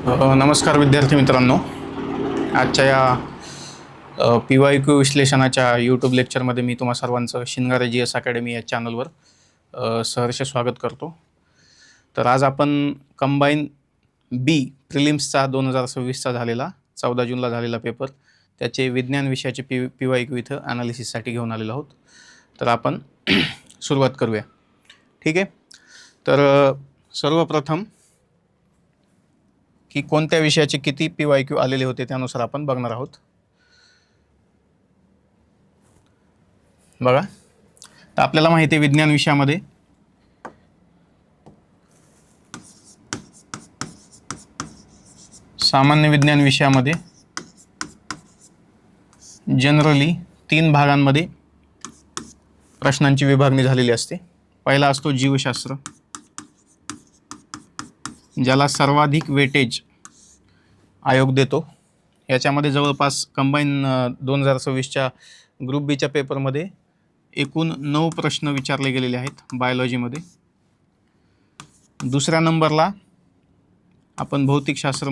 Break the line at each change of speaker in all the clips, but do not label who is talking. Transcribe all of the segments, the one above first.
नमस्कार विद्यार्थी मित्रांनो. आजच्या या PYQ विश्लेषणाच्या यूट्यूब लेक्चरमध्ये मी तुम्हा सर्वांचं शिंगारे GS अकॅडमी या चॅनलवर सहर्ष स्वागत करतो. तर आज आपण कंबाईन बी प्रिलिम्सचा 2026चा झालेला 14 जूनला झालेला पेपर त्याचे विज्ञान विषयाचे PYQ इथं ॲनालिसिससाठी घेऊन आलेलो आहोत. तर आपण सुरुवात करूया. ठीक आहे. तर सर्वप्रथम की कोणत्या विषयाचे किती PYQ आलेले होते त्यानुसार आपण बघणार आहोत. बघा, तर आपल्याला माहिती आहे विज्ञान विषयामध्ये सामान्य विज्ञान विषयामध्ये जनरली 3 भागांमध्ये प्रश्नांची विभागणी झालेली असते. पहिला असतो जीवशास्त्र, ज्याला सर्वाधिक वेटेज आयोग देतो. याच्यामध्ये जवळपास कंबाईन 2026च्या ग्रुप बीच्या पेपरमध्ये एकूण 9 प्रश्न विचारले गेलेले आहेत बायोलॉजीमध्ये. दुसऱ्या नंबरला आपण भौतिकशास्त्र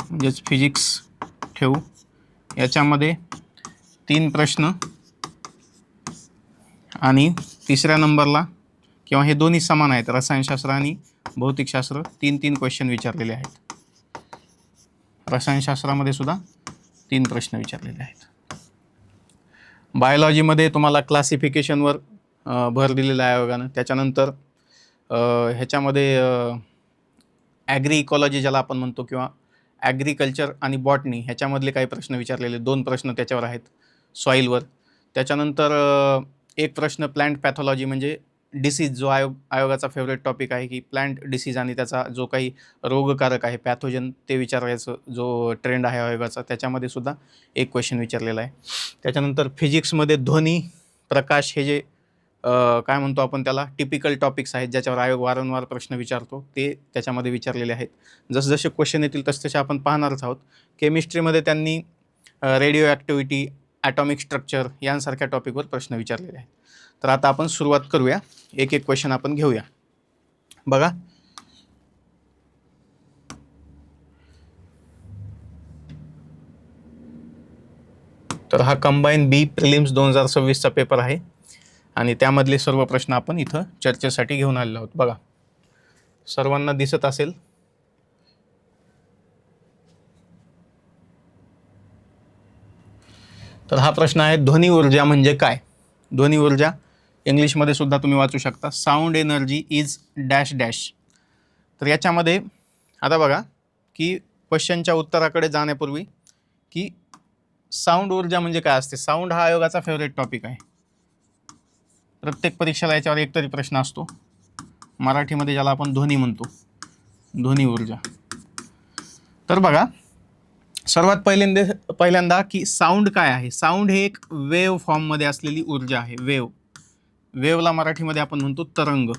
म्हणजेच फिजिक्स ठेवू. याच्यामध्ये 3 प्रश्न आणि तिसऱ्या नंबरला किंवा हे दोन्ही समान आहेत, रसायनशास्त्र आणि भौतिकशास्त्र 3-3 क्वेश्चन विचारलेले आहेत. रसायनशास्त्रामध्ये सुद्धा 3 प्रश्न विचारलेले आहेत. बायोलॉजीमध्ये तुम्हाला क्लासिफिकेशनवर भर दिलेला आहे आयोगानं. त्याच्यानंतर ह्याच्यामध्ये ॲग्री इकॉलॉजी ज्याला आपण म्हणतो किंवा ॲग्रिकल्चर आणि बॉटनी ह्याच्यामधले काही प्रश्न विचारलेले, 2 प्रश्न त्याच्यावर आहेत सॉईलवर. त्याच्यानंतर एक प्रश्न प्लांट पॅथॉलॉजी म्हणजे डिसीज, जो आयोगाचा फेवरेट टॉपिक आहे की प्लांट डिसीज आणि त्याचा जो काही रोगकारक आहे पॅथोजन ते विचारायचं जो ट्रेंड आहे आयोगाचा, त्याच्यामध्ये सुद्धा एक क्वेश्चन विचारलेला आहे. त्याच्यानंतर फिजिक्समध्ये ध्वनी, प्रकाश हे जे काय म्हणतो आपण त्याला टिपिकल टॉपिक्स आहेत ज्याच्यावर आयोग वारंवार प्रश्न विचारतो, ते त्याच्यामध्ये विचारलेले आहेत. जसजसे क्वेश्चन येतील तसतसे आपण पाहणारच आहोत. केमिस्ट्रीमध्ये त्यांनी रेडिओ ॲक्टिव्हिटी, ॲटॉमिक स्ट्रक्चर यांसारख्या टॉपिकवर प्रश्न विचारलेले आहेत. तर आता आपण सुरुवात करूया, एक एक क्वेश्चन आपण घेऊया. बघा, तर हा कंबाईन बी प्रिलिम्स 2026चा पेपर आहे आणि त्यामधले सर्व प्रश्न आपण इथं चर्चेसाठी घेऊन आलेलो आहोत. बघा, सर्वांना दिसत असेल. तर हा प्रश्न आहे, ध्वनी ऊर्जा म्हणजे काय? ध्वनी ऊर्जा इंग्लिशमध्ये सुद्धा तुम्ही वाचू शकता, sound energy is dash dash. तर याच्यामध्ये आता बघा की क्वेश्चनच्या उत्तराकडे जाण्यापूर्वी की साऊंड ऊर्जा म्हणजे काय असते. साऊंड हा आयोगाचा फेवरेट टॉपिक आहे. प्रत्येक परीक्षेला याच्यावर एकतरी प्रश्न असतो. मराठीमध्ये ज्याला आपण ध्वनी म्हणतो, ध्वनी ऊर्जा. तर बघा, सर्वात पहिल्यांदा की साऊंड काय आहे. साऊंड हे एक वेव्ह फॉर्ममध्ये असलेली ऊर्जा आहे. वेव्हला मराठीमध्ये आपण म्हणतो तरंग.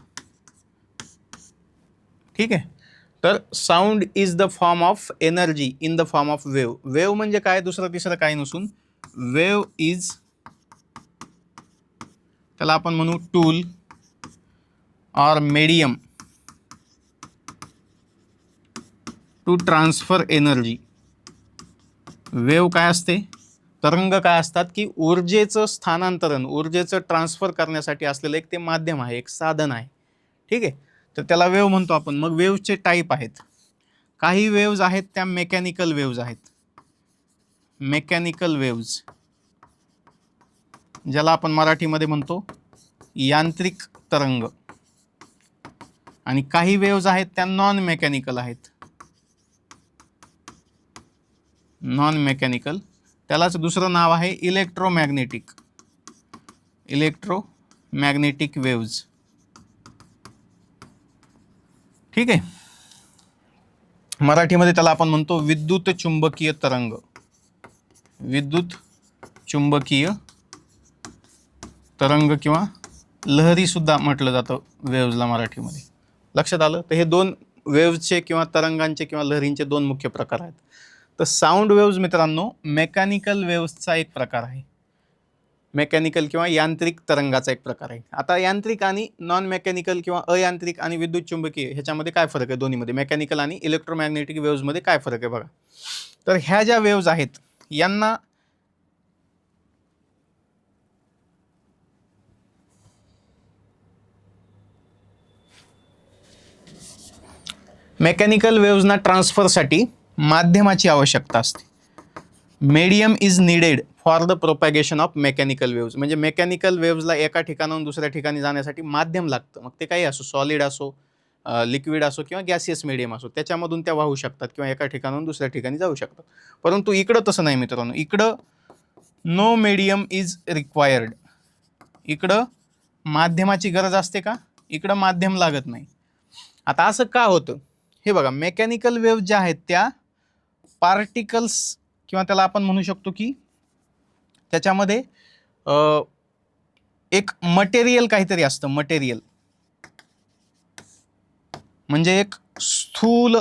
ठीक आहे. तर sound is the form of energy in the form of wave. Wave म्हणजे काय, दुसरं तिसरं काही नसून वेव्ह इज, त्याला आपण म्हणू tool or medium to transfer energy. Wave काय असते, तरंग काय असतात की ऊर्जेचं स्थानांतरण, ऊर्जेचं ट्रान्सफर करण्यासाठी असलेलं एक ते माध्यम आहे, एक साधन आहे. ठीक आहे. तर त्याला वेव्ह म्हणतो आपण. मग वेव्हचे टाईप आहेत. काही वेव्हज आहेत त्या मेकॅनिकल वेव्हज आहेत, मेकॅनिकल वेव्हज, ज्याला आपण मराठीमध्ये म्हणतो यांत्रिक तरंग. आणि काही वेव्हज आहेत त्या नॉन मेकॅनिकल आहेत, नॉन मेकॅनिकल. त्यालाच दुसरं नाव आहे इलेक्ट्रोमॅग्नेटिक, इलेक्ट्रोमॅग्नेटिक वेव्हज. ठीक आहे. मराठीमध्ये त्याला आपण म्हणतो विद्युत चुंबकीय तरंग, विद्युत चुंबकीय तरंग किंवा लहरी सुद्धा म्हटलं जातं वेव्हजला मराठीमध्ये. लक्षात आलं. तर हे 2 वेव्हजचे किंवा तरंगांचे किंवा लहरींचे 2 मुख्य प्रकार आहेत. तर साऊंड वेव्हज मित्रांनो मेकॅनिकल वेव्हजचा एक प्रकार आहे. मेकॅनिकल किंवा यांत्रिक तरंगाचा एक प्रकार आहे. आता यांत्रिक आणि नॉन मेकॅनिकल किंवा अयांत्रिक आणि विद्युत चुंबकीय ह्याच्यामध्ये काय फरक आहे दोन्हीमध्ये, मेकॅनिकल आणि इलेक्ट्रोमॅग्नेटिक वेव्हजमध्ये काय फरक आहे बघा. तर ह्या ज्या वेव्हज आहेत यांना मेकॅनिकल वेव्हजना ट्रान्सफरसाठी माध्यमाची आवश्यकता असते. Medium is needed for the propagation of mechanical waves. म्हणजे मेकॅनिकल वेव्हजला एका ठिकाणाहून दुसऱ्या ठिकाणी जाण्यासाठी माध्यम लागतं. मग ते काही असो, सॉलिड असो, लिक्विड असो किंवा गॅसियस मीडियम असो, त्याच्यामधून त्या वाहू शकतात किंवा एका ठिकाणाहून दुसऱ्या ठिकाणी जाऊ शकतात. परंतु इकडं तसं नाही मित्रांनो, इकडं नो मीडियम इज रिक्वायर्ड. इकडं माध्यमाची गरज असते का, इकडं माध्यम लागत नाही. आता असं का होतं हे बघा, मेकॅनिकल वेव्ह ज्या आहेत त्या पार्टिकल्स किंवा त्याला आपण म्हणू शकतो की त्याच्यामध्ये एक मटेरियल काहीतरी असतं. मटेरियल म्हणजे एक स्थूल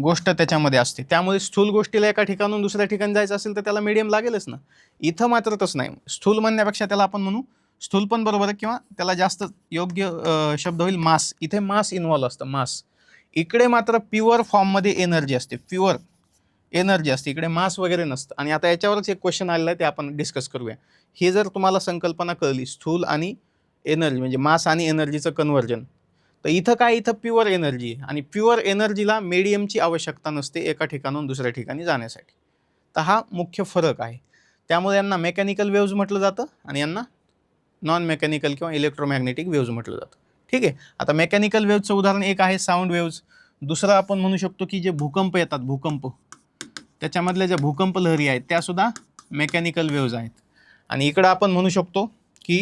गोष्ट त्याच्यामध्ये असते. त्यामुळे स्थूल गोष्टीला एका ठिकाणून दुसऱ्या ठिकाणी जायचं असेल तर त्याला मीडियम लागेलच ना. इथं मात्र तसं नाही. स्थूल म्हणण्यापेक्षा त्याला आपण म्हणू, स्थूल पण बरोबर आहे किंवा त्याला जास्त योग्य शब्द होईल मास. इथे मास इन्व्हॉल्व असतं, मास. इकडे मात्र प्युअर फॉर्ममध्ये एनर्जी असते, प्युअर एनर्जी असते. इकडे मास वगैरे नसतं. आणि आता याच्यावरच एक क्वेश्चन आलेला आहे, ते आपण डिस्कस करूया. हे जर तुम्हाला संकल्पना कळली, स्थूल आणि एनर्जी म्हणजे मास आणि एनर्जीचं कन्व्हर्जन, तर इथं काय, इथं प्युअर एनर्जी आहे. आणि प्युअर एनर्जीला मीडियमची आवश्यकता नसते एका ठिकाणाहून दुसऱ्या ठिकाणी जाण्यासाठी. तर हा मुख्य फरक आहे. त्यामुळे यांना मेकॅनिकल वेव्हज म्हटलं जातं आणि यांना नॉन मेकॅनिकल किंवा इलेक्ट्रोमॅग्नेटिक वेव्हज म्हटलं जातं. ठीक आहे. आता मेकॅनिकल वेव्हचं उदाहरण एक आहे साऊंड वेव्हज. दुसरं आपण म्हणू शकतो की जे भूकंप येतात, भूकंप, त्याच्यामधल्या ज्या भूकंप लहरी आहेत त्यासुद्धा मेकॅनिकल वेव्हज आहेत. आणि इकडं आपण म्हणू शकतो की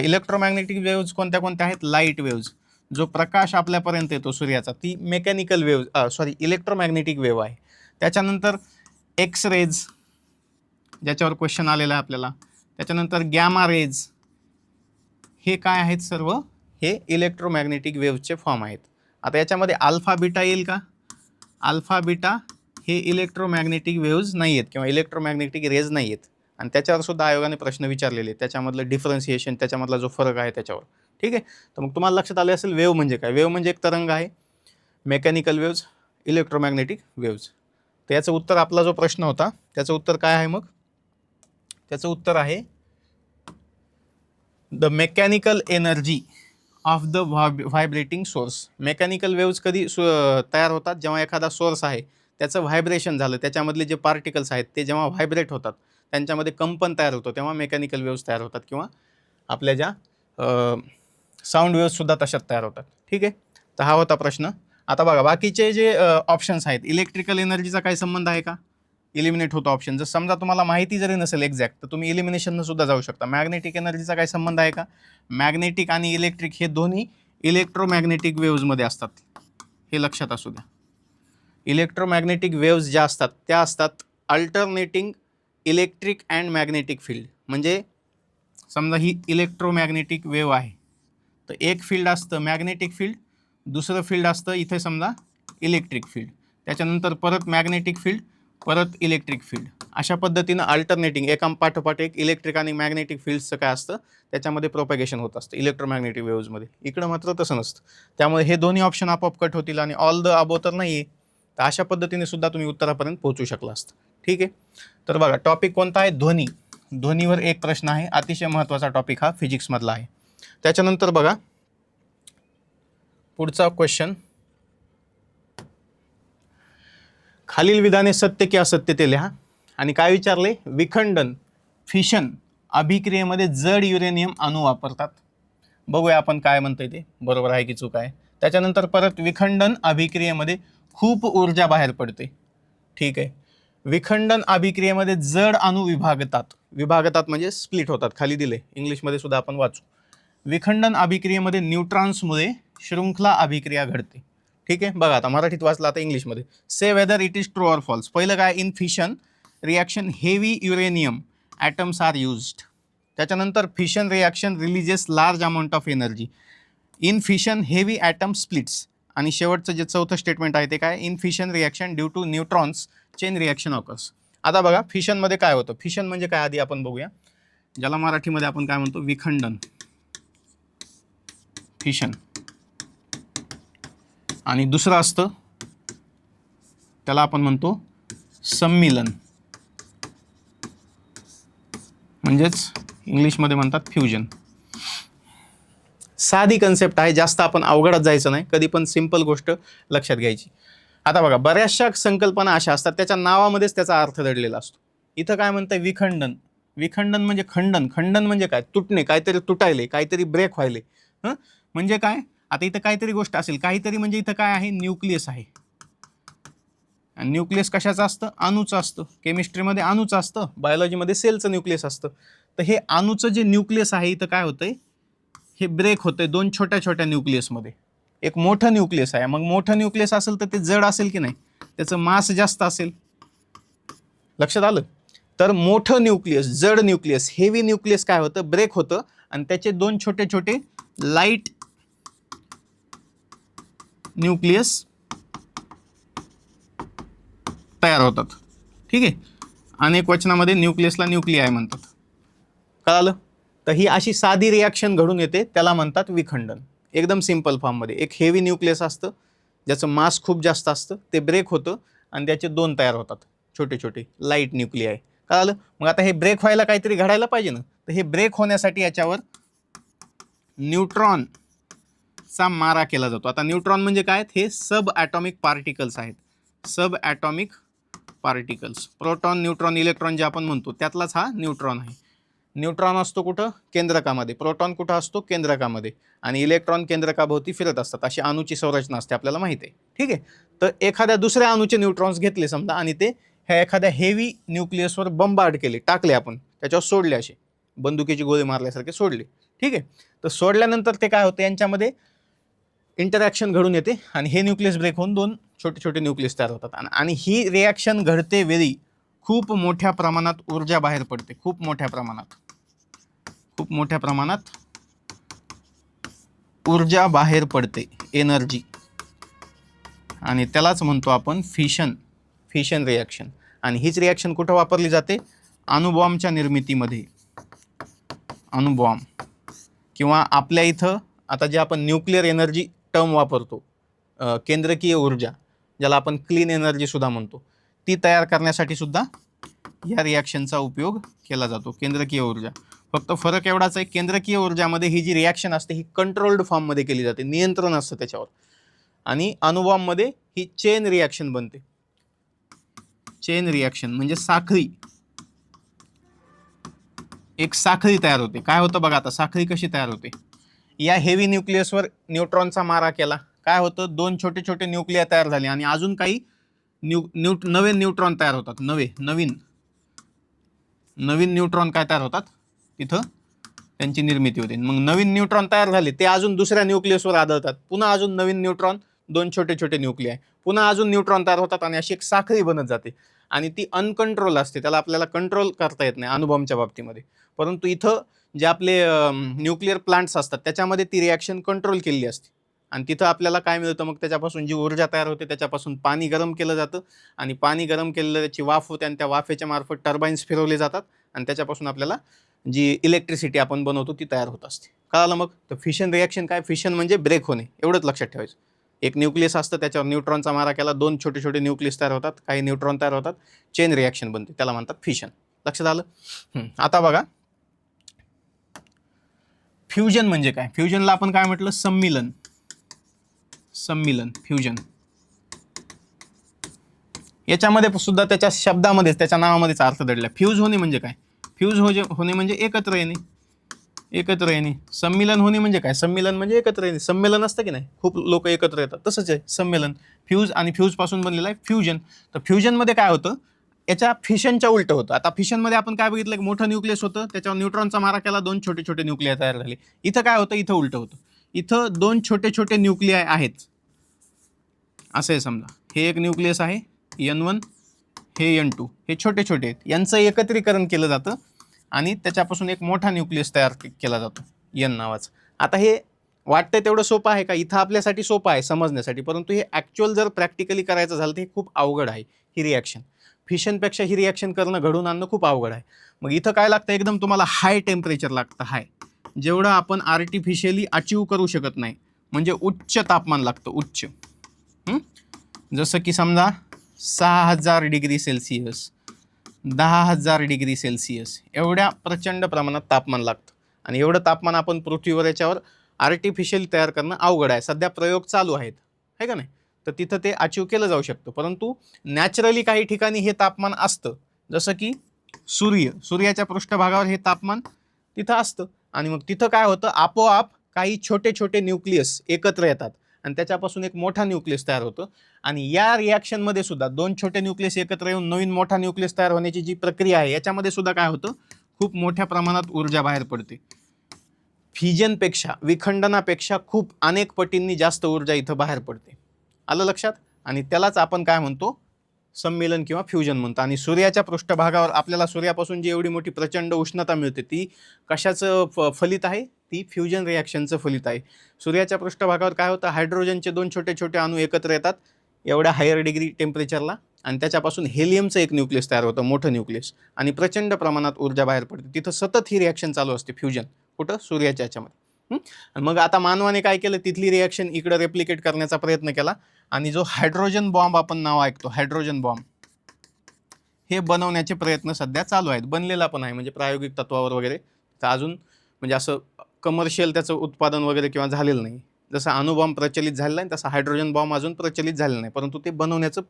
इलेक्ट्रोमॅग्नेटिक वेव्हज कोणत्या कोणत्या आहेत, लाईट वेव्हज, जो प्रकाश आपल्यापर्यंत येतो सूर्याचा, ती मेकॅनिकल वेव्ह इलेक्ट्रोमॅग्नेटिक वेव्ह आहे. त्याच्यानंतर एक्स रेज, ज्याच्यावर क्वेश्चन आलेला आहे आपल्याला. त्याच्यानंतर गॅमा रेज, हे काय आहेत, सर्व हे इलेक्ट्रोमॅग्नेटिक वेव्हचे फॉर्म आहेत. आता याच्यामध्ये अल्फा बीटा येईल का, अल्फा बीटा हे इलेक्ट्रोमॅग्नेटिक वेव्हज नाही आहेत किंवा इलेक्ट्रोमॅग्नेटिक रेज नाही आहेत. आणि त्याच्यावर सुद्धा आयोगाने प्रश्न विचारलेले, त्याच्यामधलं डिफरन्सिएशन, त्याच्यामधला जो फरक आहे त्याच्यावर. ठीक आहे. तर मग तुम्हाला लक्षात आले असेल वेव्ह म्हणजे काय. वेव्ह म्हणजे एक तरंग आहे, मेकॅनिकल वेव्हज, इलेक्ट्रोमॅग्नेटिक वेव्हज. तर याचं उत्तर, आपला जो प्रश्न होता त्याचं उत्तर काय आहे मग, त्याचं उत्तर आहे the mechanical energy of the vibrating source. Mechanical waves कधी तयार होतात, जेव्हा एखादा सोर्स आहे त्याचं व्हायब्रेशन झालं, त्याच्यामधले जे पार्टिकल्स आहेत ते जेव्हा व्हायब्रेट होतात, त्यांच्यामध्ये कंपन तयार होतं, तेव्हा मेकॅनिकल वेव्हज तयार होतात. किंवा आपल्या ज्या साऊंड वेव्हजसुद्धा तशाच तयार होतात. ठीक आहे. तर हा होता प्रश्न. आता बघा बाकीचे जे ऑप्शन्स आहेत, इलेक्ट्रिकल एनर्जीचा काही संबंध आहे का, इलिमिनेट होतो ऑप्शन. जर समजा तुम्हाला माहिती जरी नसेल एक्झॅक्ट, तर तुम्ही इलिमिनेशननं सुद्धा जाऊ शकता. मॅग्नेटिक एनर्जीचा काही संबंध आहे का, मॅग्नेटिक आणि इलेक्ट्रिक हे दोन्ही इलेक्ट्रोमॅग्नेटिक वेव्हजमध्ये असतात, हे लक्षात असू द्या. इलेक्ट्रोमॅग्नेटिक वेव्हज ज्या असतात त्या असतात alternating electric and magnetic field. म्हणजे समजा ही इलेक्ट्रोमॅग्नेटिक वेव्ह आहे, तर एक फील्ड असतं मॅग्नेटिक फील्ड, दुसरं फील्ड असतं इथे समजा इलेक्ट्रिक फील्ड, त्याच्यानंतर परत मॅग्नेटिक फील्ड, परत इलेक्ट्रिक फील्ड. अशा पद्धतीनं अल्टरनेटिंग एका पाठोपाठ एक इलेक्ट्रिक आणि मॅग्नेटिक फील्डचं काय असतं, त्याच्यामध्ये प्रोपॅगेशन होत असतं इलेक्ट्रोमॅग्नेटिक वेव्हजमध्ये. इकडं मात्र तसं नसतं. त्यामुळे हे दोन्ही ऑप्शन आपोआप कट होतील आणि ऑल द अबो तर नाही आहे. तर अशा पद्धतीने सुद्धा तुम्ही उत्तरापर्यंत पोहोचू शकला असतं. ठीक आहे. तर बघा टॉपिक कोणता आहे, ध्वनी. ध्वनीवर एक प्रश्न आहे, अतिशय महत्त्वाचा टॉपिक हा फिजिक्समधला आहे. त्याच्यानंतर बघा पुढचा क्वेश्चन, खालील विधाने सत्य की असत्य ते लिहा. आणि काय विचारले, विखंडन, फिशन अभिक्रियेमध्ये जड युरेनियम अणू वापरतात. बघूया आपण काय म्हणतोय ते, बरोबर आहे की चूक आहे. त्याच्यानंतर परत विखंडन अभिक्रियेमध्ये खूप ऊर्जा बाहेर पडते. ठीक आहे. विखंडन अभिक्रियेमध्ये जड अणू विभागतात, विभागतात म्हणजे स्प्लिट होतात, खाली दिले, इंग्लिशमध्ये सुद्धा आपण वाचू. विखंडन अभिक्रियेमध्ये न्यूट्रॉन्समुळे शृंखला अभिक्रिया घडते. ठीक आहे. बघा आता मराठीत वाचलं, आता इंग्लिशमध्ये. Say whether it is true or false. पहिलं काय, in fission reaction heavy uranium atoms are used. त्याच्यानंतर fission reaction releases large amount of energy. In fission heavy atom splits. आणि शेवटचं जे चौथं स्टेटमेंट आहे ते काय, in fission reaction due to neutrons chain reaction occurs. आता बघा फिशनमध्ये काय होतं. फिशन म्हणजे काय आधी आपण बघूया, ज्याला मराठीमध्ये आपण काय म्हणतो विखंडन, फिशन. आणि दुसरं असतं त्याला आपण म्हणतो सम्मिलन, म्हणजेच इंग्लिशमध्ये म्हणतात फ्युजन. साधी कन्सेप्ट आहे, जास्त आपण अवघडात जायचं नाही, कधी पण सिंपल गोष्ट लक्षात घ्यायची. आता बघा बऱ्याचशा संकल्पना अशा असतात त्याच्या नावामध्येच त्याचा अर्थ दडलेला असतो. इथं काय म्हणतंय विखंडन. विखंडन म्हणजे खंडन. खंडन म्हणजे काय, तुटणे, काहीतरी तुटायले, काहीतरी ब्रेक व्हायले. म्हणजे काय, आता इथं काहीतरी गोष्ट असेल, काहीतरी म्हणजे इथं काय आहे, न्यूक्लियस आहे. आणि न्यूक्लियस कशाचं असतं, अणूचं असतं. केमिस्ट्रीमध्ये अणूचं असतं, बायोलॉजीमध्ये सेलचं न्यूक्लियस असतं. तर हे अणूचं जे न्यूक्लियस आहे इथं काय होतंय, हे ब्रेक होतंय दोन छोट्या छोट्या न्यूक्लियसमध्ये. एक मोठं न्यूक्लियस आहे. मग मोठं न्यूक्लियस असेल तर ते जड असेल की नाही, त्याचं मास जास्त असेल. लक्षात आलं. तर मोठं न्यूक्लियस, जड न्यूक्लियस, हेवी न्यूक्लियस काय होतं, ब्रेक होतं आणि त्याचे दोन छोटे छोटे लाईट न्यूक्लियस तयार होतात. ठीक आहे. अनेक वचनामध्ये न्यूक्लियसला न्यूक्लियाय म्हणतात. कळालं. तर ही अशी साधी रिॲक्शन घडून येते, त्याला म्हणतात विखंडन. एकदम सिंपल फॉर्ममध्ये एक हेवी न्यूक्लियस असतं ज्याचं मास खूप जास्त असतं, ते ब्रेक होतं आणि त्याचे दोन तयार होतात छोटे छोटे लाईट न्यूक्लियाय. कळालं. मग आता हे ब्रेक व्हायला काहीतरी घडायला पाहिजे ना, तर हे ब्रेक होण्यासाठी याच्यावर न्यूट्रॉनचा मारा केला जातो. आता न्यूट्रॉन म्हणजे काय, हे सब ॲटॉमिक पार्टिकल्स आहेत. Subatomic particles, proton, neutron, electron जे आपण म्हणतो त्यातलाच हा न्यूट्रॉन आहे. न्यूट्रॉन असतो कुठं, केंद्रकामध्ये. प्रोटॉन कुठं असतो, केंद्रकामध्ये. आणि इलेक्ट्रॉन केंद्रकाभोवती फिरत असतात. अशी अणूची संरचना असते, आपल्याला माहिती आहे. ठीक आहे. तर एखाद्या दुसऱ्या अणूचे न्यूट्रॉन्स घेतले समजा आणि ते ह्या एखाद्या हेवी न्यूक्लियसवर बंबार्ड केले, टाकले आपण त्याच्यावर, सोडले, असे बंदुकीची गोळी मारल्यासारखे सोडले. ठीक आहे. तर सोडल्यानंतर ते काय होतं, यांच्यामध्ये इंटरॅक्शन घडून येते आणि हे न्यूक्लियस ब्रेक होऊन दोन छोटे छोटे न्यूक्लियस तयार होतात. आणि ही रिॲक्शन घडते वेळी खूप मोठ्या प्रमाणात ऊर्जा बाहेर पडते. खूप मोठ्या प्रमाणात ऊर्जा बाहेर पडते, एनर्जी. आणि त्यालाच म्हणतो आपण फिशन रिॲक्शन. आणि हीच रिॲक्शन कुठं वापरली जाते, अणुबॉम्बच्या निर्मितीमध्ये. अणुबॉम्ब किंवा आपल्या इथं आता जे आपण न्यूक्लिअर एनर्जी टर्म वापरतो, केंद्रकीय ऊर्जा, ज्याला आपण क्लीन एनर्जी सुद्धा म्हणतो, ती तयार करण्यासाठी सुद्धा या रिॲक्शनचा उपयोग केला जातो, केंद्रकीय ऊर्जा. फक्त फरक एवढाच आहे, केंद्रकीय ऊर्जामध्ये ही जी रिॲक्शन असते ही कंट्रोल्ड फॉर्ममध्ये केली जाते, नियंत्रण असतं त्याच्यावर. आणि अणुबॉम्बमध्ये ही चेन रिॲक्शन बनते. चेन रिॲक्शन म्हणजे साखळी, एक साखळी तयार होते. काय होतं बघा, आता साखळी कशी तयार होते, या हेवी न्यूक्लियसवर न्यूट्रॉनचा मारा केला, काय होतं, दोन छोटे छोटे न्यूक्लिया तयार झाले आणि अजून काही नवे न्यूट्रॉन तयार होतात. नवीन न्यूट्रॉन काय तयार होतात, तिथं त्यांची निर्मिती होते. मग नवीन न्यूट्रॉन तयार झाले, ते अजून दुसऱ्या न्यूक्लियसवर आढळतात, पुन्हा अजून नवीन न्यूट्रॉन, दोन छोटे छोटे न्यूक्लिया, पुन्हा अजून न्यूट्रॉन तयार होतात आणि अशी एक साखळी बनत जाते. आणि ती अनकंट्रोल असते, त्याला आपल्याला कंट्रोल करता येत नाही अणुबॉम्बच्या बाबतीमध्ये. परंतु इथं जे आपले न्यूक्लिअर प्लांट्स असतात त्याच्यामध्ये ती रिॲक्शन कंट्रोल केलेली असते. आणि तिथं आपल्याला काय मिळतं, मग त्याच्यापासून जी ऊर्जा तयार होते त्याच्यापासून पाणी गरम केलं जातं आणि पाणी गरम केलेलं त्याची वाफ होते आणि त्या वाफेच्या मार्फत टर्बाईन्स फिरवले जातात आणि त्याच्यापासून आपल्याला जी इलेक्ट्रिसिटी आपण बनवतो ती तयार होत असते. कळालं. मग तर फिशन रिॲक्शन काय, फिशन म्हणजे ब्रेक होणे, एवढंच लक्षात ठेवायचं. एक न्यूक्लियस असतं, त्याच्यावर न्यूट्रॉनचा मारा केला, दोन छोटे छोटे न्यूक्लियस तयार होतात, काही न्यूट्रॉन तयार होतात, चेन रिॲक्शन बनते, त्याला म्हणतात फिशन. लक्षात आलं. आता बघा फ्युजन म्हणजे काय. फ्युजनला आपण काय म्हटलं, सम्मिलन, फ्युजन. याच्यामध्ये सुद्धा त्याच्या शब्दामध्येच, त्याच्या नावामध्येच अर्थ दडला. फ्यूज होणे म्हणजे काय, फ्यूज होणे म्हणजे एकत्र येणे. सम्मिलन होणे म्हणजे काय, सम्मिलन म्हणजे एकत्र येणे. संमेलन असतं की नाही, खूप लोक एकत्र येतात, तसंच आहे सम्मेलन. फ्यूज आणि फ्यूज पासून बनलेलं आहे फ्युजन. तर फ्युजनमध्ये काय होतं, याच्या फिशनच्या उलट होतं. आता फिशनमध्ये आपण काय बघितलं, मोठं न्यूक्लियस होतं, त्याच्यावर न्यूट्रॉनचा मारा केला, दोन छोटे छोटे न्यूक्लिया तयार झाले. इथं काय होतं, इथं उलट होतं. इथं दोन छोटे छोटे न्यूक्लिया आहेत, असं आहे समजा. हे एक न्यूक्लियस आहे N1, हे N2, हे छोटे छोटे आहेत, यांचं एकत्रीकरण केलं जातं आणि त्याच्यापासून एक मोठा न्यूक्लियस तयार केला जातो, N नावाचा. आता हे वाटतं तेवढं सोपं आहे का, इथं आपल्यासाठी सोपं आहे समजण्यासाठी, परंतु हे ॲक्च्युअल जर प्रॅक्टिकली करायचं झालं तर हे खूप अवघड आहे ही रिॲक्शन. फिशनपेक्षा ही रिॲक्शन करणं, घडवून आणणं खूप अवघड आहे. मग इथं काय लागतं, एकदम तुम्हाला हाय टेम्परेचर लागतं, हाय, जेवढं आपण आर्टिफिशियली अचीव करू शकत नाही, म्हणजे उच्च तापमान लागतं, उच्च. जसं की समजा 6000 डिग्री सेल्सिअस, 10,000 डिग्री सेल्सिअस, एवढ्या प्रचंड प्रमाणात तापमान लागतं. आणि एवढं तापमान आपण पृथ्वीवर याच्यावर आर्टिफिशियल तयार करणं अवघड आहे. सध्या प्रयोग चालू आहेत, आहे का नाही, तर तिथं ते अचीव केलं जाऊ शकतं. परंतु नॅचरली काही ठिकाणी हे तापमान असतं, जसं की सूर्याच्या पृष्ठभागावर हे तापमान तिथं असतं. आणि मग तिथं काय होतं, आपोआप काही छोटे छोटे न्यूक्लियस एकत्र येतात आणि त्याच्यापासून एक मोठा न्यूक्लियस तयार होतो. आणि या रिॲक्शनमध्ये सुद्धा 2 छोटे न्यूक्लियस एकत्र येऊन नवीन मोठा न्यूक्लियस तयार होण्याची जी प्रक्रिया आहे, याच्यामध्ये सुद्धा काय होतं, खूप मोठ्या प्रमाणात ऊर्जा बाहेर पडते. फिजनपेक्षा, विखंडनापेक्षा खूप अनेक पटींनी जास्त ऊर्जा इथं बाहेर पडते. आलं लक्षात? आणि त्यालाच आपण काय म्हणतो, सम्मिलन किंवा फ्युजन म्हणतो. आणि सूर्याच्या पृष्ठभागावर आपल्याला सूर्यापासून जी एवढी मोठी प्रचंड उष्णता मिळते, ती कशाचं फलित आहे, ती फ्युजन रिॲक्शनचं फलित आहे. सूर्याच्या पृष्ठभागावर काय होतं, हायड्रोजनचे 2 छोटे छोटे अणू एकत्र येतात एवढ्या हायर डिग्री टेम्परेचरला, आणि त्याच्यापासून हेलियमचं एक न्यूक्लियस तयार होतं, मोठं न्यूक्लियस, आणि प्रचंड प्रमाणात ऊर्जा बाहेर पडते. तिथं सतत ही रिॲक्शन चालू असते, फ्युजन. कुठं? सूर्याच्या याच्यामध्ये. मग आता मानवाने काय केलं, तिथली रिॲक्शन इकडं रेप्लिकेट करण्याचा प्रयत्न केला, आणि जो हायड्रोजन बॉम्ब आपण नाव ऐकतो, हायड्रोजन बॉम्ब, हे बनवण्याचे प्रयत्न सध्या चालू आहेत. बनलेला पण आहे, म्हणजे प्रायोगिक तत्वावर वगैरे, तर अजून म्हणजे असं कमर्शियल त्याचं उत्पादन वगैरे किंवा झालेलं नाही. जसं अणुबॉम्ब प्रचलित झालेला आहे, तसा हायड्रोजन बॉम्ब अजून प्रचलित झालेला नाही, परंतु ते बनवण्याचं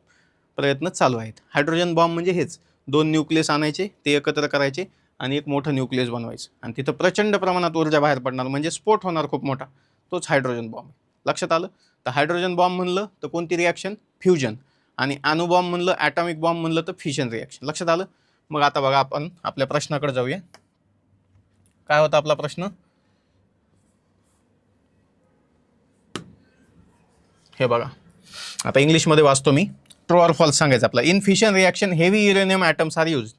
प्रयत्न चालू आहेत. हायड्रोजन बॉम्ब म्हणजे हेच, 2 न्यूक्लियस आणायचे, ते एकत्र करायचे आणि एक मोठं न्यूक्लियस बनवायचं, आणि तिथं प्रचंड प्रमाणात ऊर्जा बाहेर पडणार, म्हणजे स्फोट होणार खूप मोठा. तोच हायड्रोजन बॉम्ब. लक्षात आलं? तर हायड्रोजन बॉम्ब म्हणलं तर कोणती रिॲक्शन? फ्युजन. आणि अणुबॉम्ब म्हणलं, ॲटॉमिक बॉम्ब म्हणलं तर फिशन रिॲक्शन. लक्षात आलं? मग आता बघा, आपण आपल्या प्रश्नाकडे जाऊया. काय होता आपला प्रश्न? हे बघा, आता इंग्लिशमध्ये वाचतो मी. ट्रू ऑर फॉल्स सांगायचं आपला. In fission reaction heavy uranium atoms are use.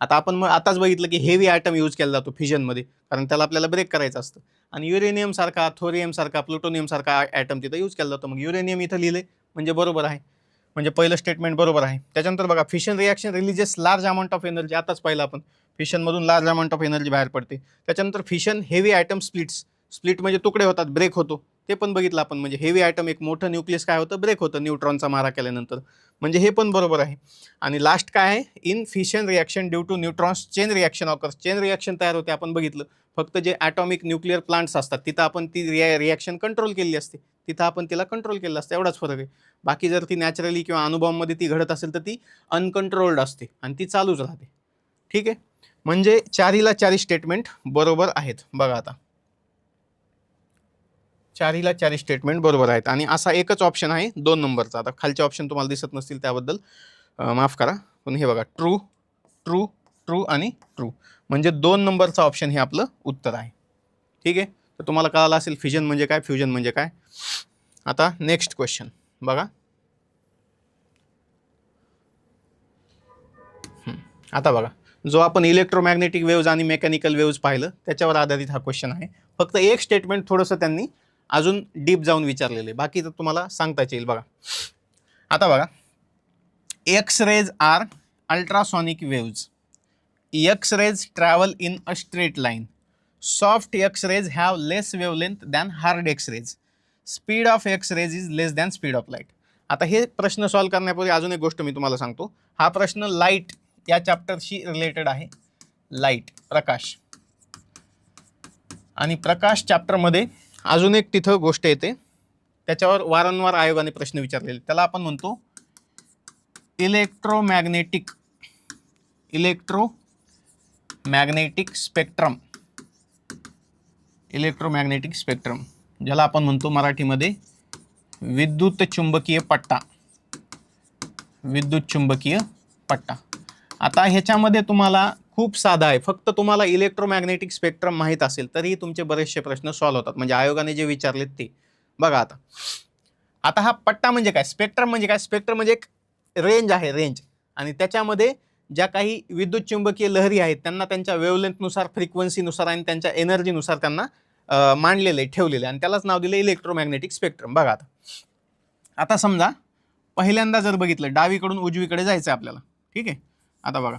आता आपण मग आताच बघितलं की हेवी ॲटम यूज केला जातो फिजनमध्ये, कारण त्याला आपल्याला ब्रेक करायचं असतं. आणि युरेनियम सारखा, थोरियम सारखा, प्लुटोनियम सारखा ॲटम तिथं यूज केला जातो. मग युरेनियम इथं लिहिले म्हणजे बरोबर आहे, म्हणजे पहिलं स्टेटमेंट बरोबर आहे. त्याच्यानंतर बघा, fission reaction releases large amount of energy. आताच पाहिलं आपण, फिशनमधून लार्ज अमाऊंट ऑफ एनर्जी बाहेर पडते. त्याच्यानंतर फिशन हेवी ॲटम स्प्लिट म्हणजे तुकडे होतात, ब्रेक होतो, ते पण बघितलं आपण. म्हणजे हेवी ॲटम, एक मोठं न्यूक्लियस काय होतं, ब्रेक होतं न्यूट्रॉनचा मारा केल्यानंतर, म्हणजे हे पण बरोबर आहे. आणि लास्ट काय आहे, in fission reaction due to neutrons chain reaction occurs. Chain reaction तयार होते, आपण बघितलं. फक्त जे ॲटॉमिक न्यूक्लिअर प्लांट्स असतात तिथं आपण ती रिॲक्शन कंट्रोल केली असते, तिथं आपण तिला कंट्रोल केलं असतं, एवढाच फरक आहे. बाकी जर ती नॅचरली किंवा अणुबॉम्बमध्ये ती घडत असेल तर ती अनकंट्रोल्ड असते आणि ती चालूच राहते. ठीक आहे, म्हणजे 4ला 4 स्टेटमेंट बरोबर आहेत. बघा आता, 4ला 4 स्टेटमेंट बरोबर आहेत. आणि असा एकच ऑप्शन आहे 2 नंबरचा. आता खालचे ऑप्शन तुम्हाला दिसत नसतील त्याबद्दल माफ करा, पण हे बघा, ट्रू ट्रू ट्रू आणि ट्रू, म्हणजे 2 नंबरचा ऑप्शन हे आपलं उत्तर आहे. ठीक आहे, तर तुम्हाला कळालं असेल फिजन म्हणजे काय, फ्युजन म्हणजे काय. आता नेक्स्ट क्वेश्चन बघा. आता बघा, जो आपण इलेक्ट्रोमॅग्नेटिक वेव्ज आणि मेकॅनिकल वेव्ज पाहिलं, त्याच्यावर आधारित हा क्वेश्चन आहे. फक्त एक स्टेटमेंट थोडंसं त्यांनी अजून डीप जाऊन विचारलेलं आहे, बाकी तर तुम्हाला सांगता येईल. बघा आता बघा, X rays are ultrasonic waves. X rays travel in a straight line. Soft X rays have less wavelength than hard X rays. Speed of X rays is less than speed of light. आता हे प्रश्न solve करण्यापूर्वी अजून एक गोष्ट मी तुम्हाला सांगतो. हा प्रश्न लाईट या चॅप्टरशी रिलेटेड आहे. लाईट, प्रकाश. आणि प्रकाश चॅप्टरमध्ये अजून एक तिथं गोष्ट येते, त्याच्यावर वारंवार आयोगाने प्रश्न विचारलेले, त्याला आपण म्हणतो इलेक्ट्रोमॅग्नेटिक स्पेक्ट्रम. इलेक्ट्रोमॅग्नेटिक स्पेक्ट्रम, ज्याला आपण म्हणतो मराठीमध्ये विद्युत चुंबकीय पट्टा. विद्युत चुंबकीय पट्टा. आता ह्याच्यामध्ये तुम्हाला खूप साधा आहे, फक्त तुम्हाला इलेक्ट्रोमॅग्नेटिक स्पेक्ट्रम माहीत असेल तरीही तुमचे बरेचसे प्रश्न सॉल्व्ह होतात, म्हणजे आयोगाने जे विचारलेत ते. बघा आता हा पट्टा म्हणजे काय, स्पेक्ट्रम म्हणजे काय. स्पेक्ट्रम म्हणजे एक रेंज आहे, रेंज. आणि त्याच्यामध्ये ज्या काही विद्युत चुंबकीय लहरी आहेत त्यांना त्यांच्या वेवलेंथनुसार, फ्रिक्वेन्सीनुसार आणि त्यांच्या एनर्जीनुसार त्यांना मांडलेले, ठेवलेले, आणि त्यालाच नाव दिले इलेक्ट्रोमॅग्नेटिक स्पेक्ट्रम. बघा आता समजा पहिल्यांदा जर बघितलं, डावीकडून उजवीकडे जायचं आपल्याला, ठीक आहे. आता बघा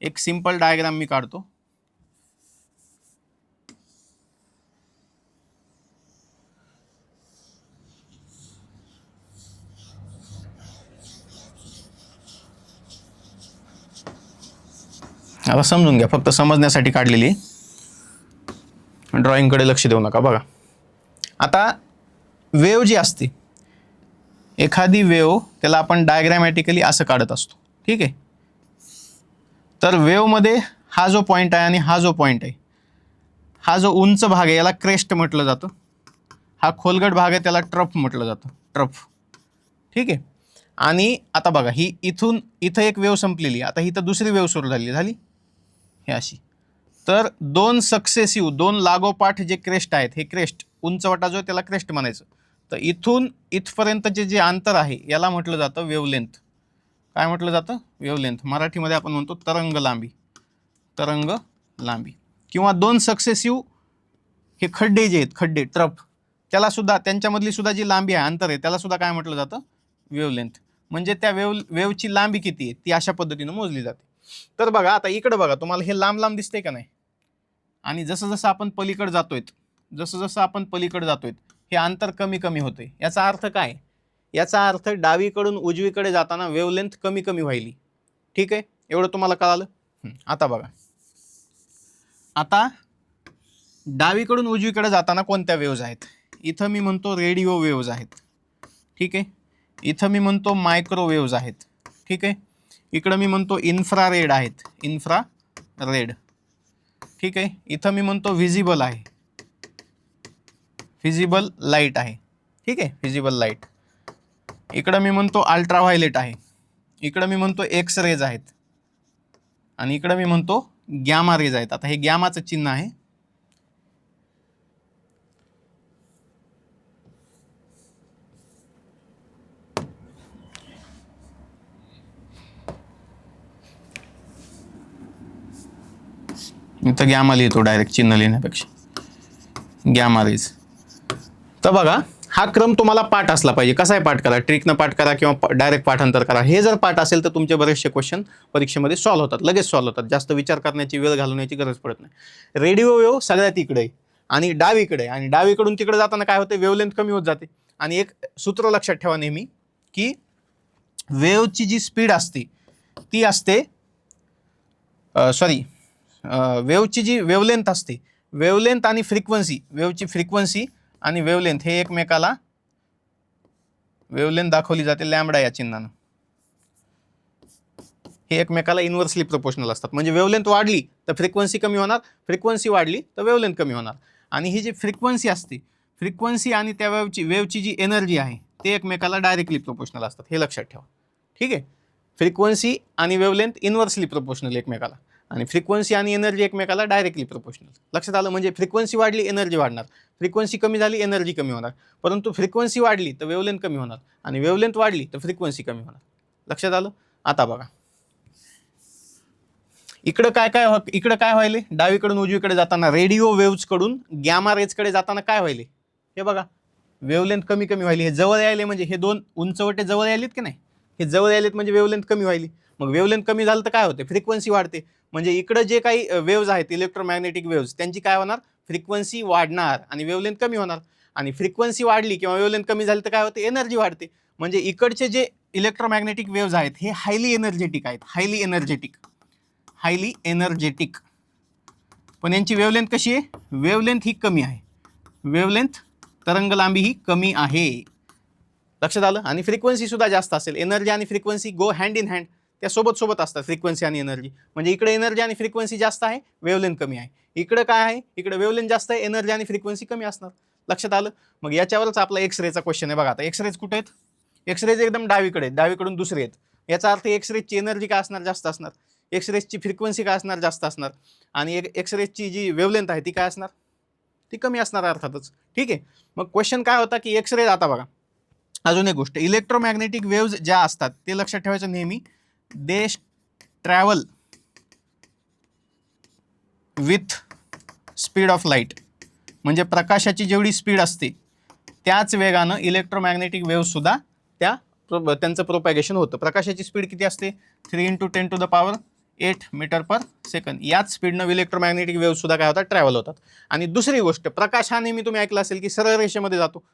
एक सिंपल डायग्राम मी काढतो. आता समजून घ्या, फक्त समजण्यासाठी काढलेली, ड्रॉइंगकडे लक्ष देऊ नका. बघा आता वेव जी असते, एखादी वेव त्याला आपण डायग्रॅमॅटिकली असं काढत असतो. ठीक आहे. तर वेवमध्ये हा जो पॉईंट आहे आणि हा जो पॉईंट आहे, हा जो उंच भाग आहे याला क्रेस्ट म्हटलं जातं. हा खोलगट भाग आहे त्याला ट्रफ म्हटलं जातं, ट्रफ. ठीक आहे. आणि आता बघा ही इथं एक वेव संपलेली, आता इथं दुसरी वेव सुरू झाली हे अशी. तर दोन सक्सेसिव्ह, दोन लागोपाठ जे क्रेस्ट आहेत, हे क्रेस्ट उंचवटा जो त्याला क्रेस्ट म्हणायचं. तर इथून इथपर्यंतचे जे अंतर आहे याला म्हटलं जातं वेवलेंथ. काय म्हटलं जातं? वेवलेंथ. मराठीमध्ये आपण म्हणतो तरंग लांबी, तरंग लांबी. किंवा दोन सक्सेसिव्ह हे खड्डे जे आहेत, खड्डे ट्रफ, त्याला सुद्धा, त्यांच्यामधली सुद्धा जी लांबी आहे, अंतर आहे, त्याला सुद्धा काय म्हटलं जातं? वेवलेंथ. म्हणजे त्या वेवची लांबी किती आहे ती अशा पद्धतीनं मोजली जाते. तर बघा आता इकडं बघा, तुम्हाला हे लांब लांब दिसतंय का नाही? आणि जसं जसं आपण पलीकडे जातोय हे अंतर कमी कमी होते. याचा अर्थ काय? याचा अर्थ डावीकडून उजवीकडे जाताना वेवलेंथ कमी कमी व्हायली. ठीक आहे, एवढं तुम्हाला कळालं. आता बघा, आता डावीकडून उजवीकडे जाताना कोणत्या वेव्ज आहेत? इथं मी म्हणतो रेडिओ वेव्ज आहेत. ठीक आहे. इथं मी म्हणतो मायक्रोवेव्ज आहेत. ठीक आहे. इकडं मी म्हणतो इन्फ्रारेड आहेत, इन्फ्रारेड. ठीक आहे. इथं मी म्हणतो व्हिजिबल आहे, व्हिजिबल लाईट आहे. ठीक आहे, व्हिजिबल लाईट. इकडं मी म्हणतो अल्ट्राव्हायलेट आहे. इकडं मी म्हणतो एक्स रेज आहेत. आणि इकडं मी म्हणतो गॅमा रेज आहेत. आता हे गॅमाचं चिन्ह आहे. इथं गॅमा लिहितो डायरेक्ट चिन्ह लिहिण्यापेक्षा, गॅमा रेज. तर बघा हा क्रम तुम्हाला पाठ असला पाहिजे. कसा आहे पाठ करा? ट्रिकनं पाठ करा किंवा डायरेक्ट पाठांतर करा. हे जर पाठ असेल तर तुमचे बरेचसे क्वेश्चन परीक्षेमध्ये सॉल्व्ह होतात, लगेच सॉल्व्ह होतात. जास्त विचार करण्याची, वेळ घालवण्याची गरज पडत नाही. रेडिओ वेव्ह सगळ्यात इकडे आहे आणि डावीकडे, आणि डावीकडून तिकडे जाताना काय होते? वेवलेंथ कमी होत जाते. आणि एक सूत्र लक्षात ठेवा नेहमी, की वेव्हची जी स्पीड असते ती असते, वेव्हची जी वेवलेंथ असते, वेवलेंथ आणि फ्रिक्वेन्सी, वेव्हची फ्रिक्वेन्सी आणि वेवलेंथ हे एकमेकाला, वेवलेंथ दाखवली जाते लॅम्बडा या चिन्हानं, हे एकमेकाला इन्व्हर्सली प्रोपोर्शनल असतात. म्हणजे वेवलेंथ वाढली तर फ्रिक्वेन्सी कमी होणार, फ्रिक्वेन्सी वाढली तर वेवलेंथ कमी होणार. आणि ही जी फ्रिक्वेन्सी असते, फ्रिक्वेन्सी आणि त्या वेव्हची जी एनर्जी आहे ते एकमेकाला डायरेक्टली प्रोपोर्शनल असतात, हे लक्षात ठेवा. ठीक आहे. फ्रिक्वेन्सी आणि वेवलेंथ इन्व्हर्सली प्रोपोर्शनल एकमेकाला, आणि फ्रिक्वेन्सी आणि एनर्जी एकमेकाला डायरेक्टली प्रोपोर्शनल. लक्षात आलं? म्हणजे फ्रिक्वेन्सी वाढली एनर्जी वाढणार, फ्रिक्वेन्सी कमी झाली एनर्जी कमी होणार. परंतु फ्रिक्वेन्सी वाढली तर वेवलेंथ कमी होणार, आणि वेवलेंथ वाढली तर फ्रिक्वेन्सी कमी होणार. लक्षात आलं? आता बघा इकडं काय व्हायले? डावीकडून उजवीकडे जाताना रेडिओ वेव्स कडून गॅमा रेजकडे जाताना काय व्हायले? हे बघा, वेवलेंथ कमी कमी व्हायली. हे जवळ यायले, म्हणजे हे दोन उंचवटे जवळ यायलेत की नाही, हे जवळ यायलेत म्हणजे वेवलेंथ कमी व्हायली. मग वेवलेंथ कमी झालं तर काय होते? फ्रिक्वेन्सी वाढते. म्हणजे इकडं जे काही वेव्ज आहेत, इलेक्ट्रोमॅग्नेटिक वेव्ज, त्यांची काय होणार? फ्रिक्वेन्सी वाढणार आणि वेवलेंथ कमी होणार. आणि फ्रिक्वेन्सी वाढली किंवा वेवलेंथ कमी झाली तर काय होते? एनर्जी वाढते. म्हणजे इकडचे जे इलेक्ट्रोमॅग्नेटिक वेव्ज आहेत हे हायली एनर्जेटिक आहेत, हायली एनर्जेटिक. पण यांची वेवलेंथ कशी आहे? वेवलेंथ ही कमी आहे, वेवलेंथ तरंग लांबी ही कमी आहे. लक्षात आलं? आणि फ्रिक्वेन्सी सुद्धा जास्त असेल. एनर्जी आणि frequency go hand in hand, त्या सोबत असतात, फ्रिक्वेन्सी आणि एनर्जी. म्हणजे इकडे एनर्जी आणि फ्रिक्वेन्सी जास्त आहे, वेवलेंथ कमी आहे. इकडे काय आहे? इकडे वेवलेंथ जास्त आहे, एनर्जी आणि फ्रिक्वेन्सी कमी असणार. लक्षात आलं? मग याच्यावरच आपला एक्सरेचा क्वेश्चन आहे. बघा आता एक्सरेज कुठे आहेत? एक्सरेज एकदम डावीकडे आहेत, डावीकडून दुसरे आहेत. याचा अर्थ एक्सरेजची एनर्जी काय असणार? जास्त असणार. एक्सरेजची फ्रिक्वेन्सी काय असणार? जास्त असणार. आणि एक्सरेजची जी वेवलेंथ आहे ती काय असणार? ती कमी असणार अर्थातच. ठीक आहे. मग क्वेश्चन काय होता की एक्सरेज, आता बघा अजून एक गोष्ट, इलेक्ट्रोमॅग्नेटिक वेव्ज ज्या असतात ते लक्षात ठेवायचं नेहमी, they travel with speed of light. म्हणजे प्रकाशाची जेवढी स्पीड असते त्याच वेगानं इलेक्ट्रोमॅग्नेटिक वेव्ह सुद्धा त्या त्यांचं प्रोपॅगेशन होतं. प्रकाशाची स्पीड किती असते? 3 × 10⁸ मीटर पर सेकंद. याच स्पीडनं इलेक्ट्रोमॅग्नेटिक वेव्ह सुद्धा काय होतात? ट्रॅव्हल होतात. आणि दुसरी गोष्ट, प्रकाश हा नेहमी तुम्ही ऐकलं असेल की सरळ रेषेमध्ये जातो.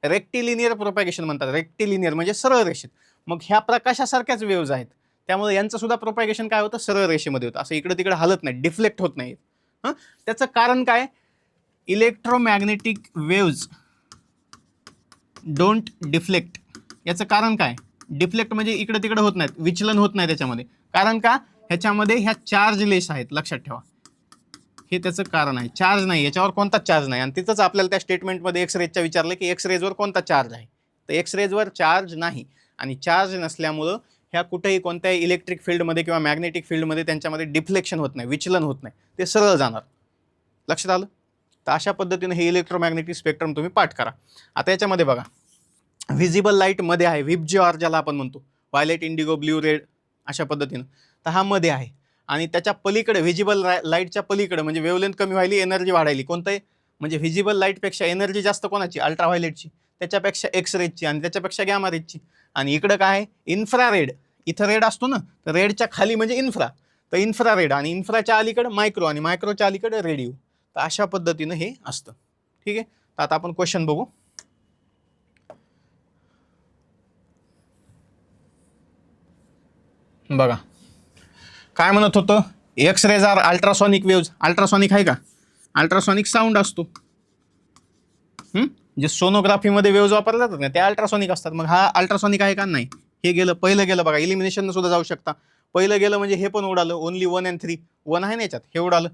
रेक्टिलिनियर प्रोपॅगेशन म्हणतात. रेक्टिलिनियर म्हणजे सरळ रेषेत. मग ह्या प्रकाशासारख्याच वेव्हज आहेत, त्यामुळे यांचं सुद्धा प्रोपॅगेशन काय होतं? सरळ रेषेमध्ये होतं. असं इकडे तिकडे हलत नाही, डिफ्लेक्ट होत नाही. त्याचं कारण काय? Electromagnetic waves don't deflect. याचं कारण काय? डिफ्लेक्ट म्हणजे इकडे तिकडे होत नाहीत, विचलन होत नाही त्याच्यामध्ये. कारण का? ह्याच्यामध्ये ह्या चार्जलेस आहेत, लक्षात ठेवा. हे त्याचं कारण आहे. चार्ज नाही, याच्यावर कोणताच चार्ज नाही. आणि तिथंच आपल्याला त्या स्टेटमेंटमध्ये एक्स रेजच्या विचारलं की एक्स रेजवर कोणता चार्ज आहे. तर एक्स रेजवर चार्ज नाही, आणि चार्ज नसल्यामुळं ह्या कुठेही कोणत्याही इलेक्ट्रिक फील्डमध्ये किंवा मॅग्नेटिक फील्डमध्ये त्यांच्यामध्ये डिफ्लेक्शन होत नाही, विचलन होत नाही, ते सरळ जाणार. लक्षात आलं? तर अशा पद्धतीने हे इलेक्ट्रोमॅग्नेटिक स्पेक्ट्रम तुम्ही पाठ करा. आता याच्यामध्ये बघा, व्हिजिबल लाईट मध्ये आहे, व्हिबजीआर ज्याला आपण म्हणतो, व्हायलेट, इंडिगो, ब्ल्यू, रेड, अशा पद्धतीनं. तर हा मध्ये आहे. आणि त्याच्या पलीकडे, व्हिजिबल लाईटच्या पलीकडे म्हणजे वेवलेंथ कमी व्हायली, एनर्जी वाढायली. कोणतंही म्हणजे व्हिजिबल लाईटपेक्षा एनर्जी जास्त कोणाची? अल्ट्राव्हायलेटची, त्याच्यापेक्षा एक्स रेजची, आणि त्याच्यापेक्षा गॅमा रेजची. आणि इकडं काय आहे? इन्फ्रारेड. इथं रेड असतो ना, तर रेडच्या खाली म्हणजे इन्फ्रा, तर इन्फ्रारेड, आणि इन्फ्राच्या अलीकडे मायक्रो, आणि मायक्रोच्या अलीकडे रेडिओ. तर अशा पद्धतीनं हे असतं. ठीक आहे. तर आता आपण क्वेश्चन बघू. बघा काय म्हणत होतं? X rays are ultrasonic waves. Ultrasonic आहे का? अल्ट्रासॉनिक साऊंड असतो. जे सोनोग्राफीमध्ये वेव्ज वापरले जातात ना, ते अल्ट्रासॉनिक असतात. मग हा अल्ट्रासॉनिक आहे का? नाही. हे गेलं, पहिलं गेलं बघा, इलिमिनेशन सुद्धा जाऊ शकता. पहिलं गेलं म्हणजे हे पण उडालं, ओनली 1 and 3. 1 आहे ना याच्यात, हे उडालं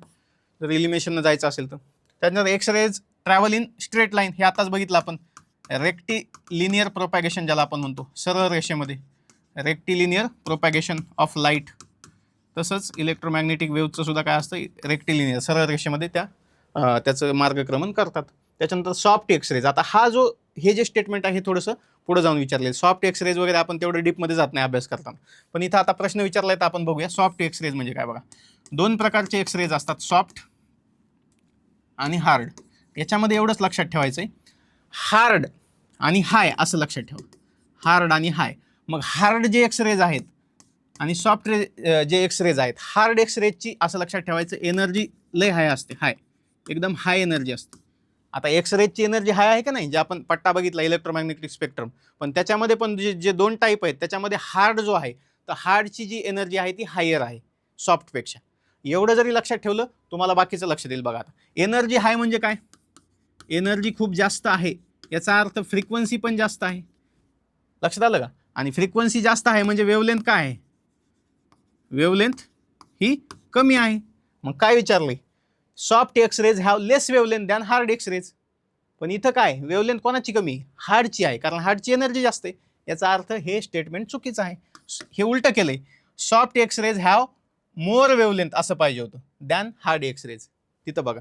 जर इलिमिनेशननं जायचं असेल तर. त्यानंतर X rays travel in straight line, हे आताच बघितलं आपण. रेक्टिलिनियर प्रोपॅगेशन ज्याला आपण म्हणतो, सरळ रेषेमध्ये, रेक्टिलिनियर प्रोपॅगेशन ऑफ लाईट. तसंच इलेक्ट्रोमॅग्नेटिक वेव्हचं सुद्धा काय असतं? रेक्टिलिनियर, सरळ रेषेमध्ये त्याचं मार्गक्रमण करतात. त्याच्यानंतर सॉफ्ट एक्सरेज. आता हा जो हे जे स्टेटमेंट आहे हे थोडंसं पुढे जाऊन विचारले. सॉफ्ट एक्सरेज वगैरे आपण तेवढं डीपमध्ये जात नाही अभ्यास करताना, पण इथं आता प्रश्न विचारलाय तर आपण बघूया. सॉफ्ट एक्सरेज म्हणजे काय? बघा, 2 प्रकारचे एक्सरेज असतात, सॉफ्ट आणि हार्ड. याच्यामध्ये एवढंच लक्षात ठेवायचं आहे, हार्ड आणि हाय असं लक्षात ठेवा. हार्ड आणि हाय. मग हार्ड जे एक्सरेज आहेत आणि सॉफ्ट जे एक्सरेज आहेत, हार्ड एक्सरेजची असं लक्षात ठेवायचं, एनर्जी लय हाय असते, हाय, एकदम हाय एनर्जी असते. आता एक्सरेजची एनर्जी हाय आहे का नाही? जे आपण पट्टा बघितला इलेक्ट्रोमॅग्नेटिक स्पेक्ट्रम, पण त्याच्यामध्ये पण जे 2 टाईप आहेत, त्याच्यामध्ये हार्ड जो आहे, तर हार्डची जी एनर्जी आहे ती हायर आहे सॉफ्टपेक्षा. एवढं जरी लक्षात ठेवलं, तुम्हाला बाकीचं लक्ष देईल. बघा आता एनर्जी हाय म्हणजे काय? एनर्जी खूप जास्त आहे, याचा अर्थ फ्रिक्वेन्सी पण जास्त आहे. लक्षात आलं का? आणि फ्रिक्वेन्सी जास्त आहे म्हणजे वेवलेंथ काय आहे? वेवलेंथ ही कमी आहे. मग काय विचारले? Soft X rays have less wavelength than hard X rays. पण इथं काय? वेवलेंथ कोणाची कमी? हार्डची आहे, कारण हार्डची एनर्जी जास्त आहे. याचा अर्थ हे स्टेटमेंट चुकीचं आहे. हे उलटं केलंय. Soft X rays have more wavelength असं पाहिजे होतं दॅन हार्ड एक्सरेज. तिथं बघा,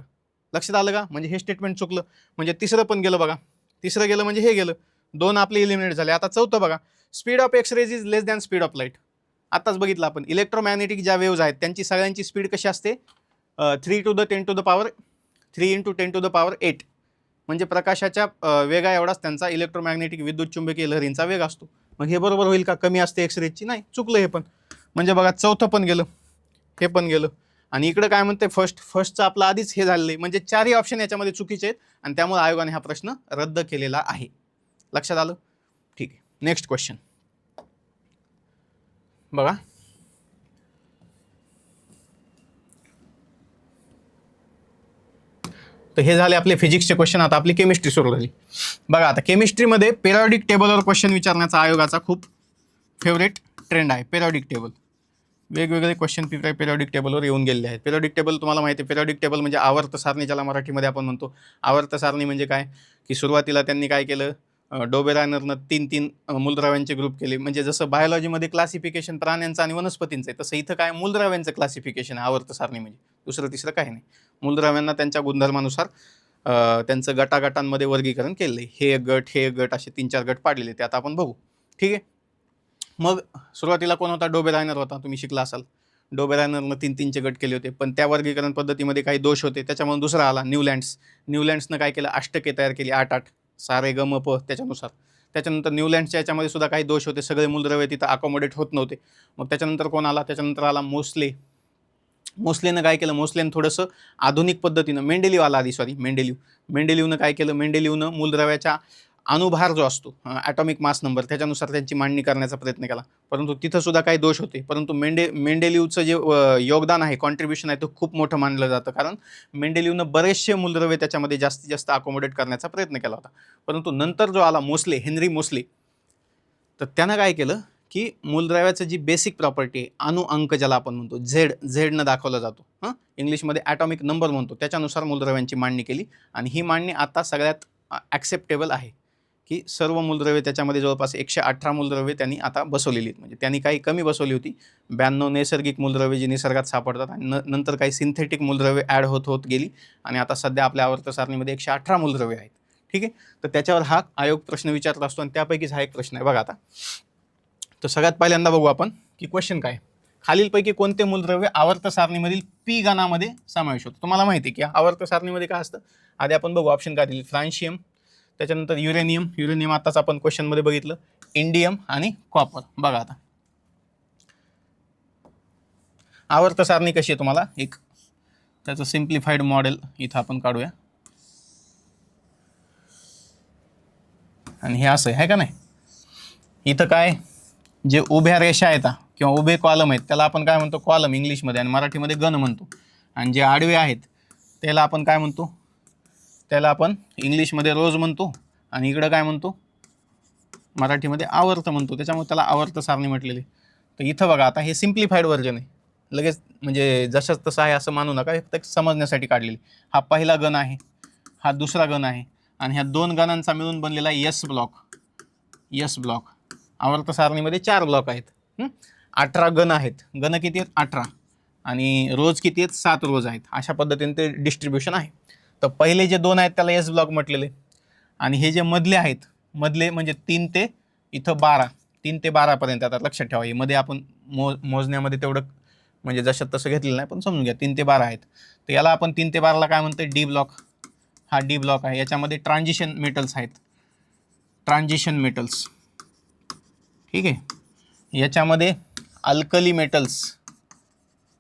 लक्षात आलं का? म्हणजे हे स्टेटमेंट चुकलं. म्हणजे तिसरं पण गेलं बघा. तिसरं गेलं म्हणजे हे गेलं. 2 आपले इलिमिनेट झाले. आता चौथं बघा, speed of X rays is less than speed of light. आताच बघितलं आपण, इलेक्ट्रोमॅग्नेटिक ज्या वेव्ज आहेत त्यांची सगळ्यांची स्पीड कशी असते? 3 × 10⁸ म्हणजे प्रकाशाच्या वेगा एवढाच त्यांचा इलेक्ट्रोमॅग्नेटिक विद्युत चुंबकीय लहरींचा वेग असतो. मग हे बरोबर होईल का? कमी असते एक्सरेजची? नाही, चुकलं हे पण. म्हणजे बघा, चौथं पण गेलं, हे पण गेलं. आणि इकडे काय म्हणते? फर्स्टचं आपलं आधीच हे झालेलं आहे. म्हणजे 4ही ऑप्शन याच्यामध्ये चुकीचे आहेत, आणि त्यामुळे आयोगाने हा प्रश्न रद्द केलेला आहे. लक्षात आलं? ठीक आहे. नेक्स्ट क्वेश्चन बघा. तर हे झाले आपले फिजिक्सचे क्वेश्चन. आता आपली केमिस्ट्री सुरू झाली. बघा, आता केमिस्ट्रीमध्ये पेरियॉडिक टेबलवर क्वेश्चन विचारण्याचा आयोगाचा खूप फेवरेट ट्रेंड आहे. पेरियॉडिक टेबल, वेगवेगळे क्वेश्चन पेरियॉडिक टेबलवर येऊन गेलेले आहेत. पेरियॉडिक टेबल तुम्हाला माहिती आहे, पेरियॉडिक टेबल म्हणजे आवर्त सारणी, ज्याला मराठीमध्ये आपण म्हणतो. आवर्त सारणी म्हणजे काय? की सुरुवातीला त्यांनी काय केलं? डोबेरायनरनं 3 मूलद्रव्यांचे ग्रुप केले. म्हणजे जसं बायोलॉजीमध्ये क्लासिफिकेशन प्राण्यांचं आणि वनस्पतींचं आहे, तसं इथं काय? मूलद्रव्यांचं क्लासिफिकेशन आहे आवर्त सारणी म्हणजे. दुसरं तिसरं काही नाही. मूलद्रव्यांना त्यांच्या गुणधर्मानुसार त्यांचं गटागटांमध्ये वर्गीकरण केलेलं आहे. हे एक गट, हे एक गट, असे 3-4 गट पाडलेले, ते आता आपण बघू. ठीक आहे. मग सुरुवातीला कोण होता? डोबेरायनर होता. तुम्ही शिकला असाल. डोबेरायनरनं 3-3चे गट केले होते, पण त्या वर्गीकरण पद्धतीमध्ये काही दोष होते. त्याच्यामुळे दुसरा आला न्यूलँड्सनं काय केलं? अष्टके तयार केली, 8-8, सा रे ग म प त्याच्यानुसार. त्याच्यानंतर न्यूलँडच्या याच्यामध्ये सुद्धा काही दोष होते, सगळे मूलद्रव्य तिथं अकोमोडेट होत नव्हते. मग त्याच्यानंतर कोण आला, त्याच्यानंतर आला मोस्ले. मोस्लेनं काय केलं, मोस्लेनं थोडंसं आधुनिक पद्धतीनं, मेंडेलिव्हनं काय केलं, मेंडेलिव्हनं मूलद्रव्याच्या अणुभार जो असतो, ॲटॉमिक मास नंबर, त्याच्यानुसार त्यांची मांडणी करण्याचा प्रयत्न केला, परंतु तिथं सुद्धा काही दोष होते. परंतु मेंडेलिव्हचं जे योगदान आहे, कॉन्ट्रीब्युशन आहे, तो खूप मोठं मानलं जातं, कारण मेंडेलिव्हनं बरेचसे मूलद्रव्य त्याच्यामध्ये जास्तीत जास्त अकोमोडेट करण्याचा प्रयत्न केला होता. परंतु नंतर जो आला मोस्ले, हेनरी मोस्ले, तर त्यानं काय केलं की मूलद्रव्याचं जी बेसिक प्रॉपर्टी आहे, अणु अंक ज्याला आपण म्हणतो, झेडनं दाखवला जातो, इंग्लिशमध्ये ॲटॉमिक नंबर म्हणतो, त्याच्यानुसार मूलद्रव्यांची मांडणी केली. आणि ही मांडणी आता सगळ्यात ॲक्सेप्टेबल आहे की सर्व मूलद्रव्ये त्याच्यामध्ये जवळपास 118 मूलद्रव्ये त्यांनी आता बसवलेली आहेत. म्हणजे त्यांनी काही कमी बसवली होती, 92 नैसर्गिक मूलद्रव्ये जी निसर्गात सापडतात, आणि नंतर काही सिंथेटिक मूलद्रव्ये ॲड होत गेली, आणि आता सध्या आपल्या आवर्त सारणीमध्ये 118 मूलद्रव्ये आहेत. ठीक आहे, तर त्याच्यावर हा आयोग प्रश्न विचारत असतो, आणि त्यापैकीच हा एक प्रश्न आहे बघा. आता तर सगळ्यात पहिल्यांदा बघू आपण की क्वेश्चन काय, खालीलपैकी कोणते मूलद्रव्य आवर्त सारणीमधील पी गणामध्ये समावेश होतं. तुम्हाला माहिती आहे की आवर्त सारणीमध्ये काय असतं, आधी आपण बघू ऑप्शन काय दिले, फ्रान्शियम, त्याच्यानंतर युरेनियम आताच आपण क्वेश्चनमध्ये बघितलं, इंडियम आणि कॉपर. बघा आता आवर्त सारणी कशी आहे, तुम्हाला एक त्याचं सिम्प्लिफाईड मॉडेल इथं आपण काढूया. आणि हे असं आहे का नाही, इथं काय जे उभ्या रेषा आहेत किंवा उभे कॉलम आहेत त्याला आपण काय म्हणतो, कॉलम इंग्लिशमध्ये, आणि मराठीमध्ये गण म्हणतो. आणि जे आडवे आहेत त्याला आपण काय म्हणतो, त्याला आपण इंग्लिशमध्ये रोज म्हणतो, आणि इकडं काय म्हणतो, मराठीमध्ये आवर्त म्हणतो. त्याच्यामुळे त्याला आवर्त सारणी म्हटलेली. तर इथं बघा आता हे सिम्प्लिफाईड व्हर्जन आहे, लगेच म्हणजे जसंच तसं आहे असं मानू नका, फक्त समजण्यासाठी काढलेली. हा पहिला गण आहे, हा दुसरा गण आहे, आणि ह्या दोन गणांचा मिळून बनलेला एस ब्लॉक. आवर्त सारणीमध्ये 4 ब्लॉक आहेत, 18 गण आहेत. गण किती आहेत, 18, आणि रोज किती आहेत, 7 रोज आहेत. अशा पद्धतीने ते डिस्ट्रीब्युशन आहे. तर पहिले जे 2 आहेत त्याला एस ब्लॉक म्हटलेले, आणि हे जे मधले आहेत, मधले म्हणजे 3 ते इथं 12, 3 ते 12 आता लक्षात ठेवा. हे मध्ये आपण मोजण्यामध्ये तेवढं म्हणजे जसं तसं घेतलेलं नाही, पण समजून घ्या 3 ते 12 आहेत. तर याला आपण 3 ते 12ला काय म्हणतो, डी ब्लॉक. हा डी ब्लॉक आहे. याच्यामध्ये ट्रान्झिशन मेटल्स आहेत, ठीक आहे. याच्यामध्ये अल्कली मेटल्स,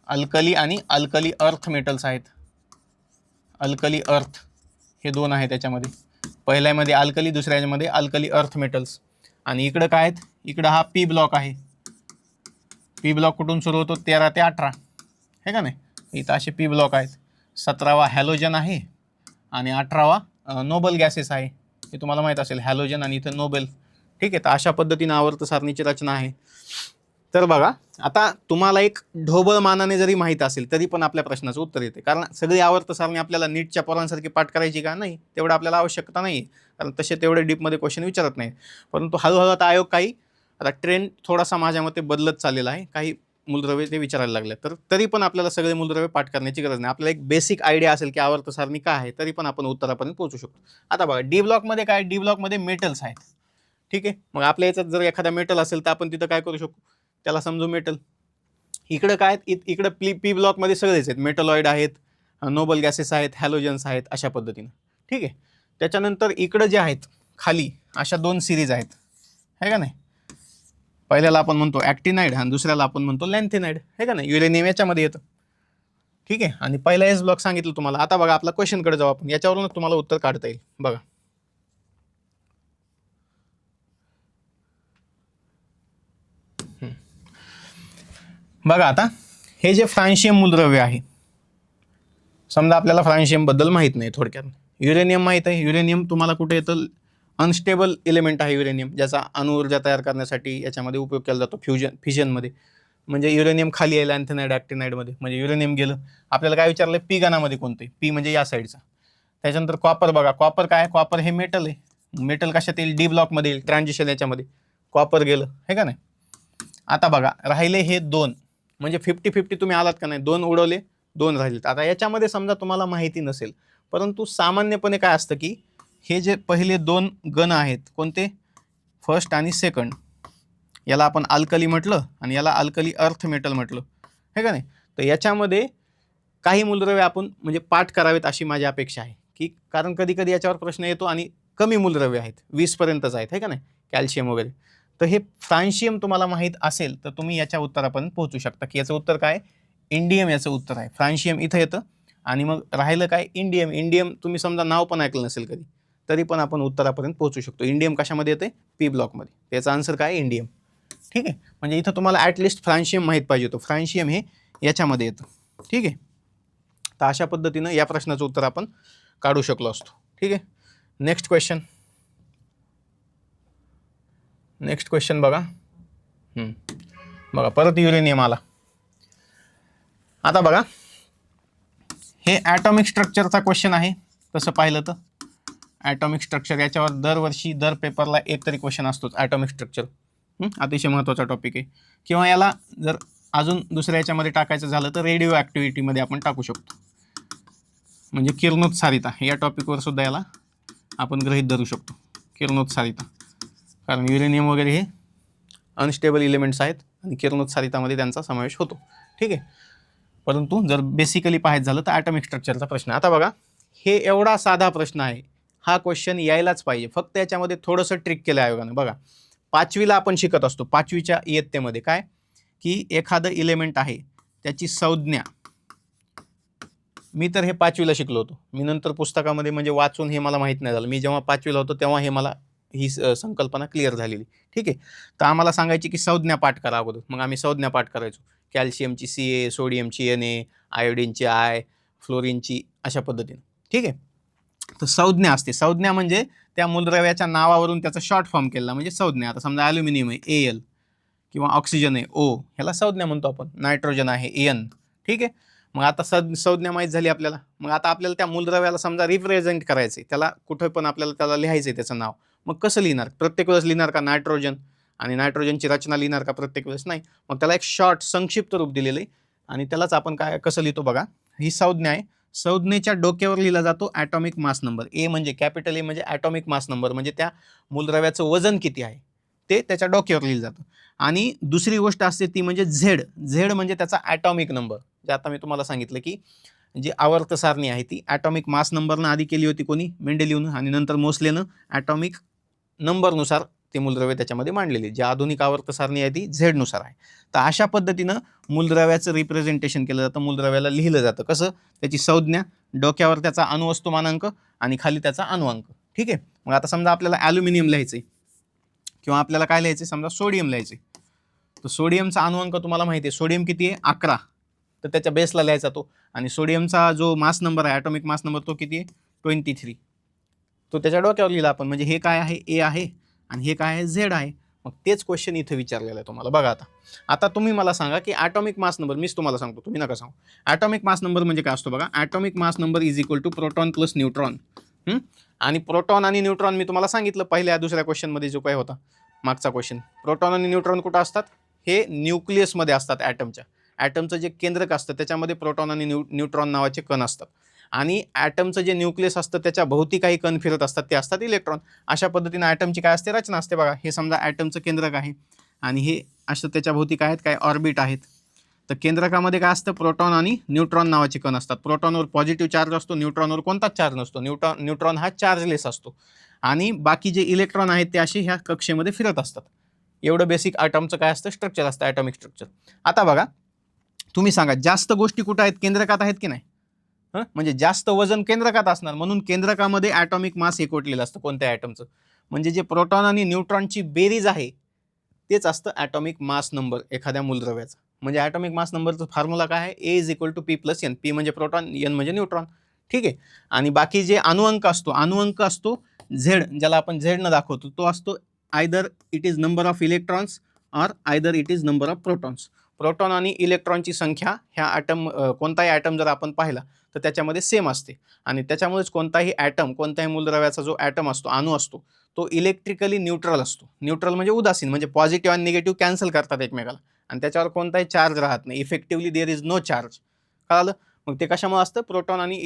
अल्कली आणि अल्कली अर्थ मेटल्स आहेत. अल्कली अर्थ हे 2 आहेत त्याच्यामध्ये. पहिल्यामध्ये अल्कली, दुसऱ्यामध्ये अल्कली अर्थ मेटल्स. आणि इकडं काय आहेत, इकडं हा पी ब्लॉक आहे. पी ब्लॉक कुठून सुरू होतो, 13 ते 18 हे का नाही. इथं असे पी ब्लॉक आहेत. 17वा हॅलोजन आहे, आणि 18वा नोबल गॅसेस आहे. हे तुम्हाला माहीत असेल, हॅलोजन आणि इथं नोबेल. ठीक आहे, तर अशा पद्धतीने आवर्त सारणीची रचना आहे. तर बघा आता तुम्हाला एक ढोबळ मानाने जरी माहीत असेल तरी पण आपल्या प्रश्नाचं उत्तर येते, कारण सगळी आवर्त सारणी आपल्याला नीटच्या पोरांसारखी पाठ करायची का नाही, तेवढं आपल्याला आवश्यकता नाही, कारण तसे तेवढे डीपमध्ये क्वेश्चन विचारत नाही. परंतु हळूहळू आता आयोग काही आता ट्रेंड थोडासा माझ्या मते बदलत चाललेला आहे, काही मूलद्रव्ये ते विचारायला लागले. तर तरी पण आपल्याला सगळे मूलद्रव्ये पाठ करण्याची गरज नाही. आपल्याला एक बेसिक आयडिया असेल की आवर्त सारणी काय आहे, तरी पण आपण उत्तरापर्यंत पोहोचू शकतो. आता बघा डी ब्लॉकमध्ये काय, डी ब्लॉकमध्ये मेटल्स आहेत. ठीक आहे, मग आपल्या याच्यात जर एखादा मेटल असेल तर आपण तिथं काय करू शकतो, त्याला समजू मेटल. इकडं काय, इकडं पी ब्लॉकमध्ये सगळेच आहेत, मेटलॉइड आहेत, नोबल गॅसेस आहेत, हॅलोजन्स आहेत, अशा पद्धतीनं. ठीक आहे, त्याच्यानंतर इकडं जे आहेत खाली अशा 2 सिरीज आहेत, है का नाही. पहिल्याला आपण म्हणतो ॲक्टिनाइड आणि दुसऱ्याला आपण म्हणतो लॅन्थेनाइड, है का नाही. युरेनियम याच्यामध्ये येतं. ठीक आहे, आणि पहिला एस ब्लॉक सांगितलं तुम्हाला. आता बघा आपला क्वेश्चनकडे जाऊ आपण, याच्यावरूनच तुम्हाला उत्तर काढता येईल. बघा बघा आता हे जे फ्रान्शियम मूलद्रव्य आहे, समजा आपल्याला फ्रान्शियम बद्दल माहीत नाही, थोडक्यात युरेनियम माहीत आहे. युरेनियम तुम्हाला कुठे येतं, अनस्टेबल एलिमेंट आहे युरेनियम, ज्याचा अणुऊर्जा तयार करण्यासाठी याच्यामध्ये उपयोग केला जातो फ्युजनमध्ये. म्हणजे युरेनियम खाली आहे लॅन्थेनाइड ॲक्टिनाइडमध्ये, म्हणजे युरेनियम गेलं. आपल्याला काय विचारलं, पी गणामध्ये कोणते, पी म्हणजे या साईडचा. त्याच्यानंतर कॉपर बघा, कॉपर काय, कॉपर हे मेटल आहे. मेटल कशात येईल, डी ब्लॉकमध्ये येईल, ट्रान्झिशन याच्यामध्ये. कॉपर गेलं, हे का नाही. आता बघा राहिले हे 2, म्हणजे 50-50 तुम्ही आलात का नाही, 2 उडवले, 2 राहिलेत. आता याच्यामध्ये समजा तुम्हाला माहिती नसेल, परंतु सामान्यपणे काय असतं की हे जे पहिले 2 गण आहेत, कोणते, फर्स्ट आणि सेकंड, याला आपण अल्कली म्हटलं आणि याला अल्कली अर्थ मेटल म्हटलं, हे का नाही. तर याच्यामध्ये काही मूलद्रव्ये आपण म्हणजे पाठ करावेत अशी माझी अपेक्षा आहे, की कारण कधी कधी याच्यावर प्रश्न येतो आणि कमी मूलद्रव्ये आहेत, 20 पर्यंतच आहेत, हे का नाही. कॅल्शियम वगैरे. तर हे फ्रान्शियम तुम्हाला माहीत असेल तर तुम्ही याच्या उत्तरापर्यंत पोहोचू शकता की याचं उत्तर काय, इंडियम याचं उत्तर आहे. फ्रान्शियम इथं येतं आणि मग राहिलं काय, इंडियम. इंडियम तुम्ही समजा नाव पण ऐकलं नसेल कधी, तरी पण आपण उत्तरापर्यंत पोहोचू शकतो. इंडियम कशामध्ये येते, पी ब्लॉकमध्ये. त्याचा आन्सर काय, इंडियम. ठीक आहे, म्हणजे इथं तुम्हाला ॲटलिस्ट फ्रान्शियम माहीत पाहिजे होतं. फ्रान्शियम हे याच्यामध्ये येतं. ठीक आहे, तर अशा पद्धतीनं या प्रश्नाचं उत्तर आपण काढू शकलो असतो. ठीक आहे, नेक्स्ट क्वेश्चन. नेक्स्ट क्वेश्चन बघा. बघा परत युरेनियम आला. आता बघा हे ॲटॉमिक स्ट्रक्चरचा क्वेश्चन आहे. तसं पाहिलं तर ॲटॉमिक स्ट्रक्चर याच्यावर दरवर्षी दर पेपरला एक तरी क्वेश्चन असतोच. ॲटॉमिक स्ट्रक्चर अतिशय महत्त्वाचा टॉपिक आहे. किंवा याला जर अजून दुसऱ्या याच्यामध्ये टाकायचं झालं तर रेडिओ ॲक्टिव्हिटीमध्ये आपण टाकू शकतो. म्हणजे किरणोत्सारिता या टॉपिकवर सुद्धा याला आपण गृहीत धरू शकतो, किरणोत्सारिता. कारण युरेनियम वगैरे हे अनस्टेबल इलेमेंट्स आहेत आणि किरणोत्सारितामध्ये त्यांचा समावेश होतो. ठीक आहे, परंतु जर बेसिकली पाहायचं झालं तर ॲटॉमिक स्ट्रक्चरचा प्रश्न. आता बघा हे एवढा साधा प्रश्न आहे, हा क्वेश्चन यायलाच पाहिजे. फक्त याच्यामध्ये थोडंसं ट्रिक केलं आयोगानं. बघा 5वीला आपण शिकत असतो, 5वीच्या इयत्तेमध्ये काय, की एखादं इलेमेंट आहे त्याची संज्ञा. मी तर हे 5वीला शिकलो होतो. मी नंतर पुस्तकामध्ये म्हणजे वाचून हे मला माहीत नाही झालं. मी जेव्हा 5वीला होतो तेव्हा हे मला ही संकल्पना क्लिअर झालेली. ठीक आहे, तर आम्हाला सांगायची की संज्ञा पाठ करा अगोदर. मग आम्ही संज्ञा पाठ करायचो. कॅल्शियमची Ca, सोडियमची Na, आयोडीनची I, फ्लोरीनची, अशा पद्धतीने. ठीक आहे, तर संज्ञा असते. संज्ञा म्हणजे त्या मूलद्रव्याच्या नावावरून त्याचा शॉर्ट फॉर्म केला म्हणजे संज्ञा. आता समजा ॲल्युमिनियम आहे Al, किंवा ऑक्सिजन आहे O, ह्याला संज्ञा म्हणतो आपण. नायट्रोजन आहे N. ठीक आहे, मग आता संज्ञा माहीत झाली आपल्याला. मग आता आपल्याला त्या मूलद्रव्याला समजा रिप्रेझेंट करायचं आहे, त्याला कुठे पण आपल्याला त्याला लिहायचं आहे त्याचं नाव. मग कसं लिहिणार, प्रत्येक वेळेस लिहिणार का नायट्रोजन आणि नायट्रोजनची रचना लिहिणार का प्रत्येक वेळेस, नाही. मग त्याला एक शॉर्ट संक्षिप्त रूप दिलेलं आहे आणि त्यालाच आपण काय कसं लिहितो बघा. ही संज्ञा आहे. संज्ञेच्या डोक्यावर लिहिला जातो ॲटॉमिक मास नंबर. ए म्हणजे कॅपिटल ए म्हणजे ॲटॉमिक मास नंबर, म्हणजे त्या मूलद्रव्याचं वजन किती आहे ते त्याच्या डोक्यावर लिहिलं जातं. आणि दुसरी गोष्ट असते ती म्हणजे झेड. झेड म्हणजे त्याचा ॲटॉमिक नंबर. जे आता मी तुम्हाला सांगितलं की जी आवर्त सारणी आहे ती ॲटॉमिक मास नंबरनं आधी केली होती कोणी, मेंडेलिव्हनं, आणि नंतर मोसलेनं ॲटॉमिक नंबरनुसार ते मूलद्रव्य त्याच्यामध्ये मांडलेली. जी आधुनिक आवर्त सारणी आहे ती झेडनुसार आहे. तर अशा पद्धतीनं मूलद्रव्याचं रिप्रेझेंटेशन केलं जातं, मूलद्रव्याला लिहिलं जातं. कसं, त्याची संज्ञा, डोक्यावर त्याचा अणुवस्तुमानांक आणि खाली त्याचा अणुअंक. ठीक आहे, मग आता समजा आपल्याला ॲल्युमिनियम लिहायचं आहे किंवा आपल्याला काय लिहायचं आहे, समजा सोडियम लिहायचं आहे. तर सोडियमचा अणुअंक तुम्हाला माहिती आहे, सोडियम किती आहे, 11. तर त्याच्या बेसला लिहायचा तो. आणि सोडियमचा जो मास नंबर आहे, ॲटॉमिक मास नंबर, तो किती आहे, 23. तो त्याच्या डोक्यावर लिहिला आपण. म्हणजे हे काय आहे, ए आहे आणि हे काय आहे, झेड आहे. मग तेच क्वेश्चन इथं विचारलेलं आहे तुम्हाला. बघा आता तुम्ही मला सांगा की ॲटॉमिक मास नंबर, मीच तुम्हाला सांगतो, तुम्ही नका सांगू. ॲटॉमिक मास नंबर म्हणजे काय असतो बघा. Atomic mass number is equal to proton plus neutron. आणि प्रोटॉन आणि न्यूट्रॉन मी तुम्हाला सांगितलं पहिल्या दुसऱ्या क्वेश्चनमध्ये जो काय होता मागचा क्वेश्चन. प्रोटॉन आणि न्यूट्रॉन कुठं असतात, हे न्यूक्लियसमध्ये असतात. ॲटमचं जे केंद्रक असतं त्याच्यामध्ये प्रोटॉन आणि न्यूट्रॉन नावाचे कण असतात. आणि ॲटमचं जे न्यूक्लियस असतं त्याच्या भोवती काही कण फिरत असतात, ते असतात इलेक्ट्रॉन. अशा पद्धतीने ॲटमची काय असते, रचना असते बघा. हे समजा ॲटमचं केंद्रक आहे आणि हे असं त्याच्या भोवती काय आहेत, काय ऑर्बिट आहेत. तर केंद्रकामध्ये काय असतं, प्रोटॉन आणि न्यूट्रॉन नावाचे कण असतात. प्रोटॉनवर पॉझिटिव्ह चार्ज असतो, न्यूट्रॉनवर कोणताच चार्ज नसतो. न्यूट्रॉन हा चार्जलेस असतो. आणि बाकी जे इलेक्ट्रॉन आहेत ते असे ह्या कक्षेमध्ये फिरत असतात. एवढं बेसिक ॲटमचं काय असतं, स्ट्रक्चर असतं, ॲटॉमिक स्ट्रक्चर. आता बघा तुम्ही सांगा, जास्त गोष्टी कुठं आहेत, केंद्रकात आहेत की नाही. म्हणजे जास्त वजन केंद्रकात असणार, म्हणून केंद्रकामध्ये ॲटॉमिक मास एकवटलेलं असतं कोणत्या ॲटमचं. म्हणजे जे प्रोटॉन आणि न्यूट्रॉनची बेरीज आहे तेच असतं ॲटॉमिक मास नंबर एखाद्या मूलद्रव्याचा. म्हणजे ॲटॉमिक मास नंबरचं फॉर्म्युला काय आहे, A is equal to P plus N. P म्हणजे प्रोटॉन, एन म्हणजे न्यूट्रॉन. ठीक आहे, आणि बाकी जे अणुअंक असतो झेड, ज्याला आपण झेडनं दाखवतो, तो असतो either it is number of electrons or either it is number of protons. Proton आणि इलेक्ट्रॉनची संख्या ह्या कोणताही ॲटम जर आपण पाहिला तर त्याच्यामध्ये सेम असते. आणि त्याच्यामुळेच कोणत्याही मूलद्रव्याचा जो ॲटम असतो, अणू असतो, तो इलेक्ट्रिकली न्यूट्रल असतो. न्यूट्रल म्हणजे उदासीन, म्हणजे पॉझिटिव्ह आणि निगेटिव्ह कॅन्सल करतात एकमेकाला आणि त्याच्यावर कोणताही चार्ज राहत नाही. Effectively there is no charge. कळालं. मग ते कशामुळे असतं, प्रोटॉन आणि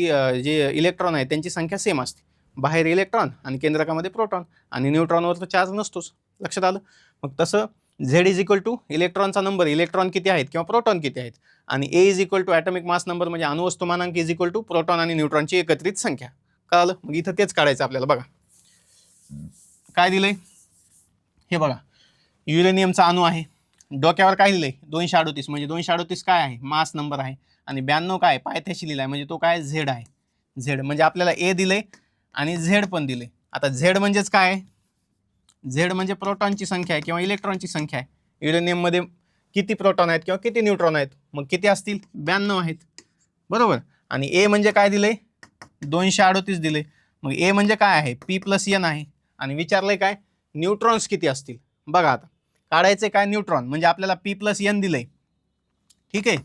जे इलेक्ट्रॉन आहे त्यांची संख्या सेम असते. बाहेर इलेक्ट्रॉन आणि केंद्रकामध्ये प्रोटॉन, आणि न्यूट्रॉनवर तर चार्ज नसतोच. लक्षात आलं. मग तसं झेड इज इक्वल टू इलेक्ट्रॉनचा नंबर, इलेक्ट्रॉन किती आहेत किंवा प्रोटॉन किती आहेत, आणि A is equal to atomic mass number म्हणजे अणुवस्तुमानांक इज इक्वल टू प्रोटॉन आणि न्यूट्रॉनची एकत्रित संख्या. कळालं. मग इथं तेच काढायचं आपल्याला. बघा काय दिलंय, हे बघा युरेनियमचा अणू आहे, डोक्यावर काय लिहिलंय 238, म्हणजे 238 काय आहे मास नंबर आहे, आणि 92 काय पायथ्याशी लिहिलाय म्हणजे तो काय झेड आहे. झेड म्हणजे आपल्याला ए दिलंय आणि झेड पण दिले. आता झेड म्हणजेच काय आहे, झेड म्हणजे प्रोटॉनची संख्या आहे किंवा इलेक्ट्रॉनची संख्या आहे. युरेनियममध्ये किती प्रोटॉन आहेत किंवा किती न्यूट्रॉन आहेत, मग किती असतील 92 आहेत बरोबर. आणि ए म्हणजे काय दिले 238 दिले, मग ए म्हणजे काय आहे P+N आहे. आणि विचारलंय काय न्यूट्रॉन्स किती असतील. बघा आता काढायचे काय न्यूट्रॉन, म्हणजे आपल्याला P+N दिलंय ठीक आहे,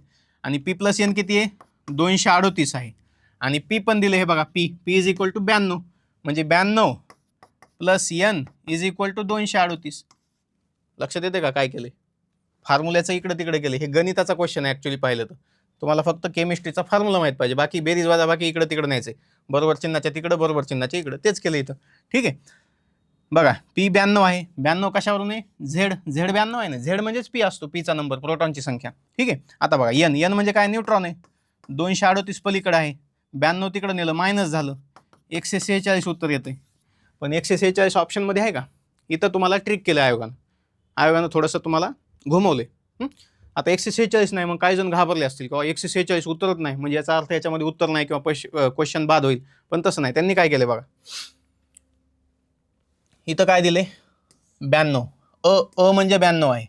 आणि P+N किती आहे 238 आहे, आणि P पण दिले हे बघा P इज इक्वल टू 92, म्हणजे 92 plus N is equal to 238. लक्षात येते का काय केले, फॉर्म्युल्याचं इकडे तिकडे केले. हे गणिताचा क्वेश्चन आहे ॲक्च्युली पाहिलं तर. तुम्हाला फक्त केमिस्ट्रीचा फॉर्म्युला माहीत पाहिजे, बाकी बेरीज वजाबाकी इकडे तिकडे न्यायचे, बरोबर चिन्हाच्या तिकडे बरोबर चिन्हाच्या इकडे, तेच केलं इथं ठीक आहे. बघा P 92 आहे, 92 कशावरून आहे झेड 92 आहे ना, झेड म्हणजेच P असतो, Pचा नंबर प्रोटॉनची संख्या ठीक आहे. आता बघा N म्हणजे काय न्यूट्रॉन आहे, 238 पलीकडे आहे, 92 तिकडे नेलं मायनस झालं, 146 उत्तर येते. पण 146 ऑप्शनमध्ये आहे का, इथं तुम्हाला ट्रिक केलं आयोगानं थोडंसं तुम्हाला घुमवले. आता 146 नाही, मग काही जण घाबरले असतील किंवा 146 उत्तरच नाही म्हणजे याचा अर्थ याच्यामध्ये उत्तर नाही किंवा क्वेश्चन बाद होईल, पण तसं नाही. त्यांनी काय केले बघा, इथं काय दिले 92, अ म्हणजे 92 आहे,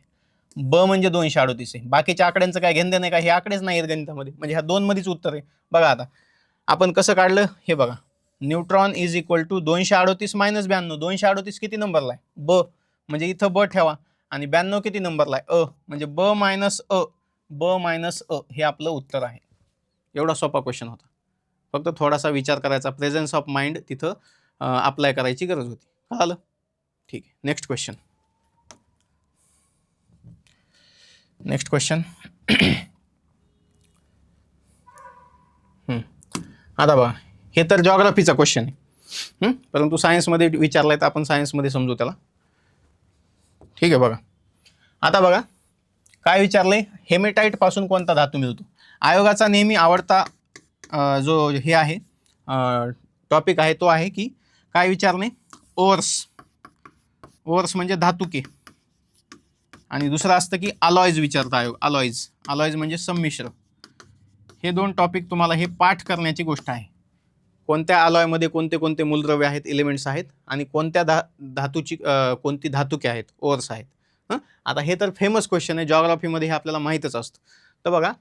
ब म्हणजे 238 आहे, बाकीच्या आकड्यांचं काय घेणं नाही का, हे आकडेच नाही आहेत गणितामध्ये, म्हणजे ह्या दोन मध्येच उत्तर आहे. बघा आता आपण कसं काढलं हे बघा, neutron is equal to 238 minus 92, 238 किती नंबरला आहे ब, म्हणजे इथं ब ठेवा, आणि 92 किती नंबरला आहे अ, म्हणजे ब मायनस अ हे आपलं उत्तर आहे. एवढा सोपा क्वेश्चन होता, फक्त थोडासा विचार करायचा, प्रेझेन्स ऑफ माइंड तिथं अप्लाय करायची गरज होती. कळालं ठीक आहे. नेक्स्ट क्वेश्चन आता बघा हे तर जॉग्राफीचा क्वेश्चन आहे, परंतु सायन्समध्ये विचारलाय तर आपण सायन्समध्ये समजू त्याला ठीक आहे. बघा आता बघा काय विचारलंय, हेमेटाइट पासून कोणता धातू मिळतो. आयोगाचा नेहमी आवडता जो हे आहे टॉपिक आहे तो आहे की काय विचारणे, ओर्स म्हणजे धातुके, आणि दुसरं असतं की अलॉयज विचारता आयोग, अलॉयज म्हणजे संमिश्र. हे दोन टॉपिक तुम्हाला हे पाठ करण्याची गोष्ट आहे, कोणत्या अलॉयमध्ये कोणते कोणते मूलद्रव्य आहेत, एलिमेंट्स आहेत, आणि कोणत्या धातूची कोणती धातुके आहेत, ओर्स आहेत. आता हे तर फेमस क्वेश्चन आहे, जॉग्राफीमध्ये हे आपल्याला माहीतच असतं. तर बघा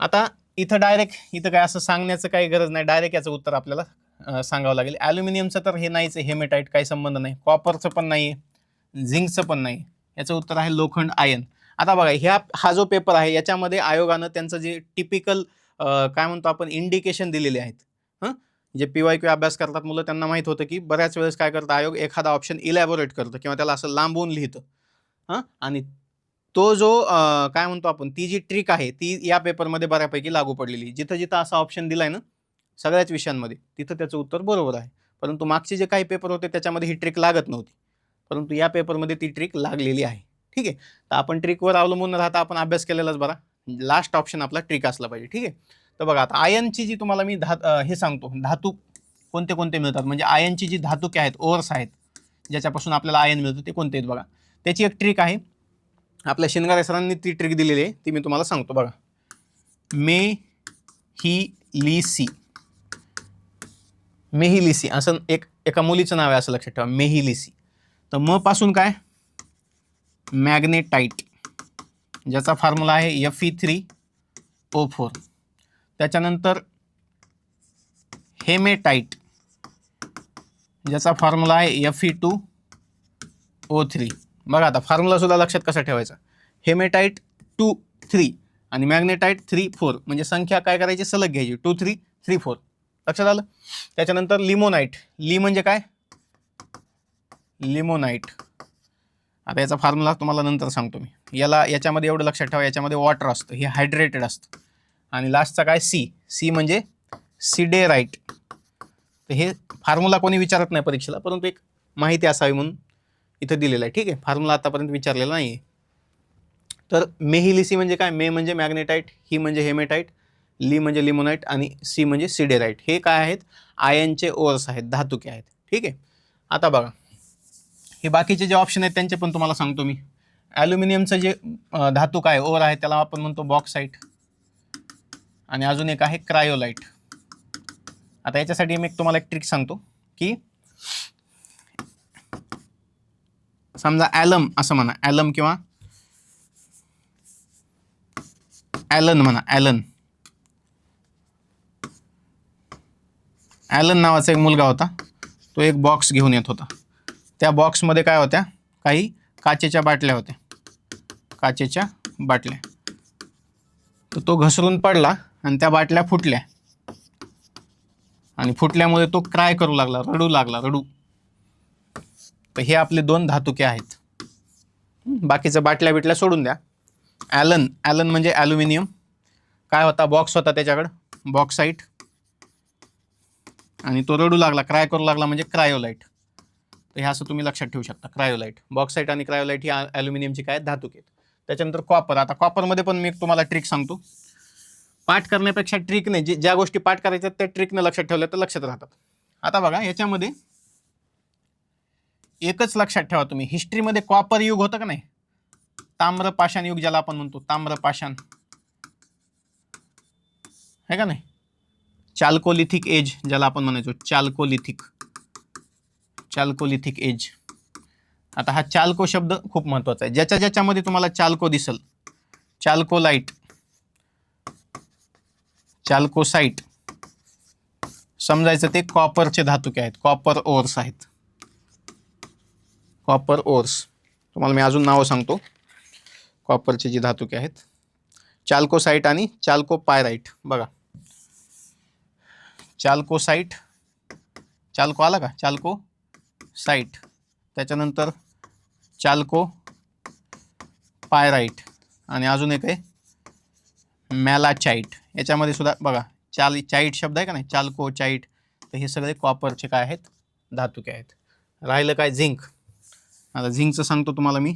आता इथं काय असं सांगण्याचं काही गरज नाही, डायरेक्ट याचं उत्तर आपल्याला सांगावं लागेल. ॲल्युमिनियमचं तर हे नाहीच आहे, हेमेटाइट काही संबंध नाही, कॉपरचं पण नाही आहे, झिंकचं पण नाही, याचं उत्तर आहे लोखंड आयन. आता बघा हा जो पेपर आहे याच्यामध्ये आयोगानं त्यांचं जे टिपिकल काय म्हणतो आपण इंडिकेशन दिलेले आहेत. जे PYQ अभ्यास करतात मुलं त्यांना माहीत होतं की बऱ्याच वेळेस काय करतं आयोग, एखादा ऑप्शन इलॅबोरेट करतं किंवा त्याला असं लांबवून लिहितं, आणि तो जो काय म्हणतो आपण ती जी ट्रिक आहे ती या पेपरमध्ये बऱ्यापैकी लागू पडलेली. जिथं जिथं असा ऑप्शन दिलाय ना सगळ्याच विषयांमध्ये तिथं त्याचं उत्तर बरोबर आहे, परंतु मागचे जे काही पेपर होते त्याच्यामध्ये ही ट्रिक लागत नव्हती, परंतु या पेपरमध्ये ती ट्रिक लागलेली आहे. ठीक आहे, तर आपण ट्रिकवर अवलंबून राहता आपण अभ्यास केलेलाच बरा, लास्ट ऑप्शन आपला ट्रिक असला पाहिजे. ठीक आहे, तर बघा आता आयनची जी तुम्हाला मी हे सांगतो धातू कोणते कोणते मिळतात, म्हणजे आयनची जी धातुके आहेत, ओर्स आहेत, ज्याच्यापासून आपल्याला आयन मिळतं ते कोणते आहेत बघा. त्याची एक ट्रिक आहे, आपल्या शिंगारे सरांनी ती ट्रिक दिलेली आहे, ती मी तुम्हाला सांगतो बघा. मेहिलिसी असं एका मुलीचं नाव आहे असं लक्षात ठेवा, मेहिलिसी. तर म पासून काय मॅग्नेटाइट, ज्याचा फॉर्म्युला आहे Fe3O4. त्याच्यानंतर हेमेटाइट, ज्याचा फॉर्म्युला आहे Fe2O3. बघा आता फॉर्म्युला सुद्धा लक्षात कसा ठेवायचा, हेमेटाइट 2 3 आणि मॅग्नेटाइट 3 4, म्हणजे संख्या काय करायची सलग घ्यायची 2 3 3 4, लक्षात आलं. त्याच्यानंतर लिमोनाइट, म्हणजे काय लिमोनाइट, आता याचा फॉर्म्युला तुम्हाला नंतर सांगतो मी. याच्यामध्ये एवढं लक्षात ठेवा, याच्यामध्ये वॉटर असतं, हे हायड्रेटेड असतं. आणि लास्टचा काय सी म्हणजे सिडेराइट. तर हे फॉर्म्युला कोणी विचारत नाही परीक्षेला, परंतु एक माहिती असावी म्हणून इथं दिलेलं आहे. ठीक आहे, फॉर्म्युला आतापर्यंत विचारलेला नाही आहे. तर मेहिलिसी म्हणजे काय, म्हणजे मॅग्नेटाइट, ही म्हणजे हेमेटाइट, म्हणजे लिमोनाइट आणि सी म्हणजे सिडेराइट. हे काय आहेत आयनचे ओर्स आहेत, धातुके आहेत. ठीक आहे, आता बघा हे बाकीचे जे ऑप्शन आहेत त्यांचे पण तुम्हाला सांगतो मी. ॲल्युमिनियमचं जे धातू काय ओर आहे त्याला आपण म्हणतो बॉक्साईट, आणि अजून एक आहे क्रायोलाइट. आता याच्यासाठी मी तुम्हाला एक ट्रिक सांगतो की समजा ॲलम असं म्हणा, ॲलम किंवा ॲलन म्हणा, ॲलन नावाचा एक मुलगा होता. तो एक बॉक्स घेऊन येत होता. त्या बॉक्समध्ये काय होत्या, काही काचेच्या बाटल्या होत्या, काचेच्या बाटल्या. तर तो घसरून पडला आणि त्या बाटल्या फुटल्या, आणि फुटल्यामुळे तो क्राय करू लागला, रडू लागला, रडू. तर हे आपले दोन धातुके आहेत. बाकीचं बाटल्या बिटल्या सोडून द्या. ॲलन म्हणजे ॲल्युमिनियम, काय होता, बॉक्स होता त्याच्याकडं, बॉक्साईट, आणि तो रडू लागला, क्राय करू लागला म्हणजे क्रायोलाइट. तर हे असं तुम्ही लक्षात ठेवू शकता, क्रायोलाइट. बॉक्साईट आणि क्रायोलाइट ही ॲल्युमिनियमची काय धातुके आहेत. त्याच्यानंतर कॉपर. आता कॉपरमध्ये पण मी तुम्हाला ट्रिक सांगतो. पाठ करण्यापेक्षा ट्रिक नाही, ज्या गोष्टी पाठ करायच्या त्या ट्रिकने लक्षात ठेवल्या तर लक्षात राहतात. आता बघा याच्यामध्ये एकच लक्षात ठेवा तुम्ही, हिस्ट्रीमध्ये कॉपर युग होतं का नाही, ताम्रपाषाण युग ज्याला आपण म्हणतो, ताम्रपाषाण है का नाही, चाल्कोलिथिक एज ज्याला आपण म्हणायचो, चाल्कोलिथिक एज. आता हा चाल्को शब्द खूप महत्वाचा आहे. ज्याच्यामध्ये तुम्हाला चाल्को दिसल, चाल्कोलाइट, चाल्कोसाइट, समजायचं ते कॉपरचे धातुके आहेत, कॉपर ओर्स आहेत, कॉपर ओर्स. तुम्हाला मी अजून नावं सांगतो कॉपरचे जी धातुके आहेत, चाल्कोसाइट आणि चाल्कोपायराइट. बघा चाल्कोसाइट, चाल्को आला का, चाल्कोसाइट, त्याच्यानंतर चाल्को पायराइट, आणि अजून एक आहे मॅलाचाइट. याच्यामध्ये सुद्धा बघा चाईट शब्द आहे का नाही, चाल्कोचाइट. तर हे सगळे कॉपरचे काय आहेत, धातुके आहेत. राहिलं काय, झिंक. आता झिंकचं सांगतो तुम्हाला मी.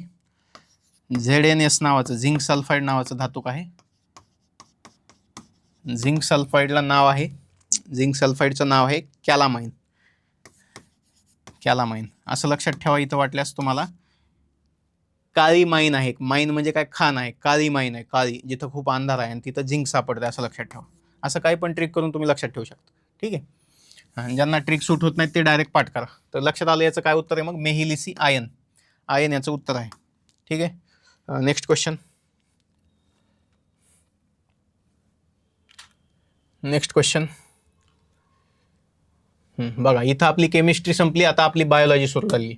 ZnS नावाचं, झिंक सल्फाईड नावाचं धातुक आहे. झिंक सल्फाईडला नाव आहे, झिंक सल्फाईडचं नाव आहे कॅलामाइन. कॅलामाइन असं लक्षात ठेवा. इथं वाटल्यास तुम्हाला काळी माईन आहे, माईन म्हणजे काय, खाण आहे, काळी माईन आहे, काळी, जिथं खूप अंधार आहे आणि तिथं झिंक सापडते असं लक्षात ठेवा. असं काही पण ट्रिक करून तुम्ही लक्षात ठेवू शकता. ठीक आहे. आणि ज्यांना ट्रिक सूट होत नाही ते डायरेक्ट पाठ करा. तर लक्षात आलं याचं काय उत्तर आहे मग, मेहिलिसी आयन, आयन याचं उत्तर आहे. ठीक आहे. Next question. बघा इथं आपली केमिस्ट्री संपली, आता आपली बायोलॉजी सुरू झाली.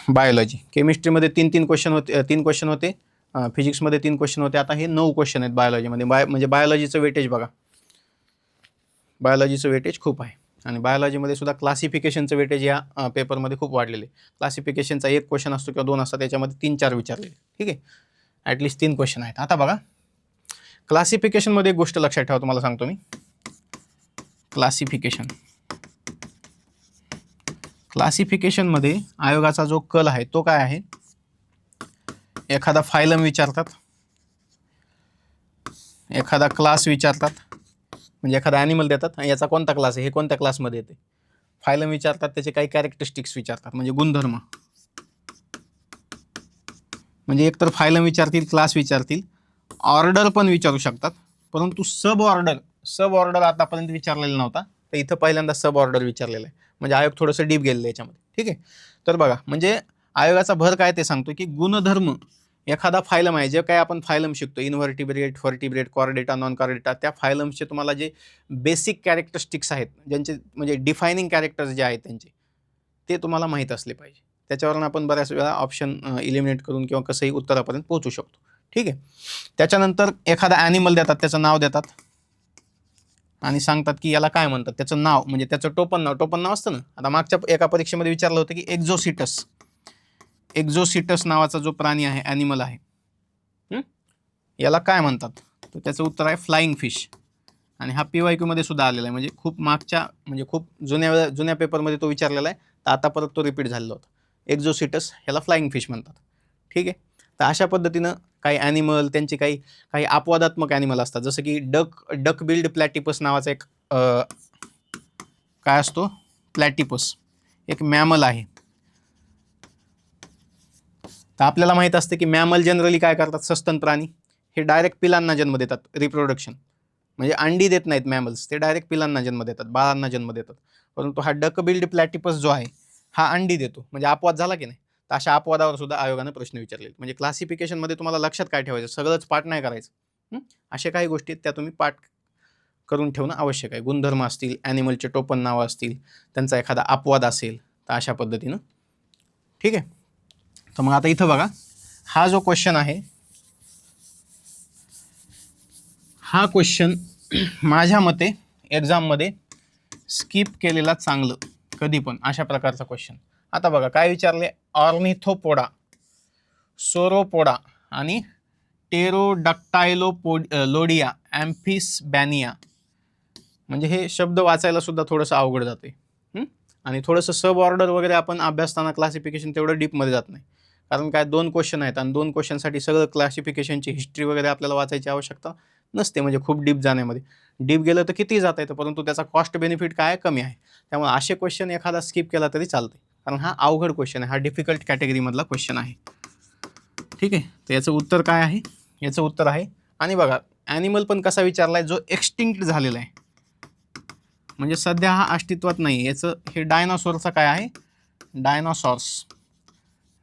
बायोलॉजी, केमिस्ट्रीमध्ये तीन क्वेश्चन होते, फिजिक्समध्ये 3 क्वेश्चन होते. आता हे 9 क्वेश्चन आहेत बायोलॉजीमध्ये. म्हणजे बायोलॉजीचं वेटेज बघा, बायोलॉजीचं वेटेज खूप आहे. आणि बायोलॉजीमध्ये सुद्धा क्लासिफिकेशनचं वेटेज या पेपरमध्ये खूप वाढलेले. क्लासिफिकेशनचा 1 क्वेश्चन असतो किंवा 2 असतात, त्याच्यामध्ये 3-4 विचारलेले. ठीक आहे, ॲटलिस्ट 3 क्वेश्चन आहेत. आता बघा क्लासिफिकेशनमध्ये एक गोष्ट लक्षात ठेवा, तुम्हाला सांगतो मी. क्लासिफिकेशनमध्ये आयोगाचा जो कल आहे तो काय आहे, एखादा फायलम विचारतात, एखादा क्लास विचारतात, म्हणजे एखादा ॲनिमल देतात आणि याचा कोणता क्लास आहे, हे कोणत्या क्लासमध्ये येते. फायलम विचारतात, त्याचे काही कॅरेक्टरिस्टिक्स विचारतात, म्हणजे गुणधर्म. म्हणजे एकतर फायलम विचारतील, क्लास विचारतील, ऑर्डर पण विचारू शकतात, परंतु सब ऑर्डर आतापर्यंत विचारलेला नव्हता. तर इथं पहिल्यांदा सब ऑर्डर विचारलेला आहे. म्हणजे आयोग थोडंसं डीप गेलेलं आहे याच्यामध्ये. ठीक आहे. तर बघा म्हणजे आयोगाचा भर काय ते सांगतो की गुणधर्म, एखादा फायलम आहे, जे काय आपण फायलम शिकतो, इनव्हर्टिब्रेट, व्हर्टिब्रेट, कॉर्डेटा, नॉन कॉर्डेटा, त्या फायलमचे तुम्हाला जे बेसिक कॅरेक्टरिस्टिक्स आहेत, ज्यांचे म्हणजे डिफायनिंग कॅरेक्टर्स जे आहेत त्यांचे, ते तुम्हाला माहीत असले पाहिजे. त्याच्यावरून आपण बऱ्याच वेळा ऑप्शन इलिमिनेट करून किंवा कसंही उत्तरापर्यंत पोहोचू शकतो. ठीक आहे. त्याच्यानंतर एखादा ॲनिमल देतात, त्याचं नाव देतात आणि सांगतात की याला काय म्हणतात, त्याचं नाव, म्हणजे त्याचं टोपण नाव असतं ना. आता मागच्या एका परीक्षेमध्ये विचारलं होतं की एक्झोसिटस नावाचा जो प्राणी आहे, ॲनिमल आहे, याला काय म्हणतात, तर त्याचं उत्तर आहे फ्लाइंग फिश. आणि हा PYQ मध्ये सुद्धा आलेला आहे, म्हणजे खूप मागच्या, म्हणजे खूप जुन्या पेपरमध्ये तो विचारलेला आहे. तर आता परत तो रिपीट झालेला होता. एक्झोसिटस ह्याला फ्लाइंग फिश म्हणतात. ठीक आहे. तर अशा पद्धतीनं काही ॲनिमल, त्यांचे काही अपवादात्मक ॲनिमल असतात, जसं की डक बिल्ड प्लॅटिपस नावाचा एक काय असतो, प्लॅटिपस. एक मॅमल आहे. तर आपल्याला माहित असते की मॅमल जनरली काय करतात, सस्तन प्राणी हे डायरेक्ट पिलांना जन्म देतात, रिप्रोडक्शन म्हणजे अंडी देत नाहीत मॅमल्स, ते डायरेक्ट पिलांना जन्म देतात, बाळांना जन्म देतात. परंतु हा डक बिल्ड प्लॅटिपस जो आहे हा अंडी देतो, म्हणजे अपवाद झाला की नाही. तर अशा अपवादावर सुद्धा आयोगाने प्रश्न विचारले. म्हणजे क्लासिफिकेशनमध्ये तुम्हाला लक्षात काय ठेवायचं, सगळंच पाठ नाही करायचं. अशा काही गोष्टी त्या तुम्ही पाठ करून ठेवणं आवश्यक आहे. गुणधर्म असतील, ॲनिमलचे टोपण नावं असतील, त्यांचा एखादा अपवाद असेल, तर अशा पद्धतीनं. ठीक आहे. तर मग आता इथं बघा, हा जो क्वेश्चन आहे, हा क्वेश्चन माझ्या मते एक्झाममध्ये स्किप केलेला चांगलं, कधी पण अशा प्रकारचा क्वेश्चन. आता बघा काय विचारले, ऑर्निथोपोडा, सोरोपोडा आणि टेरोडक्टायलोलोडिया ॲम्फिसबॅनिया. म्हणजे हे शब्द वाचायला सुद्धा थोडंसं अवघड जाते. आणि थोडंसं सब ऑर्डर वगैरे आपण अभ्यासताना क्लासिफिकेशन तेवढं डीपमध्ये जात नाही, कारण काय 2 क्वेश्चन आहेत आणि 2 क्वेश्चनसाठी सगळं क्लासिफिकेशनची हिस्ट्री वगैरे आपल्याला वाचायची आवश्यकता नसते, म्हणजे खूप डीप जाण्यामध्ये. डीप गेलं तर किती जाता येतं, परंतु त्याचा कॉस्ट बेनिफिट काय कमी आहे. त्यामुळे असे क्वेश्चन एखादा स्किप केला तरी चालते, कारण हा अवघड क्वेश्चन आहे, हा डिफिकल्ट कॅटेगरीमधला क्वेश्चन आहे. ठीक आहे. तर याचं उत्तर काय आहे, याचं उत्तर आहे, आणि बघा ॲनिमल पण कसा विचारला आहे, जो एक्सटिंक्ट झालेला आहे, म्हणजे सध्या हा अस्तित्वात नाही. याचं हे डायनासॉरचा काय आहे,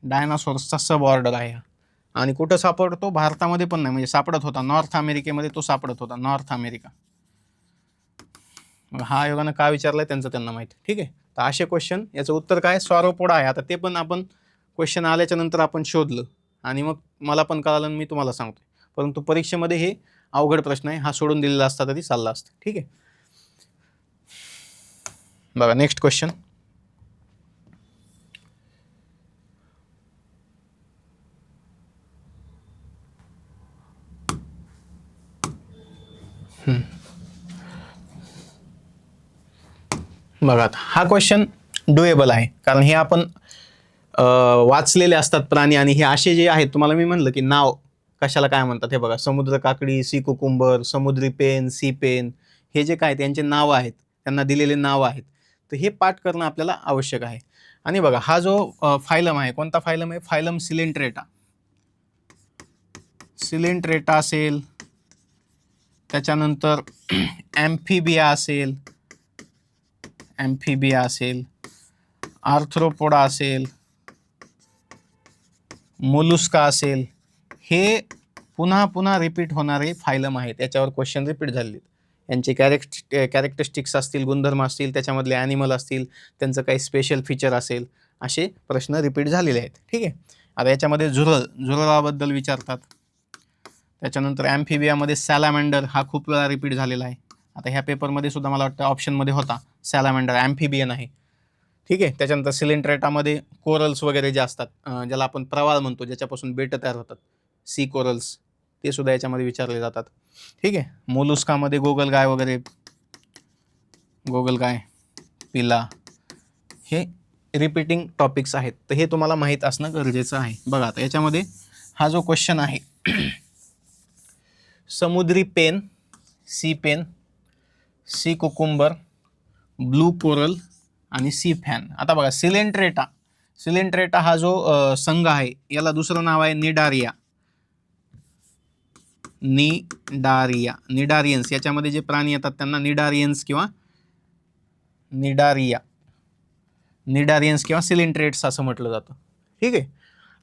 डायनासॉर्सचा सब ऑर्डर आहे हा. आणि कुठं सापडतो, भारतामध्ये पण नाही, म्हणजे सापडत होता नॉर्थ अमेरिकेमध्ये, तो सापडत होता नॉर्थ अमेरिका. मग हा आयोगानं का विचारलाय त्यांचं त्यांना माहिती. ठीक आहे. तर असे क्वेश्चन, याचं उत्तर काय, सॉरोपोडा आहे. आता ते पण आपण क्वेश्चन आल्याच्या नंतर आपण शोधलं आणि मग मला पण कळालं, मी तुम्हाला सांगतो. परंतु परीक्षेमध्ये हे अवघड प्रश्न आहे, हा सोडून दिलेला असता तरी चालला असतं. ठीक आहे. बघा नेक्स्ट क्वेश्चन. बघा हा क्वेश्चन डुएबल आहे, कारण हे आपण वाचलेले असतात प्राणी, आणि हे असे जे आहेत, तुम्हाला मी म्हणलं की नाव कशाला काय म्हणतात, हे बघा समुद्र काकडी, सी कुकुंबर, समुद्री पेन, सी पेन, हे जे काय त्यांचे नाव आहेत, त्यांना दिलेले नाव आहेत. तर हे पाठ करणं आपल्याला आवश्यक आहे. आणि बघा हा जो फायलम आहे, कोणता फायलम आहे, फायलम सिलेंट्रेटा. सिलेंट्रेटा असेल, त्याच्यानंतर ॲम्फिबिया असेल, आर्थ्रोपोडा असेल, मोलुस्का असेल, हे पुन्हा पुन्हा रिपीट होणारे फायलम आहेत. याच्यावर क्वेश्चन रिपीट झालेले. यांचे कॅरेक्टरिस्टिक्स असतील, गुणधर्म असतील, त्याच्यामधले ॲनिमल असतील, त्यांचं काही स्पेशल फीचर असेल, असे प्रश्न रिपीट झालेले आहेत. ठीक आहे. आता याच्यामध्ये झुरळाबद्दल विचारतात. त्याच्यानंतर ॲम्फिबियामध्ये सॅलामेंडर हा खूप वेळा रिपीट झालेला आहे. आता ह्या पेपरमध्ये सुद्धा मला वाटतं ऑप्शनमध्ये होता सॅलामेंडर, ॲम्फिबियन आहे. ठीक आहे. त्याच्यानंतर सिलेंट्रेटामध्ये कोरल्स वगैरे जे असतात, ज्याला आपण प्रवाळ म्हणतो, ज्याच्यापासून बेटं तयार होतात, सी कोरल्स, ते सुद्धा याच्यामध्ये विचारले जातात. ठीक आहे. मोलुस्कामध्ये गोगलगाय वगैरे, गोगलगाय, पिला, हे रिपीटिंग टॉपिक्स आहेत. तर हे तुम्हाला माहीत असणं गरजेचं आहे. बघा आता याच्यामध्ये हा जो क्वेश्चन आहे, समुद्री pen, sea pen, sea cucumber, blue coral आणि सी फॅन. आता बघा सिलेंट्रेटा हा जो संघ आहे, याला दुसरं नाव आहे निडारियन्स. याच्यामध्ये जे प्राणी येतात त्यांना निडारियन्स किंवा सिलेंट्रेट्स असं म्हटलं जातं. ठीक आहे.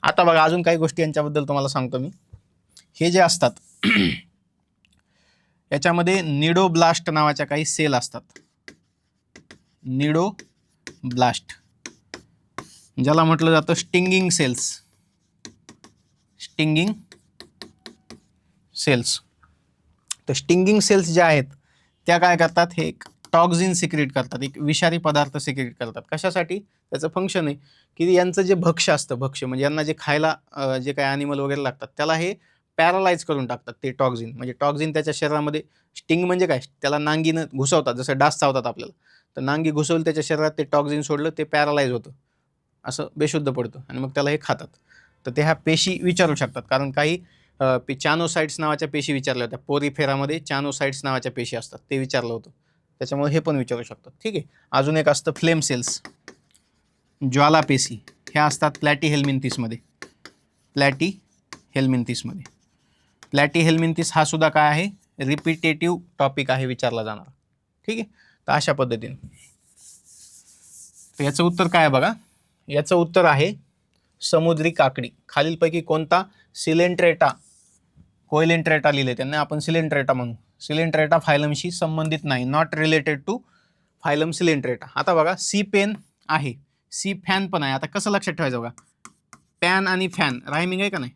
आता बघा अजून काही गोष्टी यांच्याबद्दल तुम्हाला सांगतो मी. हे जे असतात, याच्यामध्ये निडोब्लास्ट नावाच्या काही सेल असतात. निडोब्लास्ट, ज्याला म्हटलं जातं स्टिंगिंग सेल्स. तर स्टिंगिंग सेल्स ज्या आहेत त्या काय करतात, हे एक टॉक्झिन सिक्रेट करतात, एक विषारी पदार्थ सिक्रेट करतात. कशासाठी, त्याचं फंक्शन आहे की यांचं जे भक्ष्य असतं, म्हणजे यांना जे खायला जे काही ॲनिमल वगैरे लागतात, त्याला हे पॅरालाइज करून टाकतात ते टॉक्झिन. म्हणजे टॉक्झिन त्याच्या शरीरामध्ये, स्टिंग म्हणजे काय, त्याला नांगीनं घुसवतात, जसं डास चावतात आपल्याला, तर नांगी घुसवली त्याच्या शरीरात, ते टॉक्झिन सोडलं, ते पॅरालाइज होतं, असं बेशुद्ध पडतं, आणि मग त्याला हे खातात. तर ते ह्या पेशी विचारू शकतात, कारण काही चानोसाइट्स नावाच्या पेशी विचारल्या होत्या. पोरीफेरामध्ये चानोसाइट्स नावाच्या पेशी असतात, ते विचारलं होतं, त्याच्यामुळे हे पण विचारू शकतात. ठीक आहे. अजून एक असतं फ्लेम सेल्स. ज्वालापेशी ह्या असतात प्लॅटीहेल्मिन्थिसमध्ये. प्लॅटीहेल्मिन्थिस हा सुद्धा काय आहे, रिपिटेटिव्ह टॉपिक आहे विचारला जाणार. ठीक आहे, तर अशा पद्धतीने. तर याचं उत्तर काय आहे बघा, याचं उत्तर आहे समुद्री काकडी. खालीलपैकी कोणता सिलेंट्रेटा, कोइलेंट्रेटा लिहिले त्यांना, आपण सिलेंट्रेटा म्हणू. सिलेंट्रेटा फायलमशी संबंधित नाही, not related to phylum Coelenterata. आता बघा सी पेन आहे, सी फॅन पण आहे. आता कसं लक्षात ठेवायचं बघा, पॅन आणि फॅन रायमिंग आहे का नाही,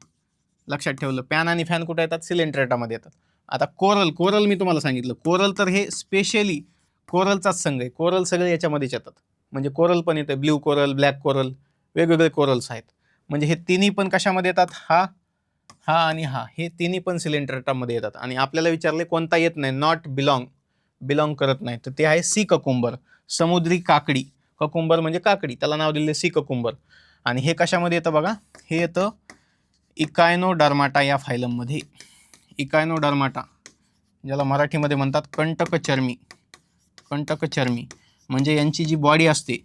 लक्षात ठेवलं. पॅन आणि फॅन कुठे येतात, सिलेंट्रेटामध्ये येतात. आता कोरल मी तुम्हाला सांगितलं, कोरल तर हे स्पेशली कोरलचाच संघ आहे. कोरल सगळे याच्यामध्येच येतात, म्हणजे कोरल पण येतं, ब्ल्यू कोरल, ब्लॅक कोरल, वेगवेगळे कोरल्स आहेत. म्हणजे हे तिन्ही पण कशामध्ये येतात, हा आणि हा, हे तिन्ही पण सिलेंट्रेटामध्ये येतात. आणि आपल्याला विचारले कोणता येत नाही, नॉट बिलॉंग करत नाही, तर ते आहे सी ककुंबर, समुद्री काकडी. ककुंबर म्हणजे काकडी, त्याला नाव दिलेलं सी ककुंबर. आणि हे कशामध्ये येतं बघा, हे येतं इकायनोडर्माटा या फायलममध्ये. इकायनोडर्माटा ज्याला मराठीमध्ये म्हणतात कंटकचर्मी. म्हणजे यांची जी बॉडी असते,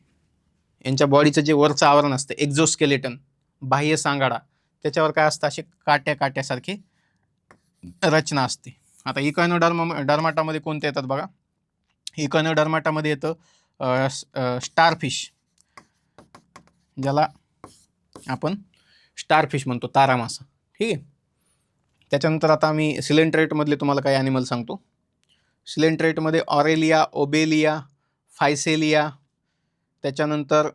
यांच्या बॉडीचं जे वरचं आवरण असतं, एक्झोस्केलेटन, बाह्य सांगाडा, त्याच्यावर काय असतं, असे काट्यासारखी रचना असते. आता इकायनोडर्माटामध्ये कोणते येतात बघा, इकायनोडर्माटामध्ये येतं स्टारफिश, ज्याला आपण स्टारफिश म्हणतो, तारा मासा. ठीक आहे, त्याच्यानंतर आता मी सिलेंट्रेटमधले तुम्हाला काही ॲनिमल सांगतो. सिलेंट्रेटमध्ये ऑरेलिया, ओबेलिया, फायसेलिया, त्याच्यानंतर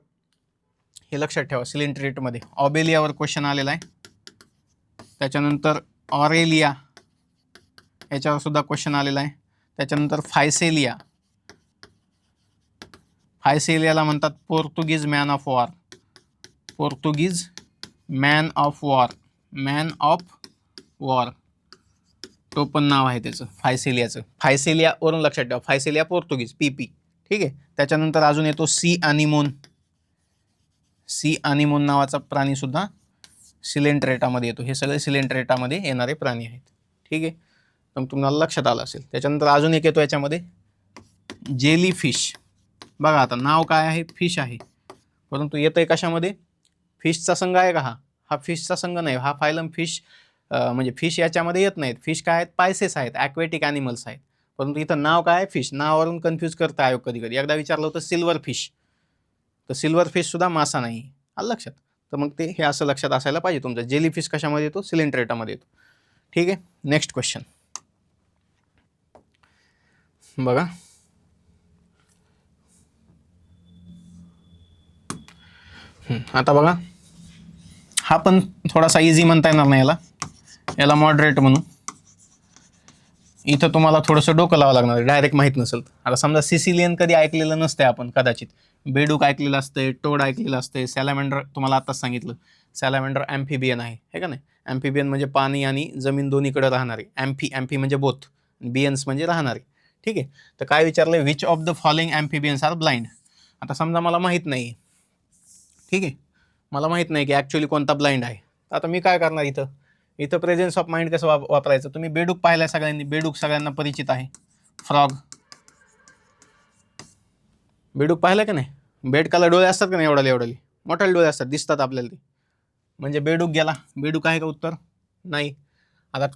हे लक्षात ठेवा, सिलेंट्रेटमध्ये ऑबेलियावर क्वेश्चन आलेला आहे. त्याच्यानंतर ऑरेलिया याच्यावर सुद्धा क्वेश्चन आलेला आहे. त्याच्यानंतर फायसेलियाला म्हणतात पोर्तुगीज मॅन ऑफ वॉर, तो पण नाव आहे त्याचं फायसेलियाचं. फायसेलियावरून लक्षात ठेवा, फायसेलिया पोर्तुगीज, PP. ठीक आहे, त्याच्यानंतर अजून येतो सी अनिमोन नावाचा प्राणी सुद्धा सिलेंट्रेटामध्ये येतो. हे सगळे सिलेंट्रेटामध्ये येणारे प्राणी आहेत. ठीक आहे, तर तुम्हाला लक्षात आलं असेल. त्याच्यानंतर अजून एक येतो याच्यामध्ये, जेलीफिश. बघा आता नाव काय आहे, फिश आहे, परंतु येतंय कशामध्ये, फिशचा संघ आहे का हा फिशचा संघ नाही, हा फायलम फिश, म्हणजे फिश याच्यामध्ये येत नाहीत. फिश काय आहेत, पायसेस आहेत, ॲक्वेटिक ॲनिमल्स आहेत. परंतु इथं नाव काय आहे, फिश. नावावरून कन्फ्यूज करता आयोग कधी. एकदा विचारलं होतं सिल्वर फिश, तर सिल्वर फिश सुद्धा मासा नाही, आलं लक्षात. तर मग ते हे असं लक्षात असायला पाहिजे तुमचं. जेलीफिश कशामध्ये येतो, सिलेंट्रेटामध्ये येतो. ठीक आहे, नेक्स्ट क्वेश्चन बघा. आता बघा, हा पण थोडासा इझी म्हणता येणार नाही, याला मॉडरेट म्हणू. इथं तुम्हाला थोडंसं डोकं लावावं लागणार, डायरेक्ट माहीत नसेल. आता समजा सिसिलियन कधी ऐकलेलं नसते आपण, कदाचित बेडूक ऐकलेलं असते, टोड ऐकलेलं असते, सॅलामेंडर तुम्हाला आताच सांगितलं, सॅलामेंडर ॲम्फिबियन आहे का नाही. ॲम्फिबियन म्हणजे पाणी आणि जमीन दोन्हीकडे राहणारे. ॲम्फी म्हणजे बोथ, बियन्स म्हणजे राहणारे. ठीक आहे, तर काय विचारलं, which of the following amphibians are blind. आता समजा मला माहीत नाही, ठीक आहे, मला माहीत नाही की ॲक्च्युली कोणता ब्लाइंड आहे. आता मी काय करणार, इथं प्रेझेन्स ऑफ माइंड कसं वापरायचं. तुम्ही बेडूक पाहिला सगळ्यांनी, बेडूक सगळ्यांना परिचित आहे. फ्रॉग, बेडूक पाहिलं का नाही, बेडकाला डोळे असतात का नाही, एवढाले मोठाले डोळे असतात, दिसतात आपल्याला ते, म्हणजे बेडूक गेला. बेडूक आहे का उत्तर, नाही. आता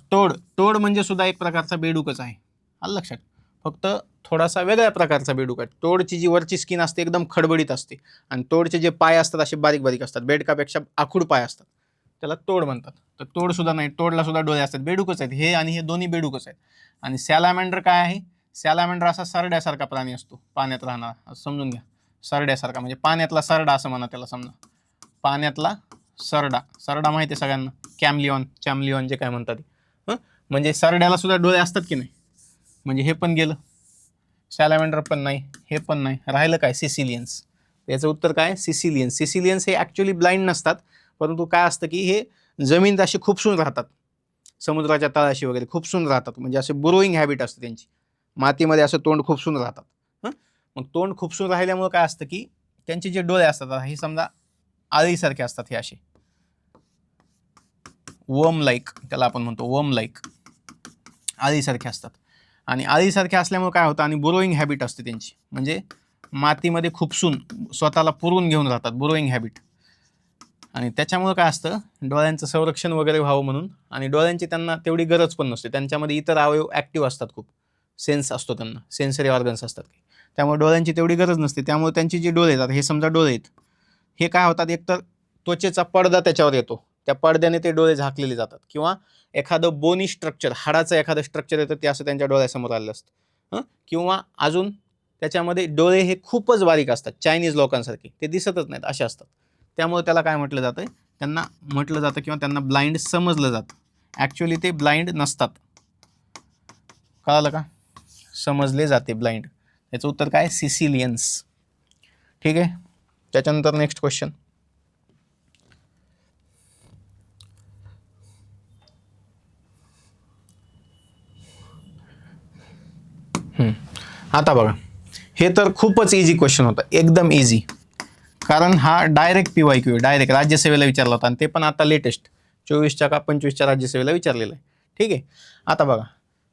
टोड म्हणजे सुद्धा एक प्रकारचा बेडूकच आहे, आलं लक्षात, फक्त थोडासा वेगळ्या प्रकारचा बेडूक आहे. टोडची जी वरची स्किन असते एकदम खडबडीत असते, आणि टोडचे जे पाय असतात असे बारीक असतात, बेडकापेक्षा आखूड पाय असतात, त्याला टोड म्हणतात. तर टोड सुद्धा नाही, टोडला सुद्धा डोळे असतात, बेडूकच आहेत हे, आणि हे दोन्ही बेडूकच आहेत. आणि सॅलामेंडर काय आहे, सॅलामेंडर असा सरड्यासारखा प्राणी असतो, पाण्यात राहणार, समजून घ्या, सरड्यासारखा म्हणजे पाण्यातला सरडा असं म्हणा त्याला. समजा पाण्यातला सरडा माहिती आहे सगळ्यांना, चॅमलिओन जे काय म्हणतात, म्हणजे सरड्याला सुद्धा डोळे असतात की नाही. म्हणजे हे पण गेलं, सॅलामेंडर पण नाही, हे पण नाही, राहिलं काय, सिसिलियन्स. याचं उत्तर काय, सिसिलियन्स हे ॲक्च्युली ब्लाइंड नसतात, परंतु काय असतं की हे जमीन अशी खुपसून राहतात, समुद्राच्या तळाशी वगैरे खुपसून राहतात, म्हणजे असे बुरोईंग हॅबिट असतं त्यांची, मातीमध्ये असं तोंड खुपसून राहतात. मग तोंड खुपसून राहिल्यामुळे काय असतं की त्यांचे जे डोळे असतात, हे समजा आळीसारखे असतात, हे असे वर्म लाईक, त्याला आपण म्हणतो वर्म लाईक, आळीसारखे असतात. आणि आळीसारखे असल्यामुळे काय होतं, आणि बुरोईंग हॅबिट असते त्यांची, म्हणजे मातीमध्ये खुपसून स्वतःला पुरून घेऊन राहतात, बोरोईंग हॅबिट. आणि त्याच्यामुळं काय असतं, डोळ्यांचं संरक्षण वगैरे व्हावं म्हणून. आणि डोळ्यांची त्यांना तेवढी गरज पण नसते, त्यांच्यामध्ये इतर अवयव ॲक्टिव्ह असतात, खूप सेन्स असतो त्यांना, सेन्सरी ऑर्गन्स असतात, त्यामुळे डोळ्यांची तेवढी गरज नसते. त्यामुळे त्यांची जी डोळे आहेत, हे समजा डोळे आहेत, हे काय होतात, एकतर त्वचेचा पडदा त्याच्यावर येतो, त्या पडद्याने ते डोळे झाकलेले जातात, किंवा एखादं बोनी स्ट्रक्चर, हाडाचं एखादं स्ट्रक्चर येतं, ते असं त्यांच्या डोळ्यासमोर आलेलं असतं. किंवा अजून त्याच्यामध्ये डोळे हे खूपच बारीक असतात, चायनीज लोकांसारखे, ते दिसतच नाहीत, असे असतात. त्यामुळे त्याला काय म्हटलं जातं, त्यांना म्हटलं जातं किंवा त्यांना ब्लाइंड समजलं जातं. ॲक्च्युली ते ब्लाइंड नसतात, कळालं का, समजले जाते ब्लाइंड. याचं उत्तर काय, सिसिलियन्स. ठीक आहे. त्याच्यानंतर नेक्स्ट क्वेश्चन. आता बघा, हे तर खूपच इझी क्वेश्चन होता, एकदम इझी, कारण हा डायरेक्ट PYQ, डायरेक्ट राज्यसेवेला विचारला होता, आणि ते पण आता लेटेस्ट 24च्या का 25च्या राज्यसेवेला विचारलेलं आहे. ठीक आहे. आता बघा,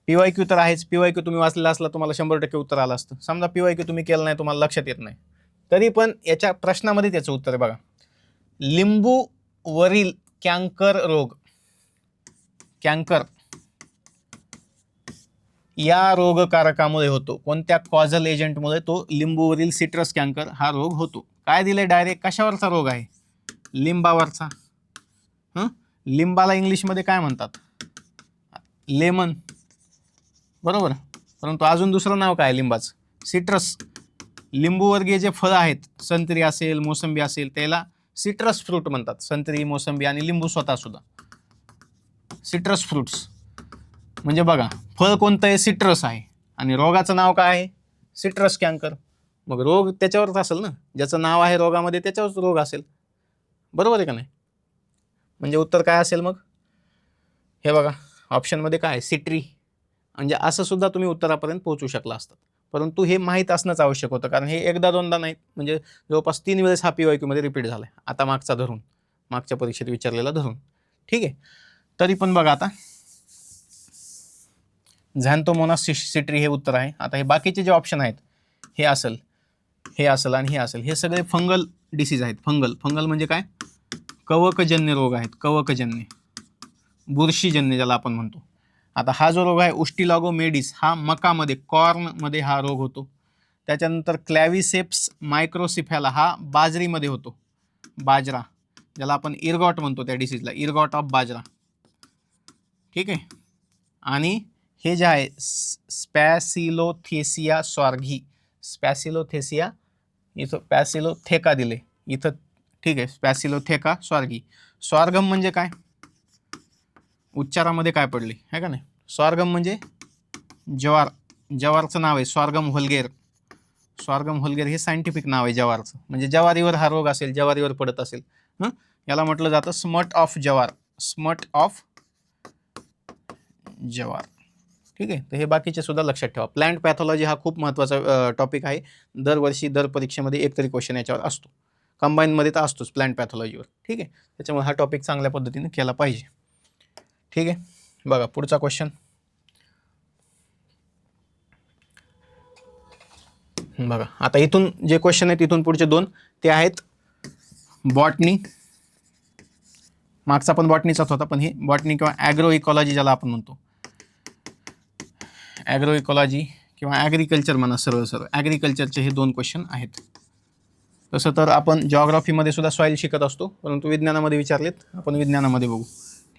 PYQ तर आहेच, PYQ तुम्ही वाचलेला असला तुम्हाला 100% उत्तर आलं असतं. समजा PYQ तुम्ही केलं नाही, तुम्हाला लक्षात येत नाही, तरी पण याच्या प्रश्नामध्ये त्याचं उत्तर आहे बघा. लिंबूवरील कॅन्कर रोग, कॅन्कर या रोगकारकामुळे होतो. कोणत्या कॉझल एजंटमुळे तो लिंबूवरील सिट्रस कॅन्कर हा रोग होतो. काय दिलंय डायरेक्ट, कशावरचा रोग आहे, लिंबावरचा. लिंबाला इंग्लिशमध्ये काय म्हणतात, लेमन, बरोबर. परंतु अजून दुसरं नाव काय लिंबाचं, सिट्रस. लिंबूवर्गीय जे फळं आहेत, संत्री असेल, मोसंबी असेल, त्याला सिट्रस फ्रूट म्हणतात. संत्री, मोसंबी आणि लिंबू स्वतः सुद्धा सिट्रस फ्रूट्स. म्हणजे बघा, फळ कोणतं आहे, सिट्रस आहे, आणि रोगाचं नाव काय आहे, सिट्रस कॅन्कर. मग रोग त्याच्यावरच असेल ना, ज्याचं नाव आहे रोगामध्ये त्याच्यावरच रोग असेल, बरोबर आहे का नाही. म्हणजे उत्तर काय असेल मग, हे बघा ऑप्शनमध्ये काय, सिट्री. म्हणजे असं सुद्धा तुम्ही उत्तरापर्यंत पोहोचू शकला असतात, परंतु हे माहीत असणंच आवश्यक होतं, कारण हे एकदा दोनदा नाही, म्हणजे जवळपास 3 वेळेस हा PYQ मध्ये रिपीट झाला आहे, आता मागचा धरून, मागच्या परीक्षेत विचारलेला धरून. ठीक आहे. तरी पण बघा, आता झॅन्थोमोनास सिट्री हे उत्तर आहे. आता हे बाकीचे जे ऑप्शन आहेत, हे असेल, हे असेल आणि हे असेल, हे सगळे फंगल डिसीज आहेत. फंगल म्हणजे काय, कवकजन्य रोग आहेत, कवकजन्य, बुरशीजन्य ज्याला आपण म्हणतो. आता हा जो रोग आहे उस्टिलागो मेडिस, हा मकामध्ये, कॉर्नमध्ये हा रोग होतो. त्याच्यानंतर क्लॅव्हिसेप्स मायक्रोसिफॅला हा बाजरीमध्ये होतो, बाजरा, ज्याला आपण इरगॉट म्हणतो, त्या डिसीजला इरगॉट ऑफ बाजरा. ठीक आहे. आणि हे जे आहे स्पॅसिलोथेसिया स्वार्गी, स्पॅसिलोथेसिया, इथं पॅसिलोथेका दिले इथं. ठीक आहे, स्पॅसिलोथेका स्वार्गी. स्वार्गम म्हणजे काय, उच्चारामध्ये काय पडले आहे का नाही, स्वार्गम म्हणजे जवार, जवारचं नाव आहे स्वार्गम व्हल्गेर. स्वार्गम व्हल्गेर हे सायंटिफिक नाव आहे जवारचं, म्हणजे जवारीवर हा रोग असेल, जवारीवर पडत असेल, याला म्हटलं जातं स्मट ऑफ जवार, स्मट ऑफ जवार. ठीक आहे. तर हे बाकीचे सुद्धा लक्षात ठेवा. प्लांट पॅथॉलॉजी हा खूप महत्त्वाचा टॉपिक आहे, दरवर्षी दर परीक्षेमध्ये एक तरी क्वेश्चन याच्यावर असतो, कंबाईनमध्ये तर असतोच प्लांट पॅथॉलॉजीवर. ठीक आहे. त्याच्यामुळे हा टॉपिक चांगल्या पद्धतीने केला पाहिजे. ठीक आहे. बघा पुढचा क्वेश्चन बघा. आता इथून जे क्वेश्चन आहेत, इथून पुढचे दोन ते आहेत बॉटनी, मागचा पण बॉटनीचाच होता, पण हे बॉटनी किंवा ॲग्रो इकॉलॉजी ज्याला आपण म्हणतो, ॲग्रो इकॉलॉजी किंवा ॲग्रिकल्चर म्हणा, सरळ ॲग्रिकल्चरचे हे दोन क्वेश्चन आहेत. तसं तर आपण जॉग्राफीमध्ये सुद्धा सॉईल शिकत असतो, परंतु विज्ञानामध्ये विचारलेत, आपण विज्ञानामध्ये बघू.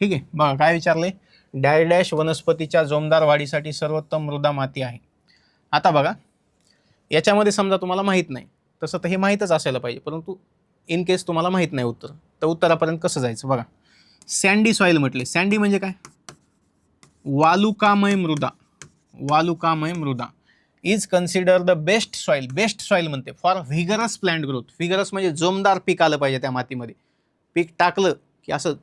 ठीक आहे. बघा काय विचारले, डॅश वनस्पतीच्या जोमदार वाढीसाठी सर्वोत्तम मृदा माती आहे. आता बघा, याच्यामध्ये समजा तुम्हाला माहीत नाही, तसं तर हे माहीतच असायला पाहिजे, परंतु इन केस तुम्हाला माहीत नाही उत्तर, तर उत्तरापर्यंत कसं जायचं बघा. सँडी सॉईल म्हटले, सँडी म्हणजे काय, वालुकामय मृदा, वालुकामय मृदा is consider the best soil, best soil म्हणते फॉर व्हिगरस प्लांट ग्रोथ. व्हिगरस म्हणजे जोमदार पीक आलं पाहिजे त्या मातीमध्ये, पीक टाकलं की असं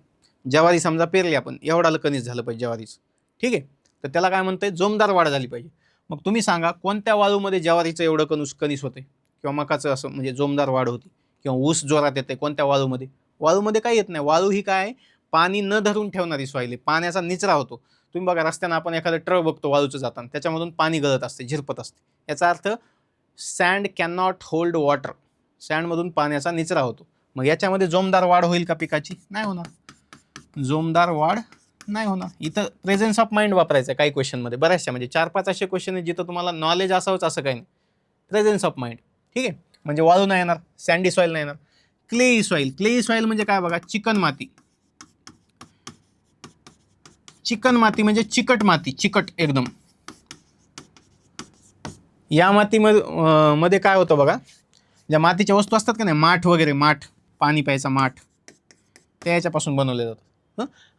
ज्वारी समजा पेरली आपण, एवढालं कणीस झालं पाहिजे ज्वारीचं. ठीक आहे. तर त्याला काय म्हणतंय, जोमदार वाढ झाली पाहिजे. मग तुम्ही सांगा कोणत्या वाळूमध्ये ज्वारीचं एवढं कणीस होते, किंवा मकाचं असं म्हणजे जोमदार वाढ होती, किंवा ऊस जोरात येते, कोणत्या वाळूमध्ये, वाळूमध्ये काही येत नाही. वाळू ही काय, पाणी न धरून ठेवणारी सॉईल आहे, पाण्याचा निचरा होतो. तुम्ही बघा रस्त्यानं आपण एखादं ट्रक बघतो वाळूचं जाताना, त्याच्यामधून पाणी गळत असते, झिरपत असते. याचा अर्थ sand can not hold water, सँडमधून पाण्याचा निचरा होतो. मग याच्यामध्ये जोमदार वाढ होईल का पिकाची? नाही होणार. जोमदार वाढ नाही होणार. इथं प्रेझेन्स ऑफ माइंड वापरायचं आहे काही क्वेश्चनमध्ये, बऱ्याचशा म्हणजे 4-5 असे क्वेश्चन आहेत जिथं तुम्हाला नॉलेज असावंच असं काही नाही. प्रेझेन्स ऑफ माइंड, ठीक आहे. म्हणजे वाळू नाही येणार, सँडी सॉईल नाही येणार. क्लेई सॉईल, क्लेई सॉईल म्हणजे काय बघा, चिकन माती. चिकन माती म्हणजे चिकट माती, चिकट एकदम. या मातीमध्ये काय होतं बघा, ज्या मातीच्या वस्तू असतात का नाही, माठ वगैरे, माठ, पाणी प्यायचा माठ, ते याच्यापासून बनवले जातात.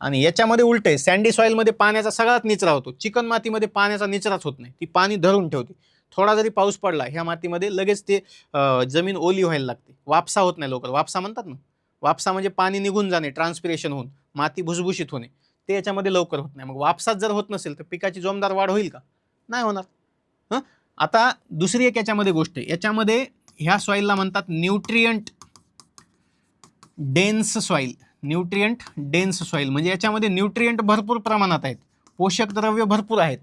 आणि याच्यामध्ये उलट आहे, सँडी सॉईलमध्ये पाण्याचा सगळ्यात निचरा होतो. चिकन मातीमध्ये पाण्याचा निचराच होत नाही, ती पाणी धरून ठेवते. थोडा जरी पाऊस पडला ह्या मातीमध्ये लगेच ते जमीन ओली व्हायला लागते, वापसा होत नाही लवकर. वापसा म्हणतात ना, वापसा म्हणजे पाणी निघून जाणे, ट्रान्सपिरेशन होऊन माती भुसभुशीत होणे, ते याच्यामध्ये लवकर होत नाही. मग वापसात जर होत नसेल तर पिकाची जोमदार वाढ होईल का? नाही होणार. आता दुसरी एक याच्यामध्ये गोष्ट आहे, याच्यामध्ये ह्या सॉईलला म्हणतात nutrient dense soil. Nutrient dense soil म्हणजे याच्यामध्ये न्यूट्रिएंट भरपूर प्रमाणात आहेत, पोषक द्रव्य भरपूर आहेत.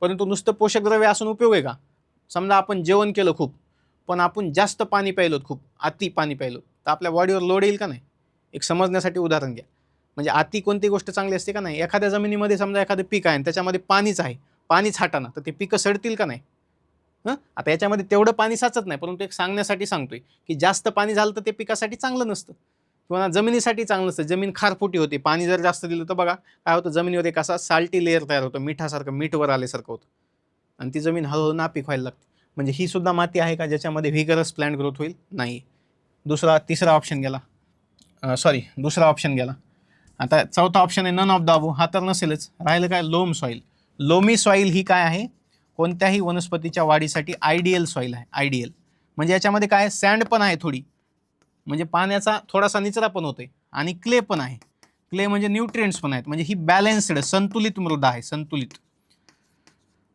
परंतु नुसतं पोषक द्रव्य असून उपयोग आहे का? समजा आपण जेवण केलं खूप, पण आपण जास्त पाणी प्यायलो, खूप अति पाणी प्यायलो, तर आपल्या बॉडीवर लोड येईल का नाही? एक समजण्यासाठी उदाहरण घ्या. म्हणजे अति कोणती गोष्ट चांगली असते का नाही? एखाद्या जमिनीमध्ये समजा एखादं पीक आहे आणि त्याच्यामध्ये पाणीच आहे, पाणीच हाटाना, तर ते पिकं सडतील का नाही? आता याच्यामध्ये तेवढं पाणी साचत नाही, परंतु एक सांगण्यासाठी सांगतोय की जास्त पाणी झालं तर ते पिकासाठी चांगलं नसतं किंवा जमिनीसाठी चांगलं नसतं. जमीन खारफुटी होती. पाणी जर जास्त दिलं तर बघा काय होतं, जमिनीवर एक असा साल्टी लेअर तयार होतं, मिठासारखं, मीठवर आल्यासारखं होतं आणि ती जमीन हळूहळू नापीक व्हायला लागते. म्हणजे ही सुद्धा माती आहे का ज्याच्यामध्ये व्हिगरस प्लांट ग्रोथ होईल? नाही. तिसरा ऑप्शन गेला, दुसरा ऑप्शन गेला. आता चौथा ऑप्शन आहे नन ऑफ द अबो. हा तर नसेलच. राहिलं काय? लोम सॉईल. लोमी सॉईल ही काय आहे? कोणत्याही वनस्पतीच्या वाढीसाठी आयडियल सॉईल आहे. आयडियल म्हणजे याच्यामध्ये काय, सँड पण आहे थोडी, म्हणजे पाण्याचा थोडासा निचरा पण होतोय, आणि क्ले पण आहे. क्ले म्हणजे न्यूट्रिएंट्स पण आहेत. म्हणजे ही बॅलन्स्ड, संतुलित मृदा आहे, संतुलित.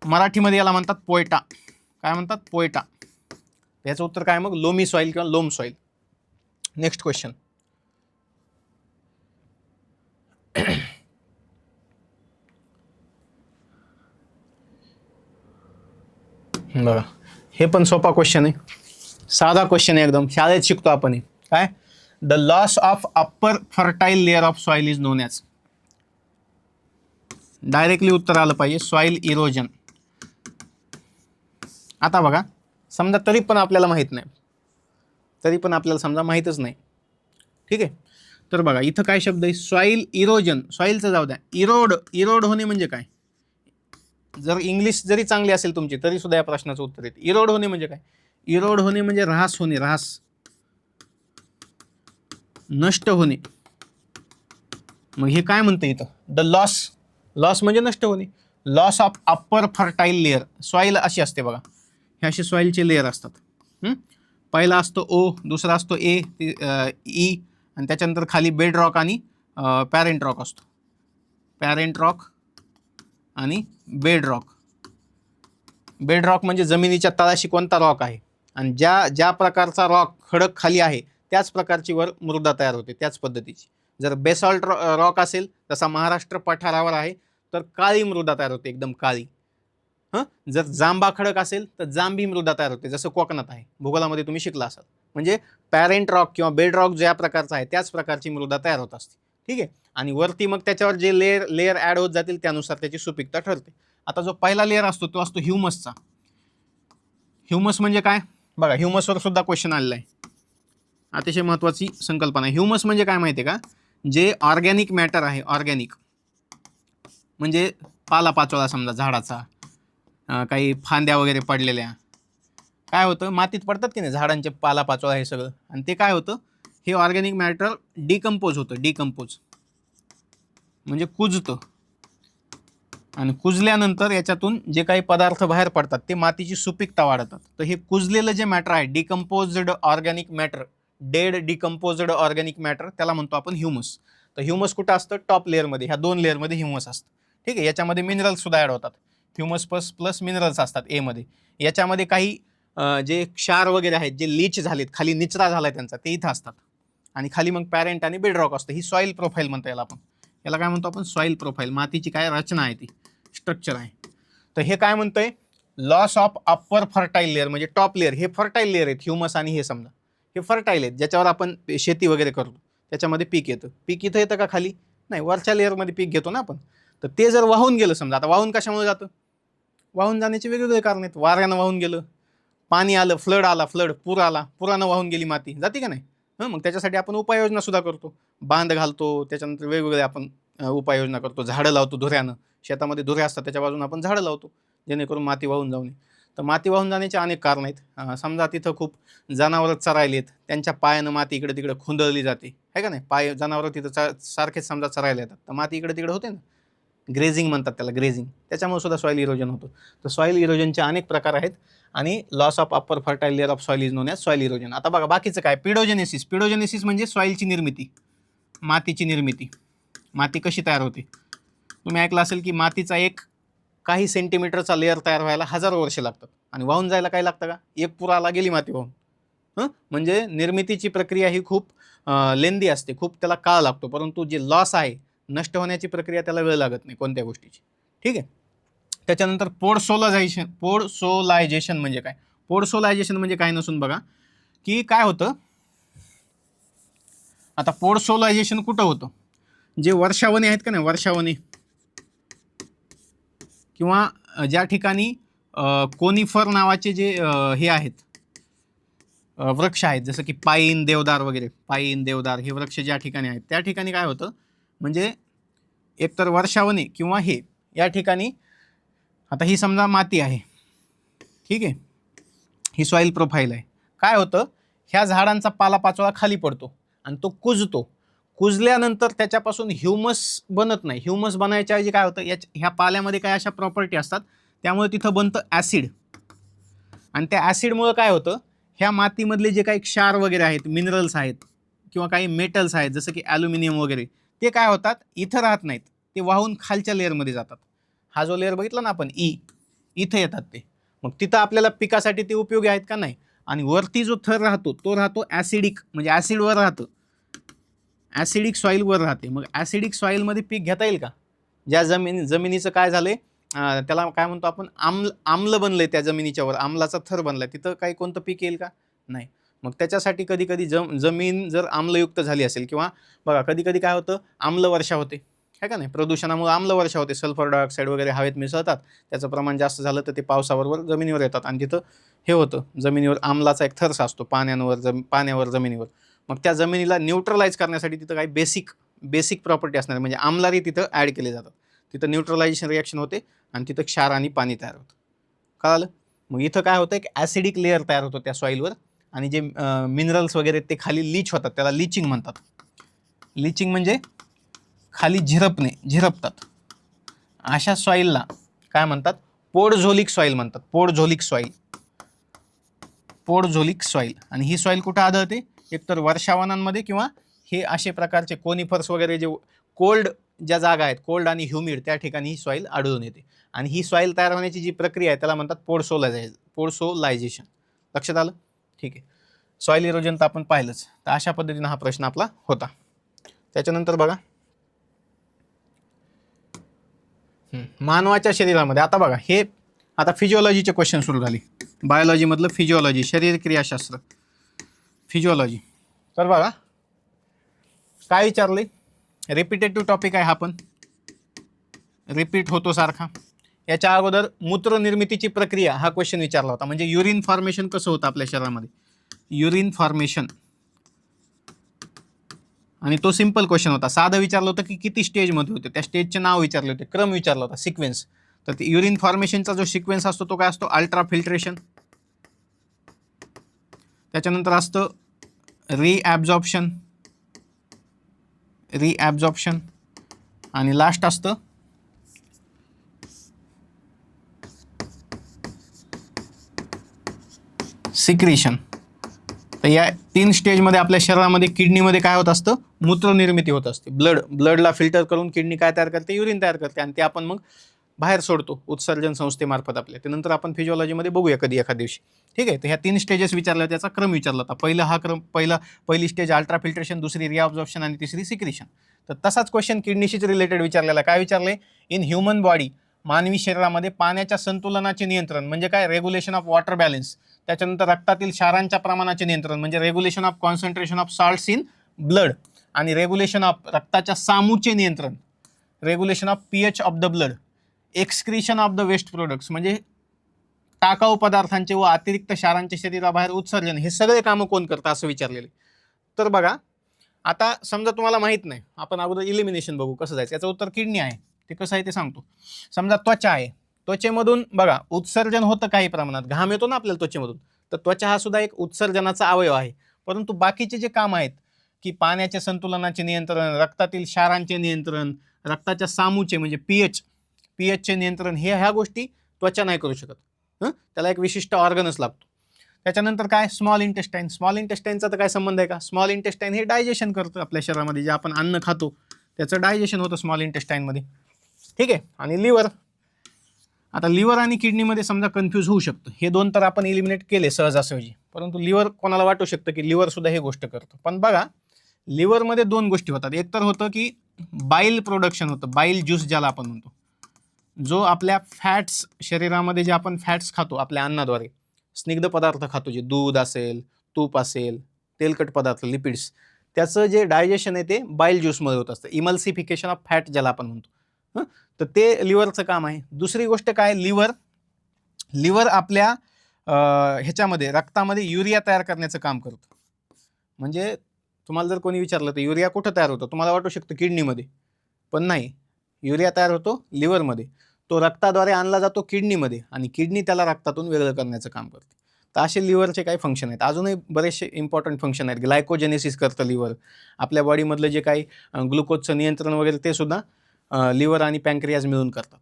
मराठीमध्ये याला म्हणतात पोयटा. काय म्हणतात? पोयटा. याचं उत्तर काय मग? लोमी सॉईल किंवा लोम सॉईल. Next question. बघा, हे पण सोपा क्वेश्चन आहे, साधा क्वेश्चन आहे एकदम, शाळेत शिकतो आपण. काय? The loss of upper fertile layer of soil is non as. Directly उत्तर आलं पाहिजे, सॉईल इरोजन. आता बघा, समजा तरी पण आपल्याला माहीत नाही, तरी पण आपल्याला समजा माहीतच नाही, ठीक आहे. तर बघा इथं काय शब्द आहे? Soil erosion. सॉईलचं जाऊ द्या, इरोड होणे म्हणजे काय? जर इंग्लिश जरी चांगली असेल तुमची तरी सुद्धा या प्रश्नाचं उत्तर येते. इरोड होणे म्हणजे काय? इरोड होणे म्हणजे ऱ्हास होणे, ऱ्हास, नष्ट होणे. मग हे काय म्हणतं इथं? द लॉस म्हणजे नष्ट होणे. Loss of upper fertile layer. Soil अशी असते बघा, हे असे सॉईलचे लेअर असतात. पहिला असतो ओ, दुसरा असतो ए, ई, आणि त्याच्यानंतर खाली बेड रॉक आणि पॅरेंट रॉक असतो. पॅरेंट रॉक आणि बेड रॉक. बेड रॉक म्हणजे जमिनीच्या तळाशी कोणता रॉक आहे, आणि ज्या प्रकारचा रॉक खडक खाली आहे त्याच प्रकारची वर मृदा तयार होते, त्याच पद्धतीची. जर बेसॉल्ट रॉक असेल, जसा महाराष्ट्र पठारावर आहे, तर काळी मृदा तयार होते, एकदम काळी. जर जांबा खडक असेल तर जांभी मृदा तयार होते, जसं कोकणात आहे, भूगोलामध्ये तुम्ही शिकला असाल. म्हणजे पॅरेंट रॉक किंवा बेड रॉक ज्या प्रकारचा आहे त्याच प्रकारची मृदा तयार होत असते, ठीक आहे. आणि वरती मग त्याच्यावर जे लेअर ॲड होत जातील त्यानुसार त्याची सुपीकता ठरते. आता जो पहिला लेअर असतो तो असतो ह्युमसचा. ह्युमस म्हणजे काय बघा, ह्युमसवर सुद्धा क्वेश्चन आलेला आहे, अतिशय महत्त्वाची संकल्पना. ह्युमस म्हणजे काय माहिती आहे का? जे ऑर्गॅनिक मॅटर आहे, ऑर्गॅनिक म्हणजे पालापाचोळा समजा झाडाचा, काही फांद्या वगैरे पडलेल्या, काय होतं, मातीत पडतात की नाही झाडांचे पालापाचोळा हे सगळं, आणि ते काय होतं, हे ऑर्गॅनिक मॅटर डिकम्पोज होतं. डिकम्पोज म्हणजे कुजतं, आणि कुजल्यानंतर याच्यातून जे काही पदार्थ बाहेर पडतात ते मातीची सुपीकता वाढवतात. तर हे कुजलेलं जे मॅटर आहे, decomposed organic matter, dead decomposed organic matter, त्याला म्हणतो आपण ह्युमस. तर ह्युमस कुठं असतं? टॉप लेअरमध्ये, ह्या 2 लेअरमध्ये ह्युमस असतं, ठीक आहे. याच्यामध्ये मिनरल्स सुद्धा ॲड होतात. ह्युमस प्लस मिनरल्स असतात एमध्ये. याच्यामध्ये काही जे क्षार वगैरे आहेत, जे लीच झालेत, खाली निचरा झाला त्यांचा, ते इथं असतात. आणि खाली मग पॅरेंट आणि बेड रॉक असतं. ही सॉईल प्रोफाईल म्हणतो याला आपण. याला काय म्हणतो आपण? Soil profile. मातीची काय रचना आहे, ती स्ट्रक्चर आहे. तर हे काय म्हणतंय? Loss of upper fertile layer म्हणजे टॉप लेअर, हे फर्टाईल लेअर आहेत ह्युमस आणि हे समजा हे फर्टाईल आहेत, ज्याच्यावर आपण शेती वगैरे करतो, त्याच्यामध्ये पीक येतं. पीक इथं येतं का खाली? नाही, वरच्या लेअरमध्ये पीक घेतो ना आपण. तर ते जर वाहून गेलं समजा, आता वाहून कशामुळे जातं? वाहून जाण्याचे वेगवेगळे कारण आहेत. वाऱ्यानं वाहून गेलं, पाणी आलं, फ्लड पूर आला, पुरानं वाहून गेली माती, जाते का नाही? मग त्याच्यासाठी आपण उपाययोजना सुद्धा करतो, बांध घालतो, त्याच्यानंतर वेगवेगळे आपण उपाययोजना करतो, झाडं लावतो धुऱ्यानं. शेतामध्ये धुरे असतात, त्याच्या बाजून आपण झाडं लावतो, जेणेकरून माती वाहून जाऊ नये. तर माती वाहून जाण्याचे अनेक कारण आहेत. समजा तिथं खूप जनावरं चरायलेत, त्यांच्या पायानं माती इकडे तिकडे खुंदळली जाते, आहे का नाही? पाय जनावरं तिथं सारखेच समजा चरायला येतात, तर माती इकडे तिकडे होते ना, ग्रेझिंग म्हणतात त्याला, ग्रेझिंग. त्याच्यामुळे सुद्धा सॉईल इरोजन होतं. तर सॉईल इरोजनचे अनेक प्रकार आहेत आणि loss of upper fertile layer of soil is non as soil erosion. आता बघा बाकीचं काय, पिडोजेनेसिस. पिडोजेनेसिस म्हणजे सॉईलची निर्मिती, मातीची निर्मिती. माती कशी तयार होते? तुम्ही ऐकलं असेल की मातीचा एक काही सेंटीमीटरचा लेअर तयार व्हायला हजारो वर्ष लागतात आणि वाहून जायला काय लागतं का? एक पुर आला, गेली माती वाहून. म्हणजे निर्मितीची प्रक्रिया ही खूप लेंदी असते, खूप त्याला काळ लागतो. परंतु जे लॉस आहे, नष्ट होण्याची प्रक्रिया, त्याला वेळ लागत नाही कोणत्या गोष्टीची. ठीक आहे. त्याच्यानंतर पोडसोलायझेशन म्हणजे काय? पोडसोलायझेशन म्हणजे काय नसून बघा की काय होतं, आता पोडसोलायझेशन कुठं होतं? जे वर्षावने आहेत का नाही, वर्षावने किंवा ज्या ठिकाणी कोनिफर नावाचे जे हे आहेत, वृक्ष आहेत, जसं की पाईन, देवदार वगैरे, पाईन, देवदार हे वृक्ष ज्या ठिकाणी आहेत, त्या ठिकाणी काय होतं, म्हणजे एकतर वर्षावने किंवा हे या ठिकाणी, आता ही समजा माती आहे, ठीक आहे, ही सॉईल प्रोफाईल आहे. काय होतं, ह्या झाडांचा पालापाचोळा खाली पडतो आणि तो कुजतो. कुजल्यानंतर त्याच्यापासून ह्युमस बनत नाही. ह्युमस बनायच्या ऐवजी काय होतं, ह्या पाल्यामध्ये काय अशा प्रॉपर्टी असतात, त्यामुळे तिथं बनतं ॲसिड. आणि त्या ॲसिडमुळं काय होतं, ह्या मातीमधले जे काही क्षार वगैरे आहेत, मिनरल्स आहेत किंवा काही मेटल्स आहेत, जसं की ॲल्युमिनियम वगैरे, ते काय होतात, इथं राहत नाहीत, ते वाहून खालच्या लेअरमध्ये जातात. हा जो लेअर बघितला ना आपण, इथं येतात ते. मग तिथं आपल्याला पिकासाठी ते उपयोगी आहेत का? नाही. आणि वरती जो थर राहतो तो राहतो ॲसिडिक, म्हणजे ॲसिडवर राहतं, ॲसिडिक सॉईलवर राहते. मग ॲसिडिक सॉईलमध्ये पीक घेता येईल का? ज्या जमिनीचं काय झालंय, त्याला काय म्हणतो आपण, आम्ल बनलंय, त्या जमिनीच्यावर आम्लाचा थर बनलाय, तिथं काही कोणतं पीक येईल का? नाही. मग त्याच्यासाठी कधी कधी जमीन जर आम्लयुक्त झाली असेल, किंवा बघा कधी कधी काय होतं, आम्लवर्षा होते, आहे का नाही? प्रदूषणामुळे आम्लवर्षा होते, सल्फर डायऑक्साईड वगैरे हवेत मिसळतात, त्याचं प्रमाण जास्त झालं तर ते पावसाबरोबर जमिनीवर येतात आणि तिथं हे होतं, जमिनीवर आम्लाचा एक थर साचतो पाण्यावर जमिनीवर. मग त्या जमिनीला न्यूट्रलाइज करण्यासाठी तिथं काही बेसिक प्रॉपर्टी असणार, म्हणजे आम्लारी तिथं ॲड केले जातात. तिथं न्यूट्रलायझेशन रिॲक्शन होते आणि तिथं क्षार आणि पाणी तयार होतं. कळालं? मग इथं काय होतं, एक ॲसिडिक लेअर तयार होतो त्या सॉईलवर आणि जे मिनरल्स वगैरे ते खाली लीच होतात, त्याला लिचिंग म्हणतात. लिचिंग म्हणजे खाली झिरपतात. अशा सॉईलला काय म्हणतात? पोडझोलिक सॉईल म्हणतात. पोडझोलिक सॉईल. आणि ही सॉईल कुठं आढळते? एकतर वर्षावनांमध्ये किंवा हे असे प्रकारचे कोनिफर्स वगैरे जे कोल्ड ज्या जागा आहेत, कोल्ड आणि ह्युमिड, त्या ठिकाणी ही सॉईल आढळून येते. आणि ही सॉईल तयार होण्याची जी प्रक्रिया आहे त्याला म्हणतात पोडसोलायझेशन. लक्षात आलं? ठीक आहे. सॉईल इरोजन तर आपण पाहिलंच. तर अशा पद्धतीनं हा प्रश्न आपला होता. त्याच्यानंतर बघा, मानवाच्या शरीरामध्ये, आता बघा हे आता फिजिओलॉजीचे क्वेश्चन सुरू झाले. बायोलॉजीमधलं फिजिओलॉजी, शरीर क्रियाशास्त्र, फिजिओलॉजी. तर बघा काय विचारले, रिपिटेटिव्ह टॉपिक आहे हा, पण रिपीट होतो सारखा. याच्या अगोदर मूत्र निर्मितीची प्रक्रिया हा क्वेश्चन विचारला होता, म्हणजे युरिन फॉर्मेशन कसं होतं आपल्या शरीरामध्ये, युरिन फॉर्मेशन. आणि तो सिंपल क्वेश्चन होता, साधं विचारलं होतं की किती स्टेजमध्ये होते, त्या स्टेजचे नाव विचारले होते, क्रम विचारला होता, सिक्वेन्स. तर ते युरिन फॉर्मेशनचा जो सिक्वेन्स असतो तो काय असतो, अल्ट्रा फिल्ट्रेशन, त्याच्यानंतर असतं रिॲब्झॉर्प्शन आणि लास्ट असतं सिक्रेशन. तर या 3 स्टेजमध्ये आपल्या शरीरामध्ये, किडनीमध्ये काय होत असतं, मूत्र निर्मिती होत असते. ब्लडला फिल्टर करून किडनी काय तयार करते, युरिन तयार करते आणि ते आपण मग बाहेर सोडतो उत्सर्जन संस्थेमार्फत आपल्या. त्यानंतर आपण फिजिओलॉजीमध्ये बघूया कधी एखाद दिवशी. ठीक आहे. तर ह्या 3 स्टेजेस विचारल्या, त्याचा क्रम विचारला होता. पहिली स्टेज अल्ट्रा फिल्ट्रेशन, दुसरी रिअब्झॉर्प्शन आणि तिसरी सिक्रेशन. तर तसाच क्वेश्चन किडनीशीच रिलेटेड विचारलेला. काय विचारले, इन ह्युमन बॉडी, मानवी शरीरामध्ये पाण्याच्या संतुलनाचे नियंत्रण म्हणजे काय, रेग्युलेशन ऑफ वॉटर बॅलन्स, त्याच्यानंतर रक्तातील क्षारांच्या प्रमाणाचे नियंत्रण म्हणजे regulation of concentration of salts in blood आणि रेग्युलेशन ऑफ रक्ताच्या सामूचे नियंत्रण, regulation of pH of the blood, excretion of the waste products म्हणजे टाकाऊ पदार्थांचे व अतिरिक्त क्षारांचे शरीराबाहेर उत्सर्जन, हे सगळे कामं कोण करतं असं विचारलेले. तर बघा आता समजा तुम्हाला माहित नाही, आपण अगोदर इलिमिनेशन बघू कसं जायचं. याचं उत्तर किडनी आहे. ते कसं आहे ते सांगतो. समजा त्वचा आहे, त्वचेमधून बघा उत्सर्जन होतं काही प्रमाणात, घाम येतो ना आपल्याला त्वचेमधून, तर त्वचा हा सुद्धा एक उत्सर्जनाचा अवयव आहे. परंतु बाकीचे जे काम आहेत की पाण्याच्या संतुलनाचे नियंत्रण, रक्तातील क्षारांचे नियंत्रण, रक्ताच्या सामूचे म्हणजे पीएचचे नियंत्रण, ह्या गोष्टी त्वचा नाही करू शकत. त्याला एक विशिष्ट ऑर्गनच लागतो. त्याच्यानंतर काय स्मॉल इंटेस्टाईन. स्मॉल इंटेस्टाईनचा तर काय संबंध आहे का? स्मॉल इंटेस्टाईन हे डायजेशन करतं आपल्या शरीरामध्ये, जे आपण अन्न खातो त्याचं डायजेशन होतं स्मॉल इंटेस्टाईनमध्ये. ठीक आहे. आणि लिव्हर. आता लिव्हर आणि किडनीमध्ये समजा कन्फ्यूज होऊ शकतं. हे दोन तर आपण इलिमिनेट केले सहजासहजी, परंतु लिव्हर कोणाला वाटू शकतं की लिव्हर सुद्धा हे गोष्ट करतं. पण बघा लिव्हरमध्ये दोन गोष्टी होतात. एक तर होतं की बाईल प्रोडक्शन होतं, बाईल ज्यूस ज्याला आपण म्हणतो, जो आपल्या फॅट्स शरीरामध्ये जे आपण फॅट्स खातो आपल्या अन्नाद्वारे, स्निग्ध पदार्थ खातो, जे दूध असेल, तूप असेल, तेलकट पदार्थ, लिपिड्स, त्याचं जे डायजेशन आहे ते बाईल ज्यूसमध्ये होत असतं. इमल्सिफिकेशन ऑफ फॅट ज्याला आपण म्हणतो. तर ते लिव्हरचं काम आहे. दुसरी गोष्ट काय, लिव्हर आपल्या ह्याच्यामध्ये रक्तामध्ये युरिया तयार करण्याचं काम करतं. म्हणजे तुम्हाला जर कोणी विचारलं तर युरिया कुठं तयार होतं, तुम्हाला वाटू शकतं किडनीमध्ये, पण नाही. युरिया तयार होतो लिव्हरमध्ये. तो रक्ताद्वारे आणला जातो किडनीमध्ये आणि किडनी त्याला रक्तातून वेगळं करण्याचं काम करते. तर असे लिव्हरचे काही फंक्शन आहेत. अजूनही बरेचसे इम्पॉर्टंट फंक्शन आहेत. ग्लायकोजेनेसिस करतं लिव्हर. आपल्या बॉडीमधलं जे काही ग्लुकोजचं नियंत्रण वगैरे ते सुद्धा लिव्हर आणि पँक्रियाज मिळून करतात.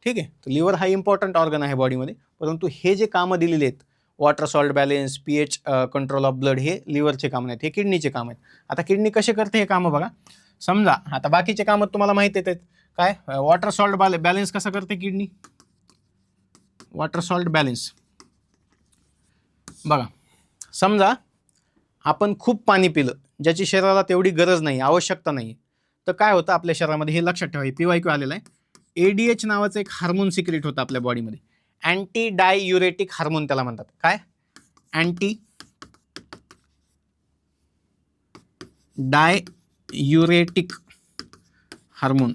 ठीक आहे. तर लिव्हर हा इम्पॉर्टंट ऑर्गन आहे बॉडीमध्ये. परंतु हे जे कामं दिलेले आहेत, water salt balance, pH control of blood, हे लिव्हरचे कामं आहेत, हे किडनीचे काम आहेत. आता किडनी कसे करते हे कामं बघा. समजा आता बाकीचे कामं तुम्हाला माहिती आहेत. काय वॉटर सॉल्ट बॅलेन्स कसं करते किडनी? वॉटर सॉल्ट बॅलेन्स बघा, समजा आपण खूप पाणी पिलं ज्याची शरीराला तेवढी गरज नाही, आवश्यकता नाही, तर काय होतं आपल्या शरीरामध्ये, हे लक्षात ठेवा, PYQ आलेलं आहे. ADH नावाचं एक हार्मोन सिक्रेट होतं आपल्या बॉडीमध्ये. अँटी डाययुरेटिक हार्मोन त्याला म्हणतात. काय? Antidiuretic hormone.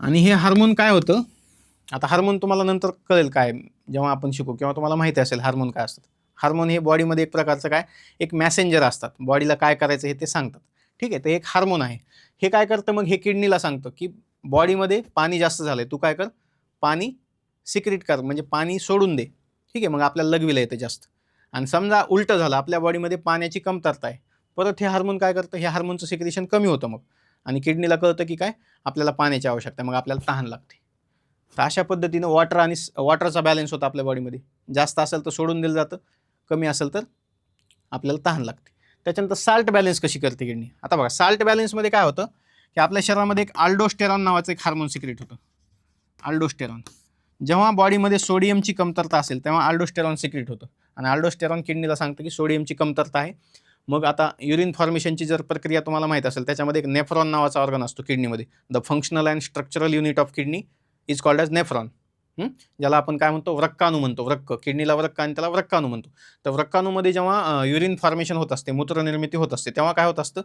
आणि हे हार्मोन काय होतं, आता हार्मोन तुम्हाला नंतर कळेल काय, जेव्हा आपण शिकू किंवा तुम्हाला माहिती असेल हार्मोन काय असतात. हार्मोन हे बॉडीमध्ये एक प्रकारचं काय, एक मॅसेंजर असतात, बॉडीला काय करायचं हे ते सांगतात. ठीक आहे. तर एक हार्मोन आहे. हे काय करतं मग, हे किडनीला सांगतं की बॉडीमध्ये पाणी जास्त झालंय, तू काय कर, पाणी सिक्रेट कर, म्हणजे पाणी सोडून दे. ठीक आहे. मग आपल्याला लघवीला येतं जास्त. आणि समजा उलटं झालं, आपल्या बॉडीमध्ये पाण्याची कमतरता आहे, परत हे हार्मोन काय करतं, हे हार्मोनचं सिक्रेशन कमी होतं मग, आणि किडनीला कळतं की काय, आपल्याला पाण्याची आवश्यकता आहे, मग आपल्याला तहान लागते. तर अशा पद्धतीनं वॉटरचा बॅलन्स होता आपल्या बॉडीमध्ये. जास्त असेल तर सोडून दिलं जातं, कमी असेल तर आपल्याला तहान लागते. त्याच्यानंतर साल्ट बॅलन्स कशी करते किडनी. आता बघा, साल्ट बॅलन्समध्ये काय होतं की आपल्या शरीरामध्ये एक अल्डोस्टेरॉन नावाचं एक हार्मोन सिक्रेट होतं. अल्डोस्टेरॉन. जेव्हा बॉडीमध्ये सोडियमची कमतरता असेल तेव्हा अल्डोस्टेरॉन सिक्रेट होतं, आणि अल्डोस्टेरॉन किडनीला सांगतं की सोडियमची कमतरता आहे. मग आता युरिन फॉर्मेशनची जर प्रक्रिया तुम्हाला माहीत असेल, त्याच्यामध्ये एक नेफ्रॉन नावाचा ऑर्गन असतो किडनीमध्ये. The functional and structural unit of kidney is called as nephron. ज्याला आपण काय म्हणतो, व्रक्काणू म्हणतो. किडनीला व्रक्क आणि त्याला व्रक्काणू म्हणतो. तर व्रक्काणूमध्ये जेव्हा युरिन फॉर्मेशन होत असते, मूत्रनिर्मिती होत असते, तेव्हा काय होत असतं,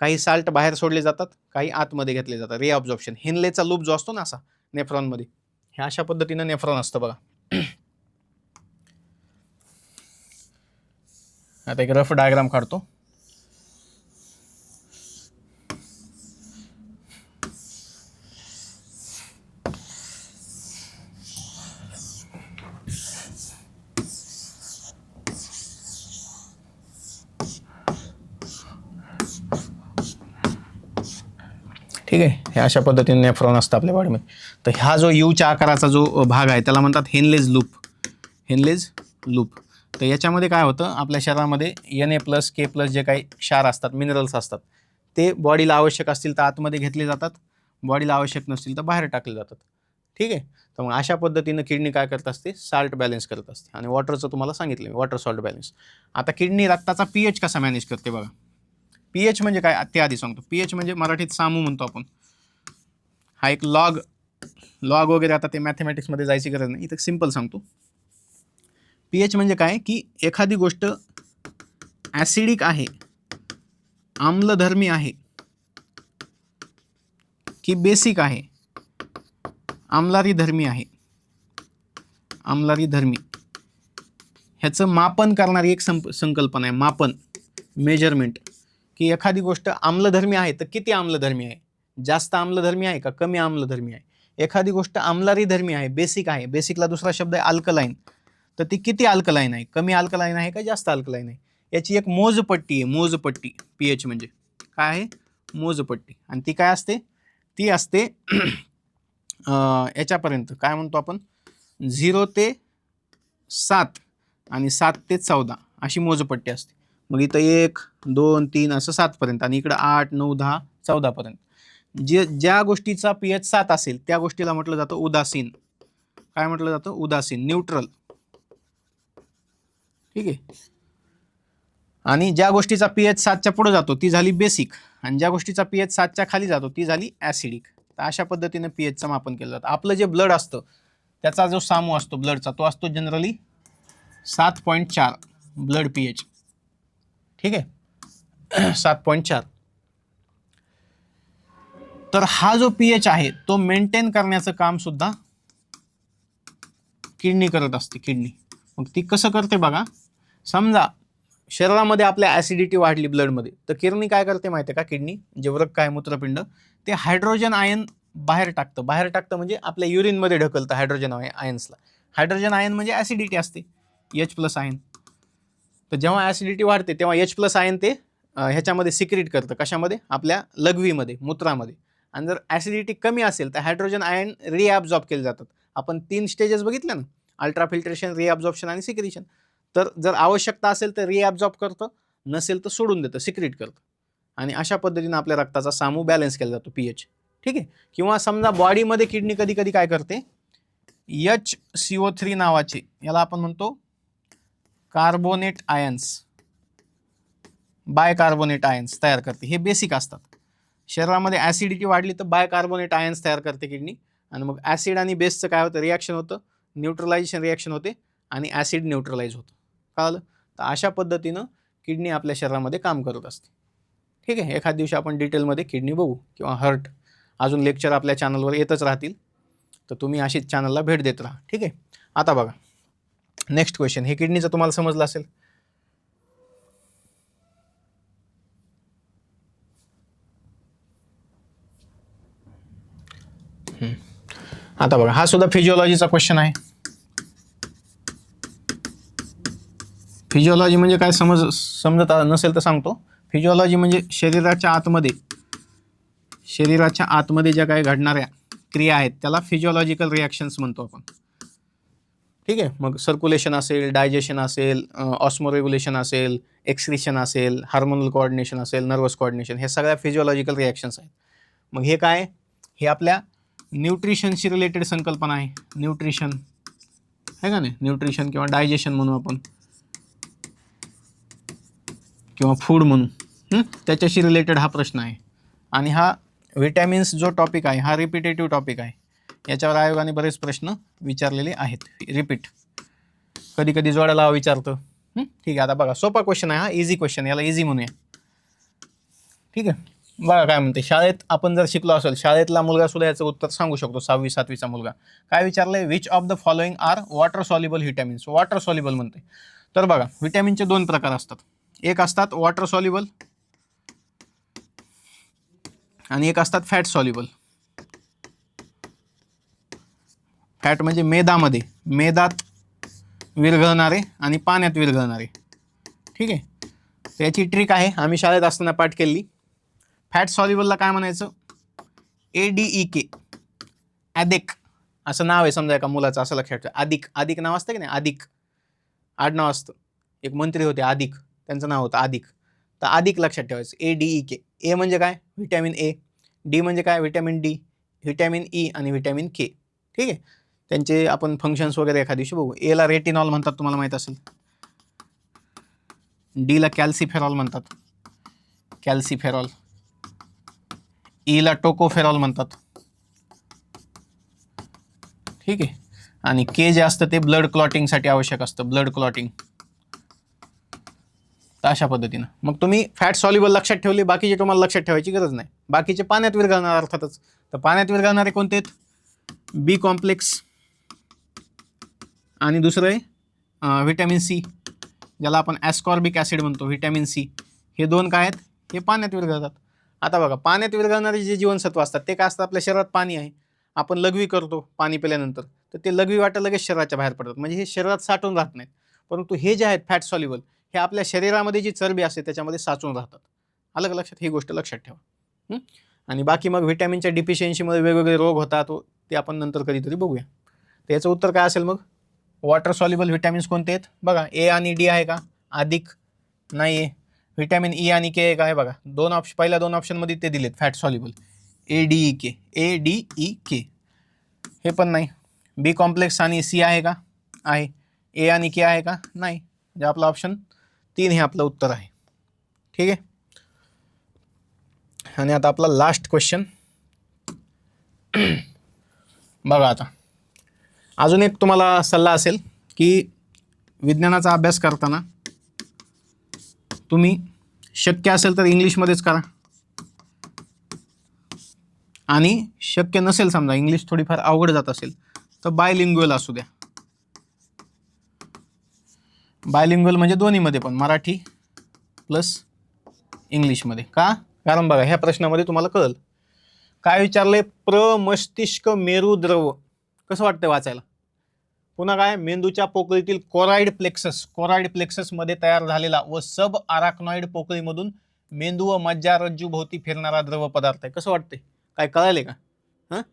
काही साल्ट बाहेर सोडले जातात, काही आतमध्ये घेतले जातात. रिअब्झॉर्प्शन, हेनलेचा लूप जो असतो ना असा नेफ्रॉनमध्ये, ह्या अशा पद्धतीनं नेफ्रॉन असतं बघा. आता एक रफ डायग्राम काढतो. ठीक आहे. हे अशा पद्धतीने नेफ्रॉन असतं आपल्या बॉडीमध्ये. तर हा जो यूच्या आकाराचा जो भाग आहे त्याला म्हणतात हेनलेज लूप. तर याच्यामध्ये काय होतं, आपल्या शरीरामध्ये Na+K+ जे काही क्षार असतात, मिनरल्स असतात, ते बॉडीला आवश्यक असतील तर आतमध्ये घेतले जातात, बॉडीला आवश्यक नसतील तर बाहेर टाकले जातात. ठीक आहे. तर मग अशा पद्धतीनं किडनी काय करत असते, साल्ट बॅलन्स करत असते. आणि वॉटरचं तुम्हाला सांगितलं, वॉटर सॉल्ट बॅलन्स. आता किडनी रक्ताचा पीएच कसा मॅनेज करते बघा. पीएच म्हणजे काय ते आधी सांगतो. पीएच म्हणजे मराठीत सामू म्हणतो आपण. हा एक लॉग वगैरे, आता ते मॅथमॅटिक्समध्ये जायची गरज नाही, इथं सिम्पल सांगतो. पीएच म्हणजे काय की एखादी गोष्ट ॲसिडिक आहे, आम्लधर्मी आहे की बेसिक आहे, आम्लारी धर्मी आहे, आम्लारी धर्मी, ह्याचं मापन करणारी एक संकल्पना आहे, मापन, मेजरमेंट, की एखादी गोष्ट आम्लधर्मी आहे तर किती आम्लधर्मी आहे, जास्त आम्लधर्मी आहे का कमी आम्लधर्मी आहे. एखादी गोष्ट आम्लारी धर्मी आहे, बेसिक आहे, बेसिकला दुसरा शब्द आहे अल्कलाईन, तर ती किती अल्कलाईन आहे, कमी अल्कलाईन आहे का जास्त अल्कलाईन आहे, याची एक मोजपट्टी आहे, मोजपट्टी. पीएच म्हणजे काय आहे, मोजपट्टी. आणि ती काय असते, ती असते याच्यापर्यंत, काय म्हणतो आपण, 0 ते 7 आणि 7 ते 14 अशी मोजपट्टी असते. मग इथं 1, 2, 3 असं 7 पर्यंत, आणि इकडं 8, 9, 10, 14 पर्यंत. ज्या गोष्टीचा पीएच 7 असेल त्या गोष्टीला म्हटलं जातं उदासीन. काय म्हटलं जातं, उदासीन, न्यूट्रल. ठीक आहे. आणि ज्या गोष्टीचा पीएच 7च्या पुढे जातो ती झाली बेसिक, आणि ज्या गोष्टीचा पीएच 7च्या खाली जातो ती झाली ॲसिडिक. तर अशा पद्धतीने पीएचचं मापन केलं जातं. आपलं जे ब्लड असतं त्याचा जो सामू असतो ब्लडचा, तो असतो जनरली 7.4 ब्लड पीएच. ठीक आहे, 7.4. तर हा जो पीएच आहे तो मेंटेन करण्याचं काम सुद्धा किडनी करत असते, किडनी. मग ती कसं करते बघा, समजा शरीरामध्ये आपल्या ॲसिडिटी वाढली ब्लडमध्ये, तर किडनी काय करते माहिती आहे का, किडनी जे वृक्क आहे, मूत्रपिंड, ते हायड्रोजन आयन बाहेर टाकतं म्हणजे आपल्या युरिनमध्ये ढकलतं हायड्रोजन आयन्सला. हायड्रोजन आयन म्हणजे ॲसिडिटी असते, H+ आयन. तर जेव्हा ॲसिडिटी वाढते तेव्हा H+ आयन ते ह्याच्यामध्ये सिक्रेट करतं, कशामध्ये, आपल्या लघवीमध्ये, मूत्रामध्ये. आणि जर ॲसिडिटी कमी असेल तर हायड्रोजन आयन रिॲब्झॉर्ब केले जातात. आपण 3 स्टेजेस बघितल्या ना, अल्ट्राफिल्ट्रेशन, रिॲब्झॉर्प्शन आणि सिक्रेशन. तर जर आवश्यकता असेल तर रिॲब्झॉर्ब करतं, नसेल तर सोडून देतं, सिक्रेट करतं. आणि अशा पद्धतीने आपल्या रक्ताचा सामू बॅलन्स केला जातो, पीएच. ठीक आहे. किंवा समजा बॉडीमध्ये किडनी कधी कधी काय करते, HCO3 नावाचे, याला आपण म्हणतो कार्बोनेट आयन्स, बायकार्बोनेट आयन्स तयार करते. हे बेसिक असतात. शरीरामध्ये ॲसिडिटी वाढली तर बायकार्बोनेट आयन्स तयार करते किडनी, आणि मग ॲसिड आणि बेसचं काय होतं, रिॲक्शन होतं, न्यूट्रलायझेशन रिॲक्शन होते, आणि ॲसिड न्यूट्रलाइज होतं. कळलं. तर अशा पद्धतीनं किडनी आपल्या शरीरामध्ये काम करत असते. ठीक आहे. एखाद दिवशी आपण डिटेलमध्ये किडनी बघू, किंवा हार्ट. अजून लेक्चर आपल्या चॅनलवर येतच राहतील, तर तुम्ही अशीच चॅनलला भेट देत राहा. ठीक आहे. आता बघा नेक्स्ट क्वेश्चन, हे किडनीचं तुम्हाला समजलं असेल. आता बघा, हा सुद्धा फिजिओलॉजीचा क्वेश्चन आहे. फिजिओलॉजी म्हणजे काय, समजत नसेल तर सांगतो. फिजिओलॉजी म्हणजे शरीराच्या आतमध्ये ज्या काही घडणाऱ्या क्रिया आहेत त्याला फिजिओलॉजिकल रिॲक्शन्स म्हणतो आपण. ठीक आहे. मग सर्क्युलेशन असेल, डायजेशन असेल, ऑस्मोरेग्युलेशन असेल, एक्सक्रिशन असेल, हार्मोनल कोऑर्डिनेशन असेल, नर्वस कोऑर्डिनेशन, हे सगळ्या फिजिओलॉजिकल रिॲक्शन्स आहेत. मग हे काय, हे आपल्या न्यूट्रिशनशी रिलेटेड संकल्पना आहे. न्यूट्रिशन आहे का नाही, न्यूट्रिशन किंवा डायजेशन म्हणू आपण, किंवा फूड म्हणू, त्याच्याशी रिलेटेड हा प्रश्न आहे. आणि हा विटॅमिन्स जो टॉपिक आहे हा रिपिटेटिव्ह टॉपिक आहे. याच्यावर आयोगाने बरेच प्रश्न विचारलेले आहेत, रिपीट, कधी कधी जोड्या लावा विचारतं. ठीक आहे. आता बघा, सोपा क्वेश्चन आहे हा, इझी क्वेश्चन, याला इझी म्हणूया. ठीक आहे. बघा काय म्हणते, शाळेत आपण जर शिकलो असेल, शाळेतला मुलगा सुद्धा याचं उत्तर सांगू शकतो, 6वी 7वीचा मुलगा. काय विचारलंय, which of the following are water soluble vitamins. Water soluble म्हणते. तर बघा, व्हिटॅमिनचे 2 प्रकार असतात. एक असतात वॉटर सॉल्युबल आणि एक असतात फॅट सॉल्युबल. फॅट म्हणजे मेदात विरघळणारे आणि पाण्यात विरघळणारे. ठीक आहे. तर याची ट्रिक आहे, आम्ही शाळेत असताना पाठ केली. फॅट सॉल्युबलला काय म्हणायचं, ADEK, ॲदिक असं नाव आहे. समजा एका मुलाचं असं लक्षात ठेवा, आदिक नाव असतं की नाही, आदिक आडनाव असतं. एक मंत्री होते आदिक, त्यांचं नाव होतं आदिक. तर आदिक लक्षात ठेवायचं, ADEK. ए म्हणजे काय, व्हिटॅमिन ए. डी म्हणजे काय, व्हिटॅमिन डी. व्हिटॅमिन ई आणि व्हिटॅमिन के. ठीक आहे. त्यांचे आपण फंक्शन्स वगैरे एखाद दिवशी बघू. एला रेटिनॉल म्हणतात, तुम्हाला माहीत असेल. डीला कॅल्सिफेरॉल म्हणतात, कॅल्सिफेरॉल. ईला टोकोफेरॉल म्हणतात. ठीक आहे. आणि के जे असतं ते ब्लड क्लॉटिंगसाठी आवश्यक असतं, ब्लड क्लॉटिंग. तर अशा पद्धतीनं मग तुम्ही फॅट सॉल्युबल लक्षात ठेवले, बाकीचे तुम्हाला लक्षात ठेवायची गरज नाही. बाकीचे पाण्यात विरघळणार अर्थातच. तर पाण्यात विरघळणारे कोणते आहेत? बी कॉम्प्लेक्स आणि दुसरं आहे व्हिटॅमिन सी, ज्याला आपण ॲस्कॉर्बिक ॲसिड म्हणतो, व्हिटॅमिन सी. हे दोन काय आहेत? हे पाण्यात विरघळतात. आता बघा, पाण्यात विरघळणारे जे जीवनसत्व असतात ते काय असतात? आपल्या शरीरात पाणी आहे, आपण लघवी करतो पाणी पिल्यानंतर, तर ते लघवी वाटा लगेच शरीराच्या बाहेर पडतात, म्हणजे हे शरीरात साठून राहत नाहीत. परंतु हे जे आहेत फॅट सॉल्युबल, हे आपल्या शरीरामध्ये जी चरबी असते त्याच्यामध्ये साचून राहतात. आलं का लक्षात? ही गोष्ट लक्षात ठेवा. आणि बाकी मग व्हिटॅमिनच्या डिफिशियन्सीमुळे वेगवेगळे रोग होतात, ते आपण नंतर कधीतरी बघूया. तर याचं उत्तर काय असेल मग? वॉटर सॉल्युबल व्हिटॅमिन्स कोणते आहेत? बघा, ए आणि डी आहे का? अधिक नाही आहे. व्हिटॅमिन ई आणि के आहे बघा, पहिल्या दोन ऑप्शनमध्ये ते दिलेत फॅट सॉल्युबल, ADEK, ADEK. हे पण नाही. बी कॉम्प्लेक्स आणि सी आहे का? आहे. ए आणि के आहे का? नाही. म्हणजे आपला ऑप्शन 3 हे आपलं उत्तर आहे. ठीक आहे. आणि आता आपला लास्ट क्वेश्चन बघा. आता अजून एक तुम्हाला सल्ला असेल की विज्ञानाचा अभ्यास करताना तुम्ही शक्य असेल तर इंग्लिशमध्येच करा, आणि शक्य नसेल, समजा इंग्लिश थोडीफार अवघड जात असेल, तर बायलिंग्युअल असू द्या. बायलिंग्युअल म्हणजे दोन्हीमध्ये पण, मराठी प्लस इंग्लिशमध्ये. का? कारण बघा, ह्या प्रश्नामध्ये तुम्हाला कळलं काय विचारलंय. प्रमस्तिष्क मेरुद्रव कसं वाटतं वाचायला? पुन्हा काय? मेंदूच्या पोकळीतील कोराइड प्लेक्ससमध्ये तयार झालेला व सब आराक्नॉइड पोकळीमधून मेंदू व मज्जारज्जू भोवती फिरणारा द्रव पदार्थ आहे. कसं वाटतंय? काय कळाले का?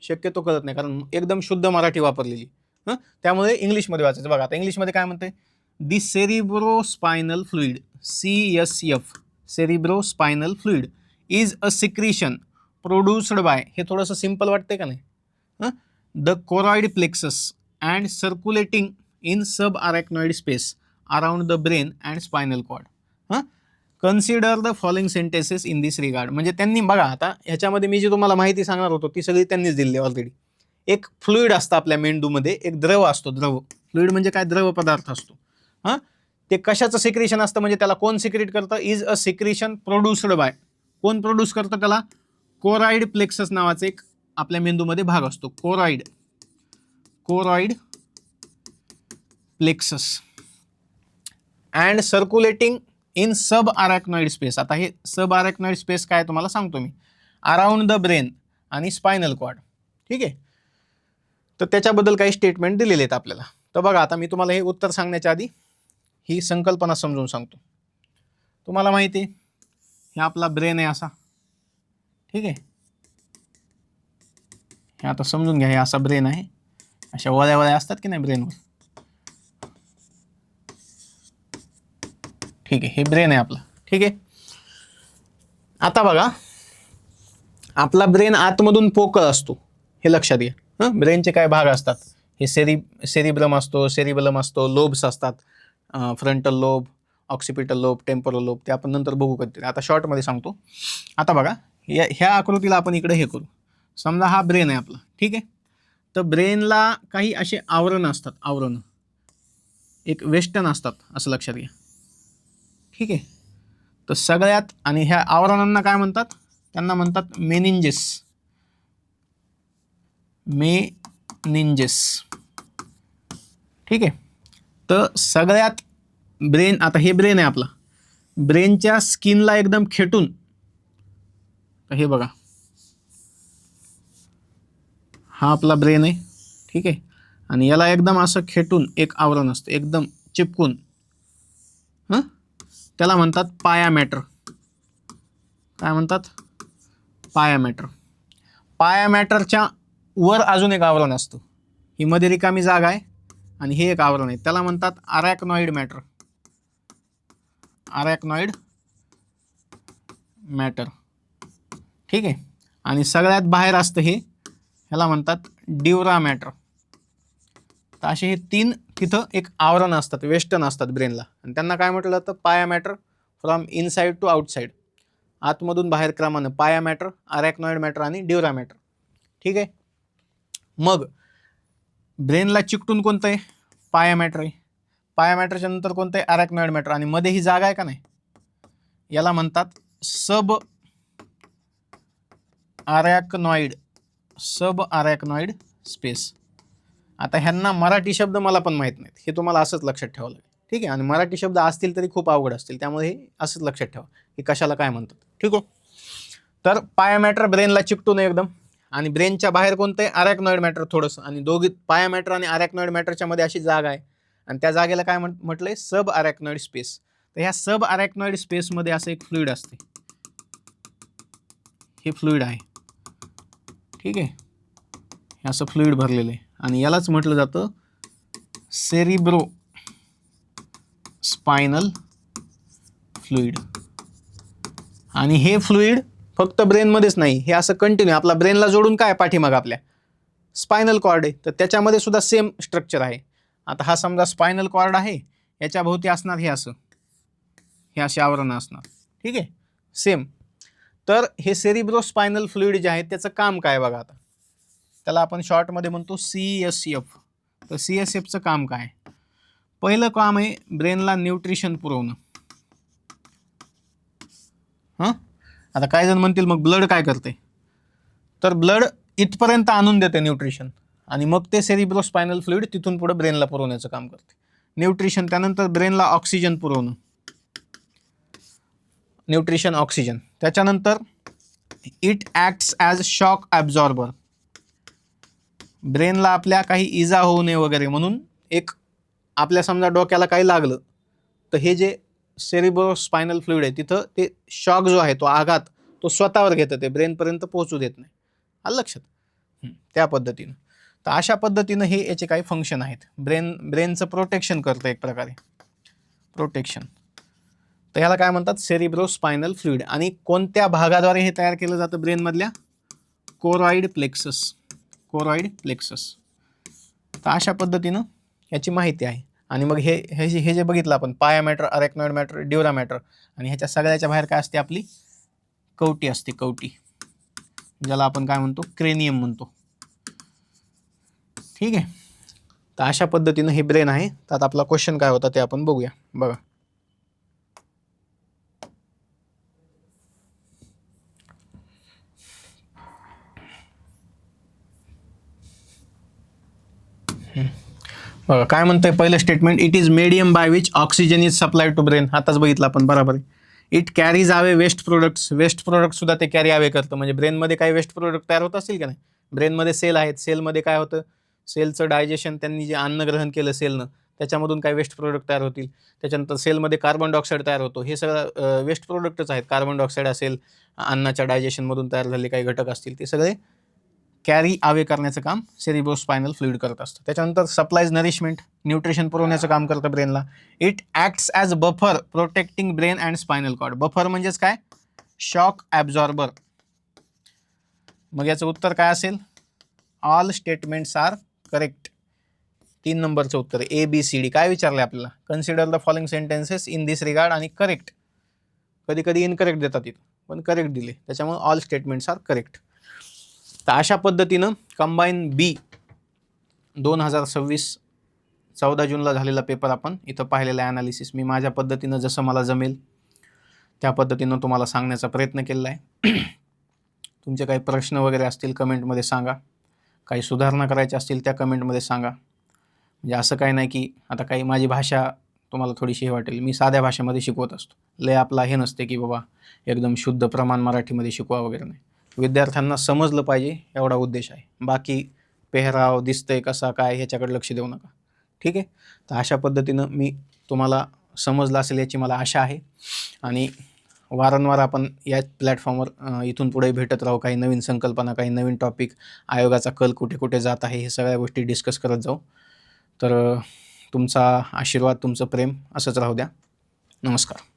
शक्यतो कळत नाही, कारण एकदम शुद्ध मराठी वापरलेली. त्यामुळे इंग्लिशमध्ये वाचायचं. बघा, आता इंग्लिशमध्ये काय म्हणते? The cerebrospinal fluid, CSF, cerebrospinal fluid is a secretion produced by, हे थोडंसं सिंपल वाटतंय का नाही? The choroid plexus and circulating in subarachnoid space around the brain and spinal cord. Consider the following sentences in this regard. म्हणजे त्यांनी बघा, आता ह्याच्यामध्ये मी जी तुम्हाला माहिती सांगणार होतो ती सगळी त्यांनीच दिली ऑलरेडी. एक फ्लुइड असतं आपल्या मेंदूमध्ये, एक द्रव असतो. द्रव, फ्लुइड म्हणजे काय? द्रव पदार्थ असतो. ते कशाचं सिक्रेशन असतं? म्हणजे त्याला कोण सिक्रेट करतं? Is a secretion produced by. कोण प्रोड्यूस करतं त्याला? कोराइड प्लेक्सस नावाचा एक आपल्या मेंदूमध्ये भाग असतो, choroid plexus, and circulating in subarachnoid space. आता हे सब अरॅक्नॉइड स्पेस काय तुम्हाला सांगतो मी. अराउंड द ब्रेन आणि स्पायनल कॉर्ड. ठीक आहे. तर त्याच्याबद्दल काही स्टेटमेंट दिलेले आहेत आपल्याला. तर बघा, आता मी तुम्हाला हे उत्तर सांगण्याच्या आधी ही संकल्पना समजून सांगतो. तुम्हाला माहिती आहे हे आपला ब्रेन आहे असा. ठीक आहे. हे आता समजून घ्या, हे असा ब्रेन आहे. अशा वळ्या असतात की नाही ब्रेनवर. ठीक आहे, हे ब्रेन आहे आपला. ठीक आहे. आता बघा, आपला ब्रेन आतमधून पोकळ असतो, हे लक्षात घ्या. ब्रेनचे काय भाग असतात? हे सेरिब्रम असतो, सेरिबलम असतो, लोब्स असतात, frontal lobe, occipital lobe, temporal lobe. ते आपण नंतर बघू कधी. आता शॉर्टमध्ये सांगतो. आता बघा, ह्या आकृतीला आपण इकडे हे करू. समजा हा ब्रेन आहे आपला. ठीक आहे. तर ब्रेनला काही असे आवरण असतात, आवरण एक वेस्टर्न असतात, असं लक्षात घ्या. ठीक आहे. तर सगळ्यात, आणि ह्या आवरणांना काय म्हणतात? त्यांना म्हणतात मेनिंजेस. ठीक आहे. तर सगळ्यात ब्रेन, आता हे ब्रेन आहे आपला, ब्रेनच्या स्किनला एकदम खेटून, हे बघा, हा आपला ब्रेन आहे. ठीक आहे. आणि याला एकदम असं खेटून एक आवरण असतं, एकदम चिपकून, त्याला म्हणतात पायामॅटर. काय म्हणतात? पायामॅटर. पायामॅटरच्या वर अजून एक आवरण असतं, ही मध्ये रिकामी जागा आहे आणि हे एक आवरण आहे, त्याला म्हणतात अरॅक्नॉइड मॅटर. अरॅक्नॉइड मॅटर. ठीक आहे. आणि सगळ्यात बाहेर असतं हे, ह्याला म्हणतात ड्युरा मॅटर. तर असे हे 3 तिथं एक आवरण असतात, वेस्टर्न असतात ब्रेनला, आणि त्यांना काय म्हटलं जातं? पायामॅटर. फ्रॉम इनसाइड टू आउटसाइड, आतमधून बाहेर क्रमानं पायामॅटर, अरॅक्नॉइड मॅटर आणि ड्युरा मॅटर. ठीक आहे. मग ब्रेनला चिकटून कोणतं आहे? पाया मॅटर आहे. पाया मॅटरच्या नंतर कोणतं आहे? अरॅक्नॉइड मॅटर. आणि मध्ये ही जागा आहे का नाही, याला म्हणतात सब अरॅक्नॉइड स्पेस. आता ह्यांना मराठी शब्द मला पण माहीत नाहीत, हे तुम्हाला असंच लक्षात ठेवावं लागेल. ठीक आहे. आणि मराठी शब्द असतील तरी खूप अवघड असतील, त्यामुळे हे असंच लक्षात ठेवा की कशाला काय म्हणतात. ठीक आहे. तर पाया मॅटर ब्रेनला चिकटून एकदम, आणि ब्रेनच्या बाहेर कोणतं आहे? अरॅक्नॉइड मॅटर थोडंसं. आणि दोघी पाया मॅटर आणि अरॅक्नॉइड मॅटरच्या मध्ये अशी जागा आहे, आणि त्या जागेला काय म्हटलंय? सब अरॅक्नॉइड स्पेस. तर ह्या सब अरॅक्नॉइड स्पेसमध्ये असं एक फ्लुइड असते, हे फ्लुइड आहे. ठीक आहे. हे असं फ्लुइड भरलेलं आहे, आणि यालाच म्हटलं जातं सेरिब्रो स्पायनल फ्लुइड. आणि हे फ्लुइड फक्त ब्रेनमध्येच नाही, हे असं कंटिन्यू आपला ब्रेनला जोडून काय पाठीमाग आपल्या स्पायनल कॉर्ड आहे, तर त्याच्यामध्ये सुद्धा सेम स्ट्रक्चर आहे. आता हा समजा स्पायनल कॉर्ड आहे, याच्या भोवती असणार हे असं, हे असे आवरण असणार. ठीक आहे, सेम. तर हे सेरिब्रो स्पायनल फ्लुइड जे आहे त्याचं काम काय बघा. आता त्याला आपण शॉर्टमध्ये म्हणतो CSF. तर CSFचं काम काय? पहिलं काम आहे ब्रेनला न्यूट्रिशन पुरवणं. आता काही जण म्हणतील मग ब्लड काय करते? तर ब्लड इथपर्यंत आणून देते न्यूट्रिशन, आणि मग ते सेरिब्रो स्पायनल फ्लुइड तिथून पुढे ब्रेनला पुरवण्याचं काम करते न्यूट्रिशन. त्यानंतर ब्रेनला ऑक्सिजन पुरवणं, न्यूट्रिशन ऑक्सिजन. त्याच्यानंतर इट ॲक्ट्स ॲज शॉक ॲब्झॉर्बर. ब्रेनला आपल्या काही इजा होऊ नये वगैरे म्हणून, एक आपल्या समजा डोक्याला काही लागलं तर हे जे सेरिब्रो स्पायनल फ्लुइड आहे तिथं ते शॉक जो आहे, तो आघात, तो स्वतःवर घेतं, ते ब्रेनपर्यंत पोहोचू देत नाही. आलं लक्षात? त्या पद्धतीनं. तर अशा पद्धतीनं हे याचे काही फंक्शन आहेत. ब्रेनचं प्रोटेक्शन करतं एक प्रकारे, प्रोटेक्शन. तर ह्याला काय म्हणतात? Cerebrospinal fluid. आणि कोणत्या भागाद्वारे हे तयार केलं जातं ब्रेनमधल्या? Choroid plexus. Choroid plexus. तर अशा पद्धतीनं याची माहिती आहे. आणि मग हे जे बघितलं आपण, पाया मॅटर, अरॅक्नॉइड मॅटर, ड्युरा मॅटर, आणि ह्याच्या सगळ्याच्या बाहेर काय असते? आपली कवटी असते, कवटी, ज्याला आपण काय म्हणतो? क्रेनियम म्हणतो. ठीक आहे. तर अशा पद्धतीनं हे ब्रेन आहे. त्यात आपला क्वेश्चन काय होता ते आपण बघूया. बघा, बघा काय म्हणतंय पहिलं statement. It is medium by which oxygen is supply to brain. आताच बघितलं आपण, बरोबर आहे. It carries away waste products. Waste product सुद्धा ते कॅरी अवे करतं. म्हणजे ब्रेनमध्ये काही वेस्ट प्रोडक्ट तयार होत असतील का नाही? ब्रेनमध्ये सेल आहेत, सेलमध्ये काय होतं? सेलचं डायजेशन, त्यांनी जे अन्न ग्रहण केलं सेलनं, त्याच्यामधून काही वेस्ट प्रोडक्ट तयार होतील. त्याच्यानंतर सेलमध्ये कार्बन डायऑक्साईड तयार होतो. हे सगळं वेस्ट प्रोडक्टच आहेत. कार्बन डायऑक्साईड असेल, अन्नाच्या डायजेशनमधून तयार झालेले काही घटक असतील, ते सगळे कॅरी अवे करण्याचं काम सेरिब्रो स्पायनल फ्लुइड करत असतं. त्याच्यानंतर सप्लायज नरिशमेंट, न्यूट्रिशन पुरवण्याचं काम करतं ब्रेनला. It acts as buffer protecting brain and spinal cord. Buffer म्हणजेच काय? Shock absorber. मग याचं उत्तर काय असेल? All statements R correct. 3 नंबरचं उत्तर आहे, ABCD. काय विचारलं आपल्याला? Consider the following sentences in this regard, आणि करेक्ट. कधी कधी इनकरेक्ट देतात तिथं, पण करेक्ट दिले, त्याच्यामुळे ऑल स्टेटमेंट्स आर करेक्ट. तर अशा पद्धतीनं कंबाईन B 2026 14 जूनला झालेला पेपर आपण इथं पाहिलेला ॲनालिसिस. मी माझ्या पद्धतीनं जसं मला जमेल त्या पद्धतीनं तुम्हाला सांगण्याचा प्रयत्न केलेला आहे. तुमचे काही प्रश्न वगैरे असतील कमेंटमध्ये सांगा, काही सुधारणा करायच्या असतील त्या कमेंटमध्ये सांगा. म्हणजे असं काही नाही की आता काही माझी भाषा तुम्हाला थोडीशी हे वाटेल, मी साध्या भाषेमध्ये शिकवत असतो, लय आपला हे नसते की बाबा एकदम शुद्ध प्रमाण मराठीमध्ये शिकवा वगैरे नाही. विद्यार्थ्यांना समजलं पाहिजे एवढा उद्देश आहे. बाकी पेहराव दिसतंय कसा काय ह्याच्याकडे लक्ष देऊ नका. ठीक आहे. तर अशा पद्धतीनं मी तुम्हाला समजलं असेल याची मला आशा आहे. आणि वारंवार आपण या प्लॅटफॉर्मवर इथून पुढे भेटत राहू. काही नवीन संकल्पना, काही नवीन टॉपिक, आयोगाचा कल कुठे कुठे जात आहे, हे सगळ्या गोष्टी डिस्कस करत जाऊ. तर तुमचा आशीर्वाद, तुमचं प्रेम असंच राहू द्या. नमस्कार.